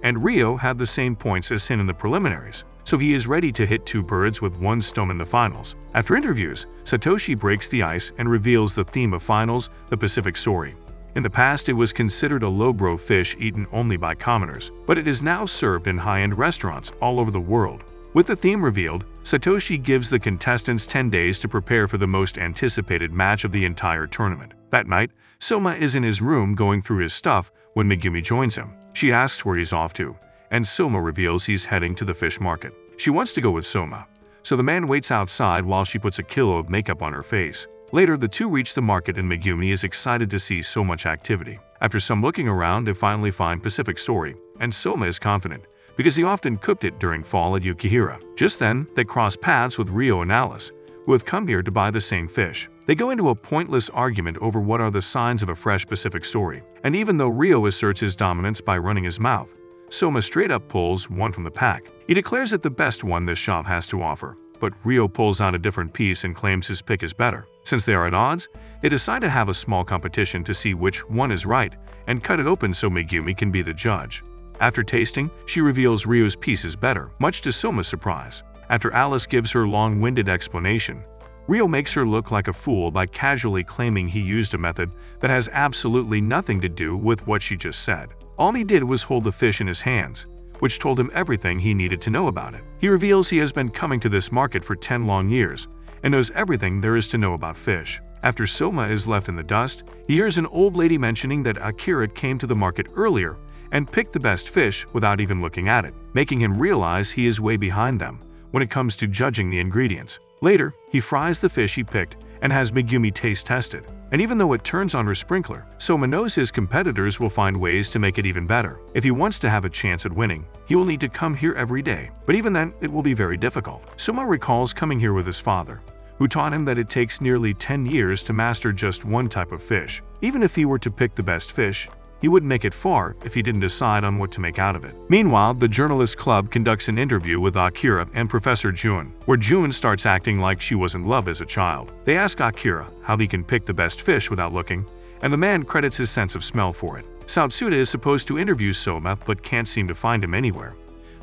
and Ryo had the same points as him in the preliminaries, so he is ready to hit two birds with one stone in the finals. After interviews, Satoshi breaks the ice and reveals the theme of finals, the Pacific Sori. In the past, it was considered a lowbrow fish eaten only by commoners, but it is now served in high-end restaurants all over the world. With the theme revealed, Satoshi gives the contestants 10 days to prepare for the most anticipated match of the entire tournament. That night, Soma is in his room going through his stuff when Megumi joins him. She asks where he's off to, and Soma reveals he's heading to the fish market. She wants to go with Soma, so the man waits outside while she puts a kilo of makeup on her face. Later, the two reach the market and Megumi is excited to see so much activity. After some looking around, they finally find Pacific Story, and Soma is confident, because he often cooked it during fall at Yukihira. Just then, they cross paths with Rio and Alice, who have come here to buy the same fish. They go into a pointless argument over what are the signs of a fresh Pacific Story, and even though Rio asserts his dominance by running his mouth, Soma straight up pulls one from the pack. He declares it the best one this shop has to offer, but Rio pulls out a different piece and claims his pick is better. Since they are at odds, they decide to have a small competition to see which one is right and cut it open so Megumi can be the judge. After tasting, she reveals Rio's piece is better, much to Soma's surprise. After Alice gives her long-winded explanation, Rio makes her look like a fool by casually claiming he used a method that has absolutely nothing to do with what she just said. All he did was hold the fish in his hands, which told him everything he needed to know about it. He reveals he has been coming to this market for 10 long years and knows everything there is to know about fish. After Soma is left in the dust, he hears an old lady mentioning that Akira came to the market earlier and picked the best fish without even looking at it, making him realize he is way behind them when it comes to judging the ingredients. Later, he fries the fish he picked and has Megumi taste tested. And even though it turns on her sprinkler, Soma knows his competitors will find ways to make it even better. If he wants to have a chance at winning, he will need to come here every day. But even then, it will be very difficult. Soma recalls coming here with his father, who taught him that it takes nearly 10 years to master just one type of fish. Even if he were to pick the best fish, he wouldn't make it far if he didn't decide on what to make out of it. Meanwhile, the journalist club conducts an interview with Akira and Professor Jun, where Jun starts acting like she was in love as a child. They ask Akira how he can pick the best fish without looking, and the man credits his sense of smell for it. Saotsuda is supposed to interview Soma but can't seem to find him anywhere,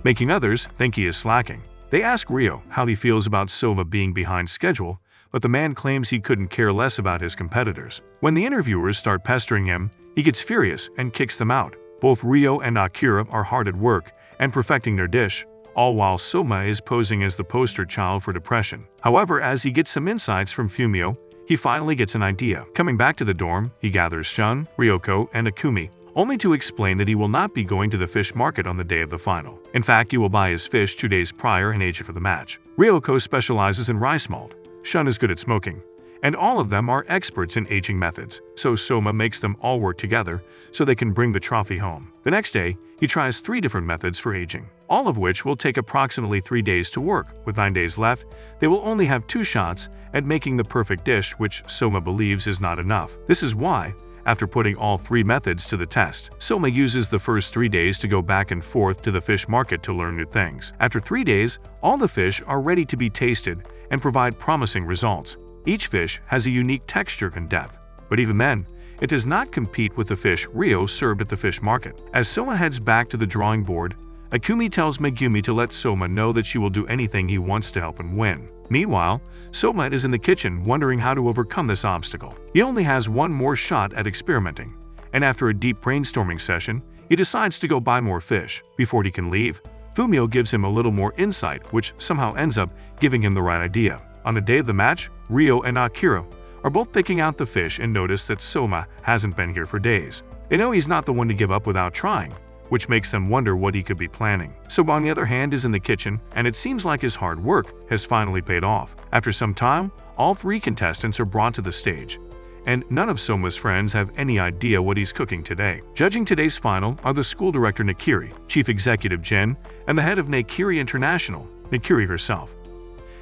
making others think he is slacking. They ask Rio how he feels about Soma being behind schedule, but the man claims he couldn't care less about his competitors. When the interviewers start pestering him, he gets furious and kicks them out. Both Rio and Akira are hard at work and perfecting their dish, all while Soma is posing as the poster child for depression. However, as he gets some insights from Fumio, he finally gets an idea. Coming back to the dorm, he gathers Shun, Ryoko, and Akumi, only to explain that he will not be going to the fish market on the day of the final. In fact, he will buy his fish 2 days prior and age it for the match. Ryoko specializes in rice malt, Shun is good at smoking, and all of them are experts in aging methods, so Soma makes them all work together so they can bring the trophy home. The next day, he tries 3 different methods for aging, all of which will take approximately 3 days to work. With 9 days left, they will only have 2 shots at making the perfect dish, which Soma believes is not enough. This is why, after putting all 3 methods to the test, Soma uses the first 3 days to go back and forth to the fish market to learn new things. After 3 days, all the fish are ready to be tasted and provide promising results. Each fish has a unique texture and depth, but even then, it does not compete with the fish Rio served at the fish market. As Soma heads back to the drawing board, Akumi tells Megumi to let Soma know that she will do anything he wants to help him win. Meanwhile, Soma is in the kitchen wondering how to overcome this obstacle. He only has one more shot at experimenting, and after a deep brainstorming session, he decides to go buy more fish. Before he can leave, Fumio gives him a little more insight, which somehow ends up giving him the right idea. On the day of the match, Rio and Akira are both picking out the fish and notice that Soma hasn't been here for days. They know he's not the one to give up without trying, which makes them wonder what he could be planning. Soma, on the other hand, is in the kitchen, and it seems like his hard work has finally paid off. After some time, all 3 contestants are brought to the stage, and none of Soma's friends have any idea what he's cooking today. Judging today's final are the school director Nakiri, chief executive Jen, and the head of Nakiri International, Nakiri herself.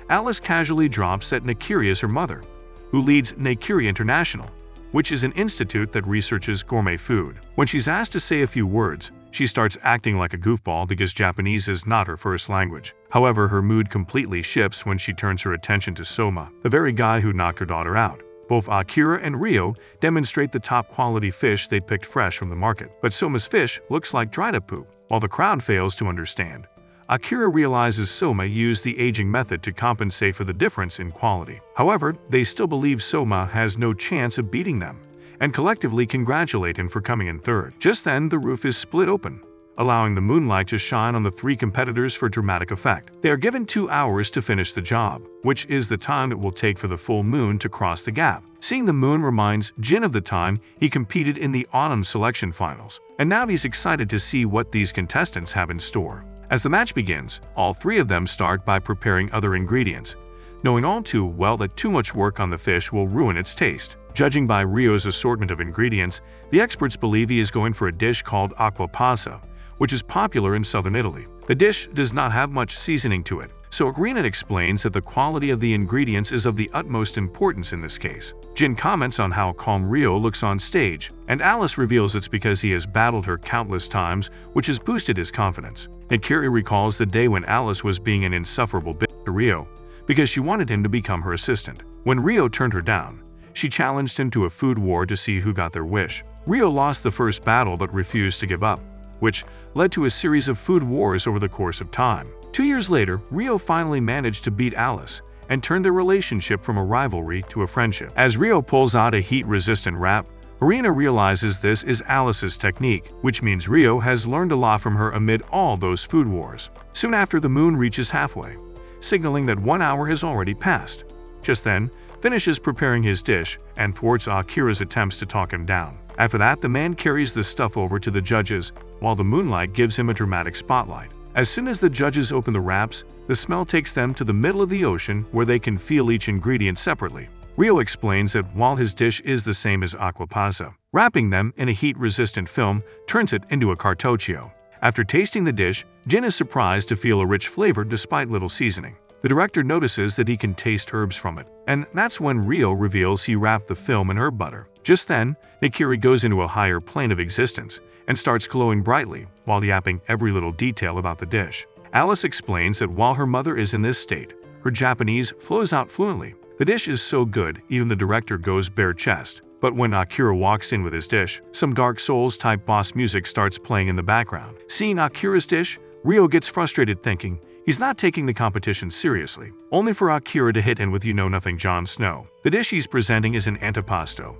Alice casually drops that Nakiri is her mother, who leads Nakiri International, which is an institute that researches gourmet food. When she's asked to say a few words, she starts acting like a goofball because Japanese is not her first language. However, her mood completely shifts when she turns her attention to Soma, the very guy who knocked her daughter out. Both Akira and Rio demonstrate the top-quality fish they picked fresh from the market, but Soma's fish looks like dried-up poop. While the crowd fails to understand, Akira realizes Soma used the aging method to compensate for the difference in quality. However, they still believe Soma has no chance of beating them, and collectively congratulate him for coming in third. Just then, the roof is split open, allowing the moonlight to shine on the 3 competitors for dramatic effect. They are given 2 hours to finish the job, which is the time it will take for the full moon to cross the gap. Seeing the moon reminds Jin of the time he competed in the autumn selection finals, and now he's excited to see what these contestants have in store. As the match begins, all 3 of them start by preparing other ingredients, knowing all too well that too much work on the fish will ruin its taste. Judging by Rio's assortment of ingredients, the experts believe he is going for a dish called acqua pazza, which is popular in southern Italy. The dish does not have much seasoning to it, so Irina explains that the quality of the ingredients is of the utmost importance in this case. Jin comments on how calm Rio looks on stage, and Alice reveals it's because he has battled her countless times, which has boosted his confidence. Kiri recalls the day when Alice was being an insufferable bitch to Rio, because she wanted him to become her assistant. When Rio turned her down, she challenged him to a food war to see who got their wish. Rio lost the first battle but refused to give up, which led to a series of food wars over the course of time. 2 years later, Rio finally managed to beat Alice and turned their relationship from a rivalry to a friendship. As Rio pulls out a heat-resistant wrap, Irina realizes this is Alice's technique, which means Rio has learned a lot from her amid all those food wars. Soon after, the moon reaches halfway, signaling that 1 hour has already passed. Just then, finishes preparing his dish and thwarts Akira's attempts to talk him down. After that, the man carries the stuff over to the judges, while the moonlight gives him a dramatic spotlight. As soon as the judges open the wraps, the smell takes them to the middle of the ocean where they can feel each ingredient separately. Rio explains that while his dish is the same as acqua pazza, wrapping them in a heat-resistant film turns it into a cartoccio. After tasting the dish, Jin is surprised to feel a rich flavor despite little seasoning. The director notices that he can taste herbs from it, and that's when Rio reveals he wrapped the film in herb butter. Just then, Kiri goes into a higher plane of existence and starts glowing brightly while yapping every little detail about the dish. Alice explains that while her mother is in this state, her Japanese flows out fluently. The dish is so good, even the director goes bare chest. But when Akira walks in with his dish, some Dark Souls-type boss music starts playing in the background. Seeing Akira's dish, Rio gets frustrated thinking he's not taking the competition seriously, only for Akira to hit him with you-know-nothing Jon Snow. The dish he's presenting is an antipasto,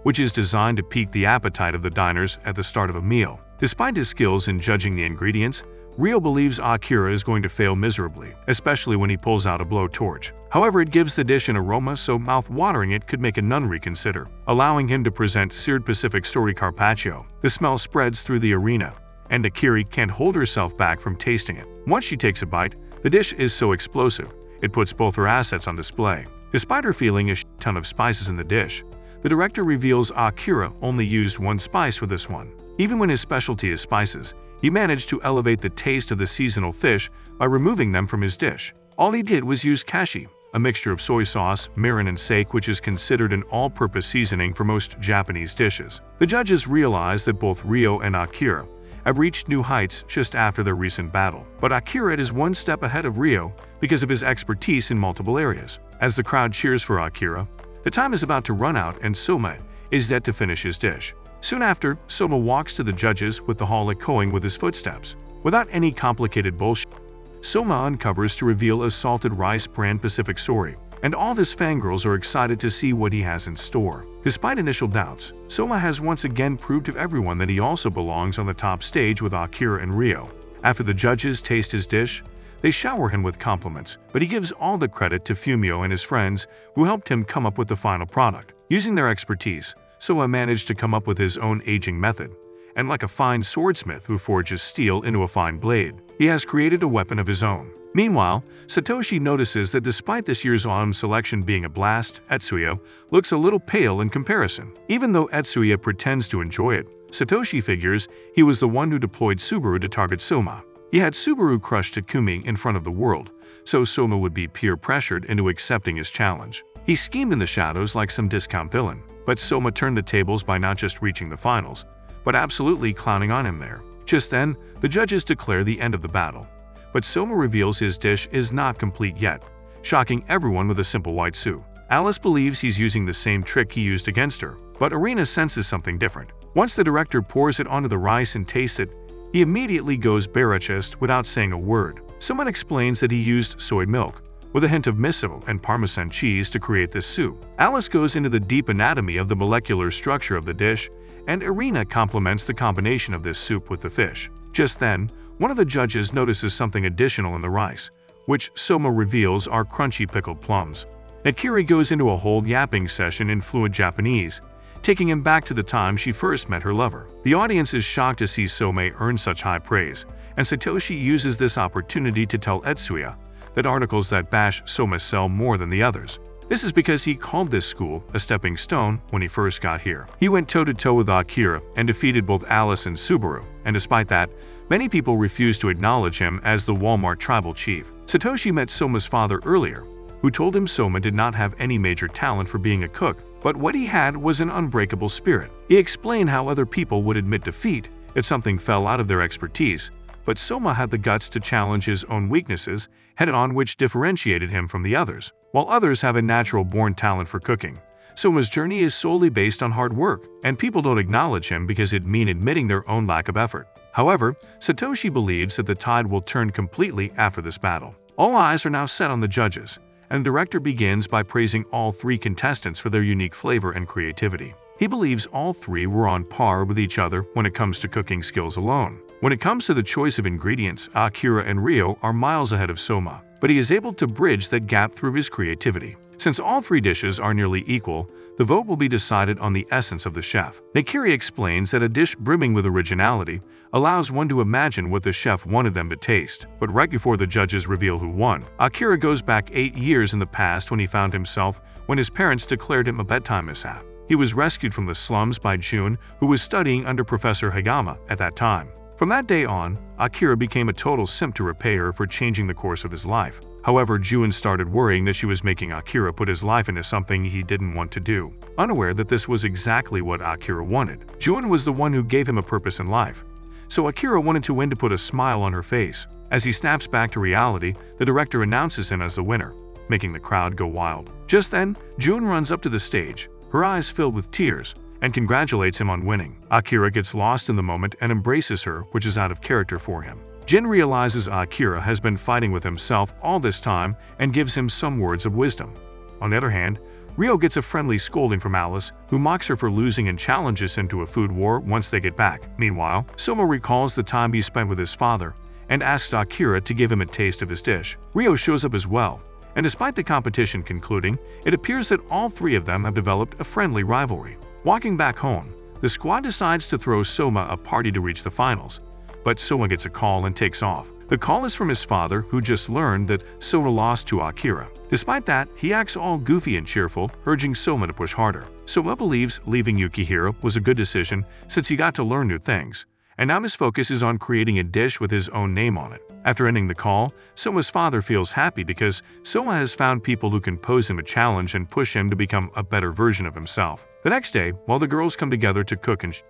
which is designed to pique the appetite of the diners at the start of a meal. Despite his skills in judging the ingredients, Rio believes Akira is going to fail miserably, especially when he pulls out a blowtorch. However, it gives the dish an aroma so mouth-watering it could make a nun reconsider, allowing him to present seared Pacific story carpaccio. The smell spreads through the arena, and Akira can't hold herself back from tasting it. Once she takes a bite, the dish is so explosive, it puts both her assets on display. Despite her feeling a ton of spices in the dish, the director reveals Akira only used one spice for this one. Even when his specialty is spices, he managed to elevate the taste of the seasonal fish by removing them from his dish. All he did was use kashi, a mixture of soy sauce, mirin, and sake, which is considered an all-purpose seasoning for most Japanese dishes. The judges realize that both Rio and Akira have reached new heights just after their recent battle. But Akira is one step ahead of Rio because of his expertise in multiple areas. As the crowd cheers for Akira, the time is about to run out and Soma is yet to finish his dish. Soon after, Soma walks to the judges with the hall echoing with his footsteps. Without any complicated bullshit, Soma uncovers to reveal a salted rice brand Pacific story, and all of his fangirls are excited to see what he has in store. Despite initial doubts, Soma has once again proved to everyone that he also belongs on the top stage with Akira and Rio. After the judges taste his dish, they shower him with compliments, but he gives all the credit to Fumio and his friends who helped him come up with the final product. Using their expertise, Soma managed to come up with his own aging method, and like a fine swordsmith who forges steel into a fine blade, he has created a weapon of his own. Meanwhile, Satoshi notices that despite this year's autumn selection being a blast, Etsuya looks a little pale in comparison. Even though Etsuya pretends to enjoy it, Satoshi figures he was the one who deployed Subaru to target Soma. He had Subaru crush Takumi in front of the world, so Soma would be peer-pressured into accepting his challenge. He schemed in the shadows like some discount villain, but Soma turned the tables by not just reaching the finals, but absolutely clowning on him there. Just then, the judges declare the end of the battle, but Soma reveals his dish is not complete yet, shocking everyone with a simple white soup. Alice believes he's using the same trick he used against her, but Irina senses something different. Once the director pours it onto the rice and tastes it, he immediately goes bare-chest without saying a word. Someone explains that he used soy milk, with a hint of miso and Parmesan cheese to create this soup. Alice goes into the deep anatomy of the molecular structure of the dish, and Irina compliments the combination of this soup with the fish. Just then, one of the judges notices something additional in the rice, which Soma reveals are crunchy pickled plums. Kiri goes into a whole yapping session in fluent Japanese, taking him back to the time she first met her lover. The audience is shocked to see Soma earn such high praise, and Satoshi uses this opportunity to tell Etsuya that articles that bash Soma sell more than the others. This is because he called this school a stepping stone when he first got here. He went toe-to-toe with Akira and defeated both Alice and Subaru, and despite that, many people refused to acknowledge him as the Walmart tribal chief. Satoshi met Soma's father earlier, who told him Soma did not have any major talent for being a cook, but what he had was an unbreakable spirit. He explained how other people would admit defeat if something fell out of their expertise, but Soma had the guts to challenge his own weaknesses head-on, which differentiated him from the others. While others have a natural-born talent for cooking, Soma's journey is solely based on hard work, and people don't acknowledge him because it'd mean admitting their own lack of effort. However, Satoshi believes that the tide will turn completely after this battle. All eyes are now set on the judges, and the director begins by praising all three contestants for their unique flavor and creativity. He believes all three were on par with each other when it comes to cooking skills alone. When it comes to the choice of ingredients, Akira and Ryo are miles ahead of Soma, but he is able to bridge that gap through his creativity. Since all three dishes are nearly equal, the vote will be decided on the essence of the chef. Nakiri explains that a dish brimming with originality allows one to imagine what the chef wanted them to taste. But right before the judges reveal who won, Akira goes back 8 years in the past when he found himself when his parents declared him a bedtime mishap. He was rescued from the slums by Jun, who was studying under Professor Hagama at that time. From that day on, Akira became a total simp to repay her for changing the course of his life. However, Jun started worrying that she was making Akira put his life into something he didn't want to do. Unaware that this was exactly what Akira wanted, Jun was the one who gave him a purpose in life. So Akira wanted to win to put a smile on her face. As he snaps back to reality, the director announces him as the winner, making the crowd go wild. Just then, Jun runs up to the stage, her eyes filled with tears, and congratulates him on winning. Akira gets lost in the moment and embraces her, which is out of character for him. Jin realizes Akira has been fighting with himself all this time and gives him some words of wisdom. On the other hand, Ryo gets a friendly scolding from Alice, who mocks her for losing and challenges him to a food war once they get back. Meanwhile, Soma recalls the time he spent with his father and asks Akira to give him a taste of his dish. Ryo shows up as well, and despite the competition concluding, it appears that all three of them have developed a friendly rivalry. Walking back home, the squad decides to throw Soma a party to reach the finals, but Soma gets a call and takes off. The call is from his father, who just learned that Soma lost to Akira. Despite that, he acts all goofy and cheerful, urging Soma to push harder. Soma believes leaving Yukihiro was a good decision since he got to learn new things, and now his focus is on creating a dish with his own name on it. After ending the call, Soma's father feels happy because Soma has found people who can pose him a challenge and push him to become a better version of himself. The next day, while the girls come together to cook and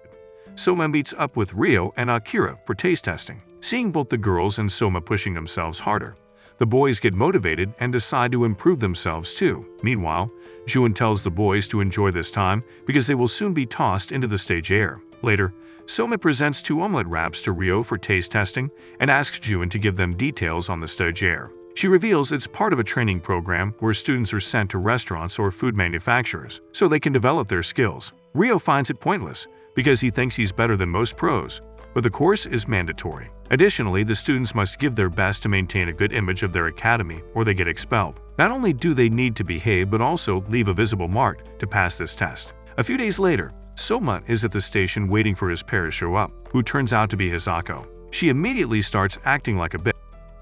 Soma meets up with Ryo and Akira for taste testing. Seeing both the girls and Soma pushing themselves harder, the boys get motivated and decide to improve themselves too. Meanwhile, Jun tells the boys to enjoy this time because they will soon be tossed into the stage air. Later, Soma presents 2 omelet wraps to Ryo for taste testing and asks Jun to give them details on the stage air. She reveals it's part of a training program where students are sent to restaurants or food manufacturers so they can develop their skills. Ryo finds it pointless because he thinks he's better than most pros, but the course is mandatory. Additionally, the students must give their best to maintain a good image of their academy or they get expelled. Not only do they need to behave but also leave a visible mark to pass this test. A few days later, Soma is at the station waiting for his pair to show up, who turns out to be Hisako. She immediately starts acting like a bitch,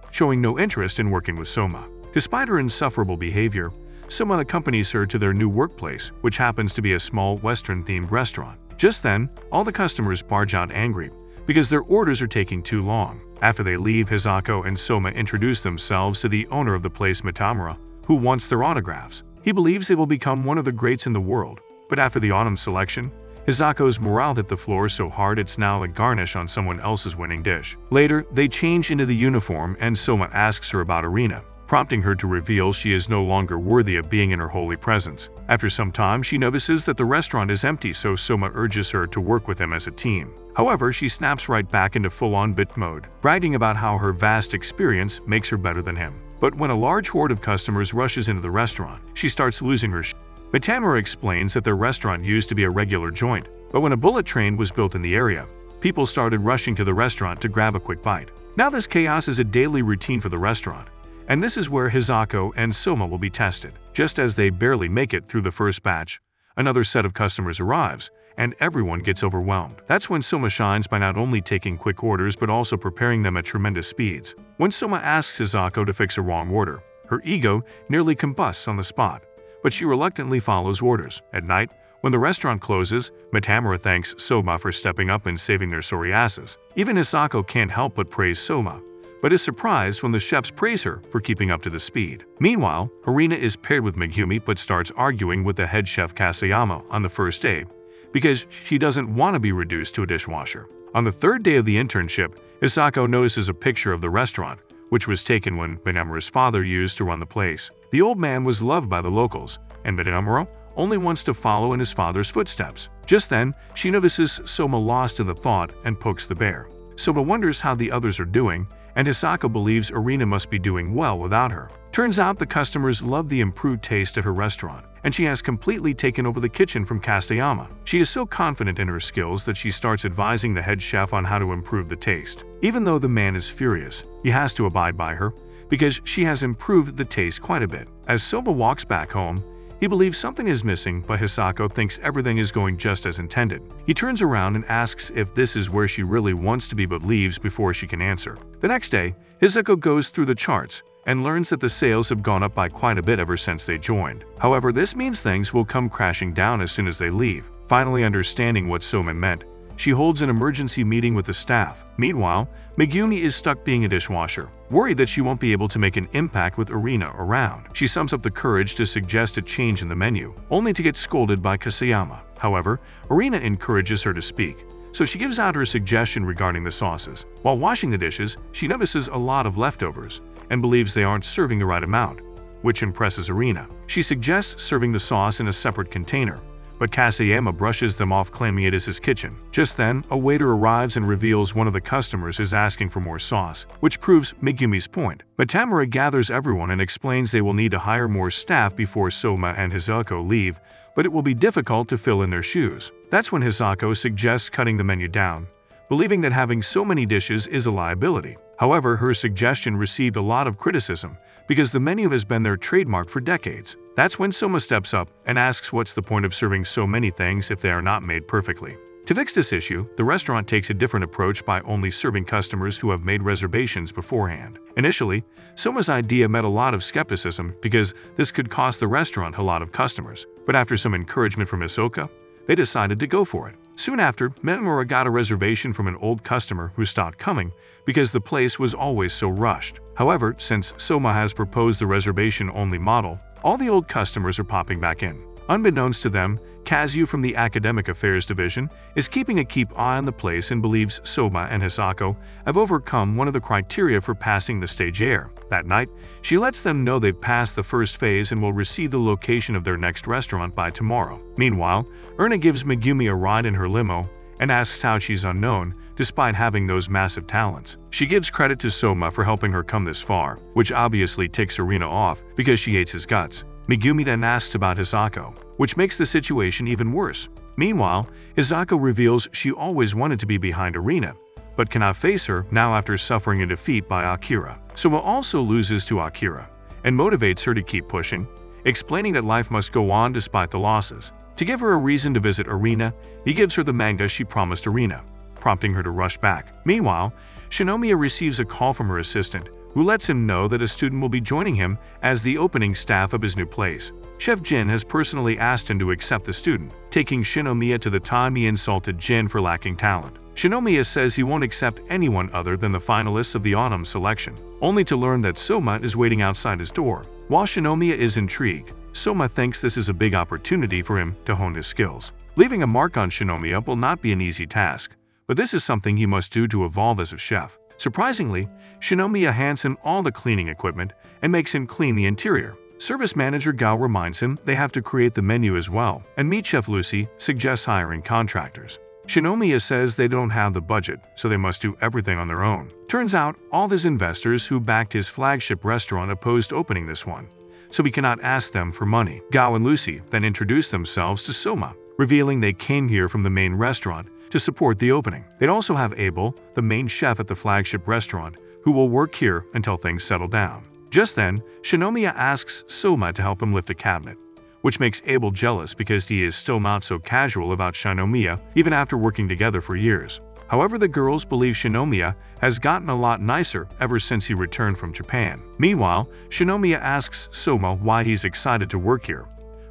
showing no interest in working with Soma. Despite her insufferable behavior, Soma accompanies her to their new workplace, which happens to be a small Western-themed restaurant. Just then, all the customers barge out angry because their orders are taking too long. After they leave, Hisako and Soma introduce themselves to the owner of the place, Mitamura, who wants their autographs. He believes they will become one of the greats in the world, but after the autumn selection, Hisako's morale hit the floor so hard it's now a garnish on someone else's winning dish. Later, they change into the uniform and Soma asks her about Arena, prompting her to reveal she is no longer worthy of being in her holy presence. After some time, she notices that the restaurant is empty, so Soma urges her to work with him as a team. However, she snaps right back into full-on bit mode, bragging about how her vast experience makes her better than him. But when a large horde of customers rushes into the restaurant, she starts losing her shit. Mitamura explains that their restaurant used to be a regular joint, but when a bullet train was built in the area, people started rushing to the restaurant to grab a quick bite. Now this chaos is a daily routine for the restaurant, and this is where Hisako and Soma will be tested. Just as they barely make it through the first batch, another set of customers arrives, and everyone gets overwhelmed. That's when Soma shines by not only taking quick orders but also preparing them at tremendous speeds. When Soma asks Hisako to fix a wrong order, her ego nearly combusts on the spot, but she reluctantly follows orders. At night, when the restaurant closes, Matamura thanks Soma for stepping up and saving their sorry asses. Even Hisako can't help but praise Soma, but is surprised when the chefs praise her for keeping up to the speed. Meanwhile, Harina is paired with Megumi but starts arguing with the head chef Kasayama on the first day because she doesn't want to be reduced to a dishwasher. On the third day of the internship, Hisako notices a picture of the restaurant, which was taken when Matamura's father used to run the place. The old man was loved by the locals, and Matamura only wants to follow in his father's footsteps. Just then, she notices Soma lost in the thought and pokes the bear. Soma wonders how the others are doing, and Hisako believes Arina must be doing well without her. Turns out the customers love the improved taste at her restaurant, and she has completely taken over the kitchen from Kasayama. She is so confident in her skills that she starts advising the head chef on how to improve the taste. Even though the man is furious, he has to abide by her, because she has improved the taste quite a bit. As Soma walks back home, he believes something is missing, but Hisako thinks everything is going just as intended. He turns around and asks if this is where she really wants to be but leaves before she can answer. The next day, Hisako goes through the charts and learns that the sales have gone up by quite a bit ever since they joined. However, this means things will come crashing down as soon as they leave. Finally understanding what Soma meant, she holds an emergency meeting with the staff. Meanwhile, Megumi is stuck being a dishwasher, worried that she won't be able to make an impact with Arina around. She sums up the courage to suggest a change in the menu, only to get scolded by Kasayama. However, Arina encourages her to speak, so she gives out her suggestion regarding the sauces. While washing the dishes, she notices a lot of leftovers and believes they aren't serving the right amount, which impresses Arina. She suggests serving the sauce in a separate container, but Kasayama brushes them off, claiming it is his kitchen. Just then, a waiter arrives and reveals one of the customers is asking for more sauce, which proves Megumi's point. Matamura gathers everyone and explains they will need to hire more staff before Soma and Hisako leave, but it will be difficult to fill in their shoes. That's when Hisako suggests cutting the menu down, believing that having so many dishes is a liability. However, her suggestion received a lot of criticism because the menu has been their trademark for decades. That's when Soma steps up and asks what's the point of serving so many things if they are not made perfectly. To fix this issue, the restaurant takes a different approach by only serving customers who have made reservations beforehand. Initially, Soma's idea met a lot of skepticism because this could cost the restaurant a lot of customers, but after some encouragement from Hisoka, they decided to go for it. Soon after, Matamura got a reservation from an old customer who stopped coming because the place was always so rushed. However, since Soma has proposed the reservation-only model, all the old customers are popping back in. Unbeknownst to them, Kazu from the Academic Affairs Division is keeping a keen eye on the place and believes Soma and Hisako have overcome one of the criteria for passing the stage air. That night, she lets them know they've passed the first phase and will receive the location of their next restaurant by tomorrow. Meanwhile, Erna gives Megumi a ride in her limo and asks how she's unknown, despite having those massive talents. She gives credit to Soma for helping her come this far, which obviously ticks Arina off because she hates his guts. Megumi then asks about Hisako, which makes the situation even worse. Meanwhile, Hisako reveals she always wanted to be behind Arina, but cannot face her now after suffering a defeat by Akira. Soma also loses to Akira and motivates her to keep pushing, explaining that life must go on despite the losses. To give her a reason to visit Arina, he gives her the manga she promised Arina, prompting her to rush back. Meanwhile, Shinomiya receives a call from her assistant, who lets him know that a student will be joining him as the opening staff of his new place. Chef Jin has personally asked him to accept the student, taking Shinomiya to the time he insulted Jin for lacking talent. Shinomiya says he won't accept anyone other than the finalists of the autumn selection, only to learn that Soma is waiting outside his door. While Shinomiya is intrigued, Soma thinks this is a big opportunity for him to hone his skills. Leaving a mark on Shinomiya will not be an easy task, but this is something he must do to evolve as a chef. Surprisingly, Shinomiya hands him all the cleaning equipment and makes him clean the interior. Service manager Gao reminds him they have to create the menu as well, and Meat Chef Lucy suggests hiring contractors. Shinomiya says they don't have the budget, so they must do everything on their own. Turns out, all his investors who backed his flagship restaurant opposed opening this one, so he cannot ask them for money. Gao and Lucy then introduce themselves to Soma, revealing they came here from the main restaurant to support the opening. They'd also have Abel, the main chef at the flagship restaurant, who will work here until things settle down. Just then, Shinomiya asks Soma to help him lift a cabinet, which makes Abel jealous because he is still not so casual about Shinomiya even after working together for years. However, the girls believe Shinomiya has gotten a lot nicer ever since he returned from Japan. Meanwhile, Shinomiya asks Soma why he's excited to work here,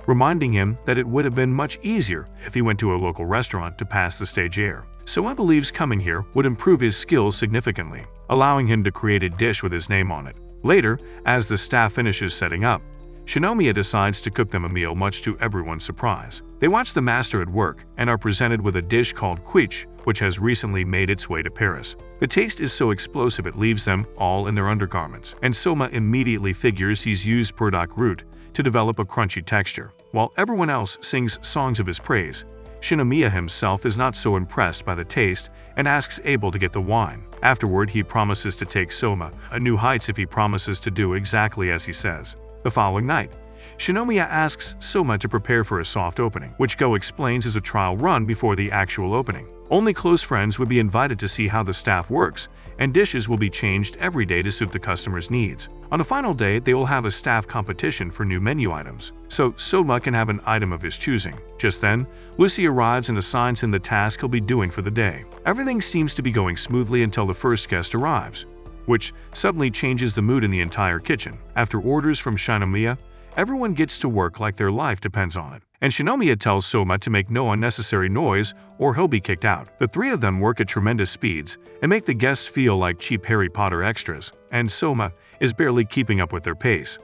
reminding him that it would have been much easier if he went to a local restaurant to pass the stage air. Soma believes coming here would improve his skills significantly, allowing him to create a dish with his name on it. Later, as the staff finishes setting up, Shinomiya decides to cook them a meal much to everyone's surprise. They watch the master at work and are presented with a dish called quiche, which has recently made its way to Paris. The taste is so explosive it leaves them all in their undergarments, and Soma immediately figures he's used burdock root to develop a crunchy texture. While everyone else sings songs of his praise, Shinomiya himself is not so impressed by the taste and asks Abel to get the wine. Afterward, he promises to take Soma a new heights if he promises to do exactly as he says. The following night, Shinomiya asks Soma to prepare for a soft opening, which Go explains is a trial run before the actual opening. Only close friends would be invited to see how the staff works, and dishes will be changed every day to suit the customer's needs. On the final day, they will have a staff competition for new menu items, so Soma can have an item of his choosing. Just then, Lucy arrives and assigns him the task he'll be doing for the day. Everything seems to be going smoothly until the first guest arrives, which suddenly changes the mood in the entire kitchen. After orders from Shinomiya, everyone gets to work like their life depends on it. And Shinomiya tells Soma to make no unnecessary noise or he'll be kicked out. The three of them work at tremendous speeds and make the guests feel like cheap Harry Potter extras, and Soma is barely keeping up with their pace.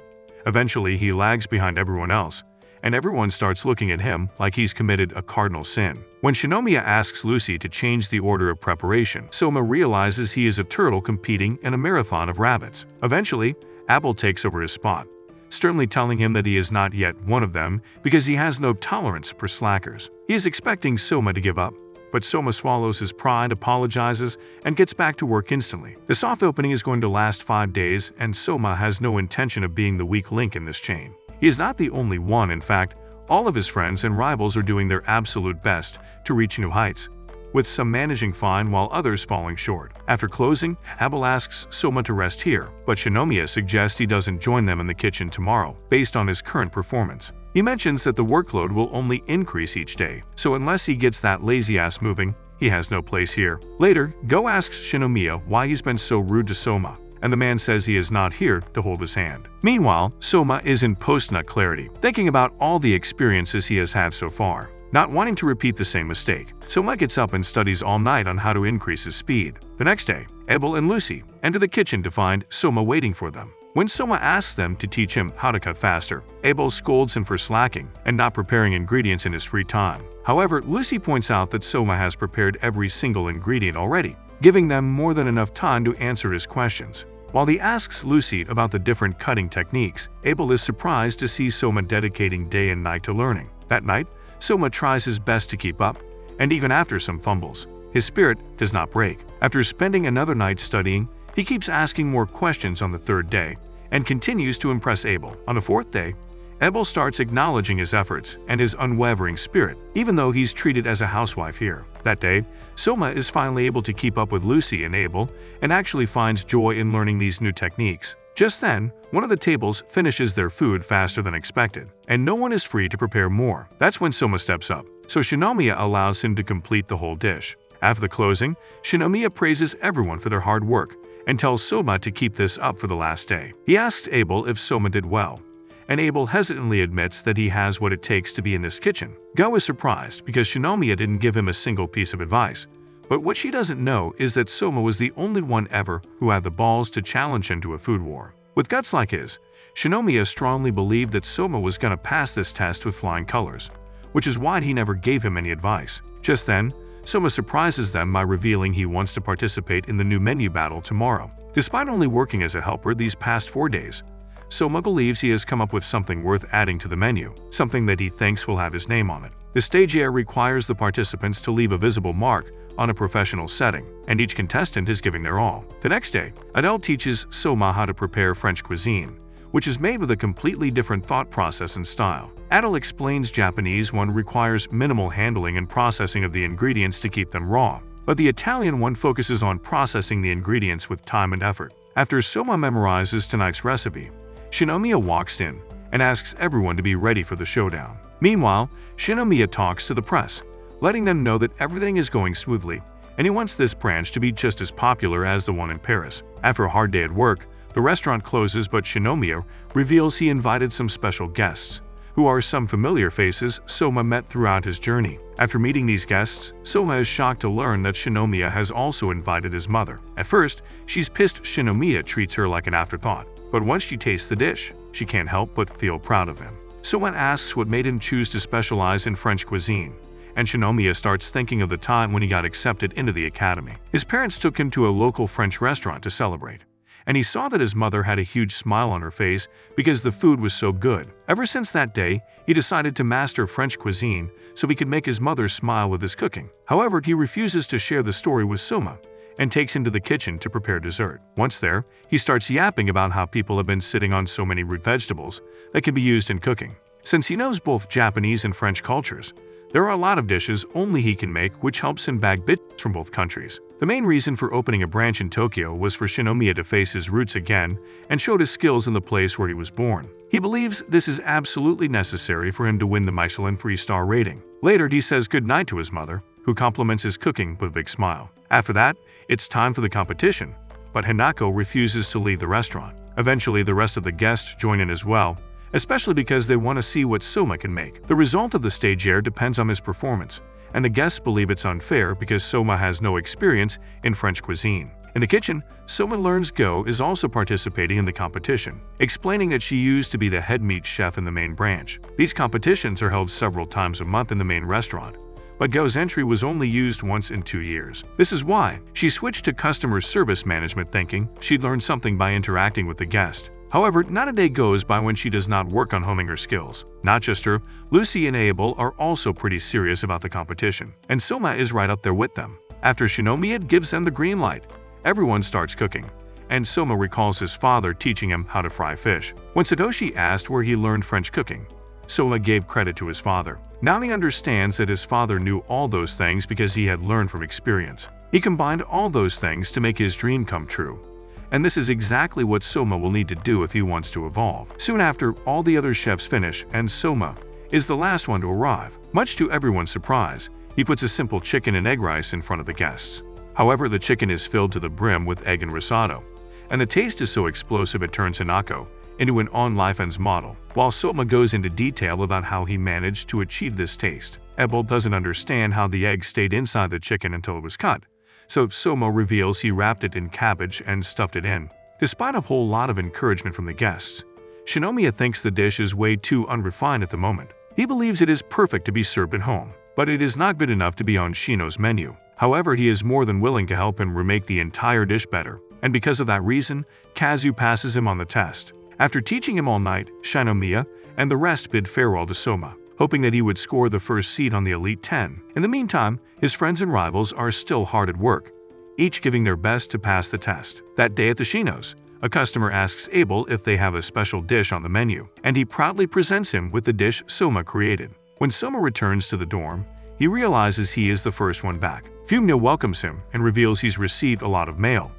Eventually, he lags behind everyone else, and everyone starts looking at him like he's committed a cardinal sin. When Shinomiya asks Lucy to change the order of preparation, Soma realizes he is a turtle competing in a marathon of rabbits. Eventually, Abel takes over his spot, sternly telling him that he is not yet one of them because he has no tolerance for slackers. He is expecting Soma to give up, but Soma swallows his pride, apologizes, and gets back to work instantly. The soft opening is going to last 5 days, and Soma has no intention of being the weak link in this chain. He is not the only one. In fact, all of his friends and rivals are doing their absolute best to reach new heights, with some managing fine while others falling short. After closing, Abel asks Soma to rest here, but Shinomiya suggests he doesn't join them in the kitchen tomorrow, based on his current performance. He mentions that the workload will only increase each day, so unless he gets that lazy ass moving, he has no place here. Later, Go asks Shinomiya why he's been so rude to Soma, and the man says he is not here to hold his hand. Meanwhile, Soma is in post-nut clarity, thinking about all the experiences he has had so far, not wanting to repeat the same mistake. Soma gets up and studies all night on how to increase his speed. The next day, Abel and Lucy enter the kitchen to find Soma waiting for them. When Soma asks them to teach him how to cut faster, Abel scolds him for slacking and not preparing ingredients in his free time. However, Lucy points out that Soma has prepared every single ingredient already, giving them more than enough time to answer his questions. While he asks Lucy about the different cutting techniques, Abel is surprised to see Soma dedicating day and night to learning. That night, Soma tries his best to keep up, and even after some fumbles, his spirit does not break. After spending another night studying, he keeps asking more questions on the third day and continues to impress Abel. On the fourth day, Abel starts acknowledging his efforts and his unwavering spirit, even though he's treated as a housewife here. That day, Soma is finally able to keep up with Lucy and Abel and actually finds joy in learning these new techniques. Just then, one of the tables finishes their food faster than expected, and no one is free to prepare more. That's when Soma steps up, so Shinomiya allows him to complete the whole dish. After the closing, Shinomiya praises everyone for their hard work and tells Soma to keep this up for the last day. He asks Abel if Soma did well, and Abel hesitantly admits that he has what it takes to be in this kitchen. Go is surprised because Shinomiya didn't give him a single piece of advice, but what she doesn't know is that Soma was the only one ever who had the balls to challenge him to a food war. With guts like his, Shinomiya strongly believed that Soma was gonna pass this test with flying colors, which is why he never gave him any advice. Just then, Soma surprises them by revealing he wants to participate in the new menu battle tomorrow. Despite only working as a helper these past 4 days, Soma believes he has come up with something worth adding to the menu, something that he thinks will have his name on it. The stage air requires the participants to leave a visible mark on a professional setting, and each contestant is giving their all. The next day, Adele teaches Soma how to prepare French cuisine, which is made with a completely different thought process and style. Adele explains Japanese one requires minimal handling and processing of the ingredients to keep them raw, but the Italian one focuses on processing the ingredients with time and effort. After Soma memorizes tonight's recipe, Shinomiya walks in and asks everyone to be ready for the showdown. Meanwhile, Shinomiya talks to the press, letting them know that everything is going smoothly, and he wants this branch to be just as popular as the one in Paris. After a hard day at work, the restaurant closes, but Shinomiya reveals he invited some special guests, who are some familiar faces Soma met throughout his journey. After meeting these guests, Soma is shocked to learn that Shinomiya has also invited his mother. At first, she's pissed Shinomiya treats her like an afterthought, but once she tastes the dish, she can't help but feel proud of him. Soma asks what made him choose to specialize in French cuisine, and Shinomiya starts thinking of the time when he got accepted into the academy. His parents took him to a local French restaurant to celebrate, and he saw that his mother had a huge smile on her face because the food was so good. Ever since that day, he decided to master French cuisine so he could make his mother smile with his cooking. However, he refuses to share the story with Soma and takes him to the kitchen to prepare dessert. Once there, he starts yapping about how people have been sitting on so many root vegetables that can be used in cooking. Since he knows both Japanese and French cultures, there are a lot of dishes only he can make, which helps him bag bits from both countries. The main reason for opening a branch in Tokyo was for Shinomiya to face his roots again and showed his skills in the place where he was born. He believes this is absolutely necessary for him to win the Michelin 3-star rating. Later, he says goodnight to his mother, who compliments his cooking with a big smile. After that, it's time for the competition, but Hanako refuses to leave the restaurant. Eventually, the rest of the guests join in as well, especially because they want to see what Soma can make. The result of the stage air depends on his performance, and the guests believe it's unfair because Soma has no experience in French cuisine. In the kitchen, Soma learns Go is also participating in the competition, explaining that she used to be the head meat chef in the main branch. These competitions are held several times a month in the main restaurant, but Go's entry was only used once in 2 years. This is why she switched to customer service management, thinking she'd learn something by interacting with the guest. However, not a day goes by when she does not work on honing her skills. Not just her, Lucy and Abel are also pretty serious about the competition, and Soma is right up there with them. After Shinomiya gives them the green light, everyone starts cooking, and Soma recalls his father teaching him how to fry fish. When Satoshi asked where he learned French cooking, Soma gave credit to his father. Now he understands that his father knew all those things because he had learned from experience. He combined all those things to make his dream come true. And this is exactly what Soma will need to do if he wants to evolve. Soon after, all the other chefs finish, and Soma is the last one to arrive. Much to everyone's surprise, he puts a simple chicken and egg rice in front of the guests. However, the chicken is filled to the brim with egg and risotto, and the taste is so explosive it turns Hanako into an on-life-ends model. While Soma goes into detail about how he managed to achieve this taste, Ebel doesn't understand how the egg stayed inside the chicken until it was cut. So Soma reveals he wrapped it in cabbage and stuffed it in. Despite a whole lot of encouragement from the guests, Shinomiya thinks the dish is way too unrefined at the moment. He believes it is perfect to be served at home, but it is not good enough to be on Shino's menu. However, he is more than willing to help him remake the entire dish better, and because of that reason, Kazu passes him on the test. After teaching him all night, Shinomiya and the rest bid farewell to Soma, hoping that he would score the first seat on the Elite 10. In the meantime, his friends and rivals are still hard at work, each giving their best to pass the test. That day at the Shino's, a customer asks Abel if they have a special dish on the menu, and he proudly presents him with the dish Soma created. When Soma returns to the dorm, he realizes he is the first one back. Fumio welcomes him and reveals he's received a lot of mail,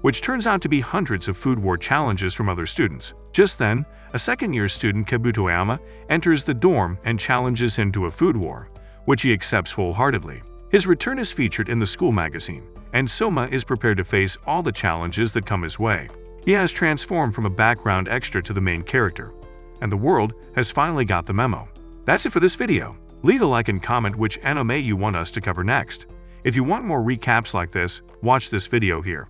which turns out to be hundreds of food war challenges from other students. Just then, a second-year student, Kabutoyama, enters the dorm and challenges him to a food war, which he accepts wholeheartedly. His return is featured in the school magazine, and Soma is prepared to face all the challenges that come his way. He has transformed from a background extra to the main character, and the world has finally got the memo. That's it for this video. Leave a like and comment which anime you want us to cover next. If you want more recaps like this, watch this video here.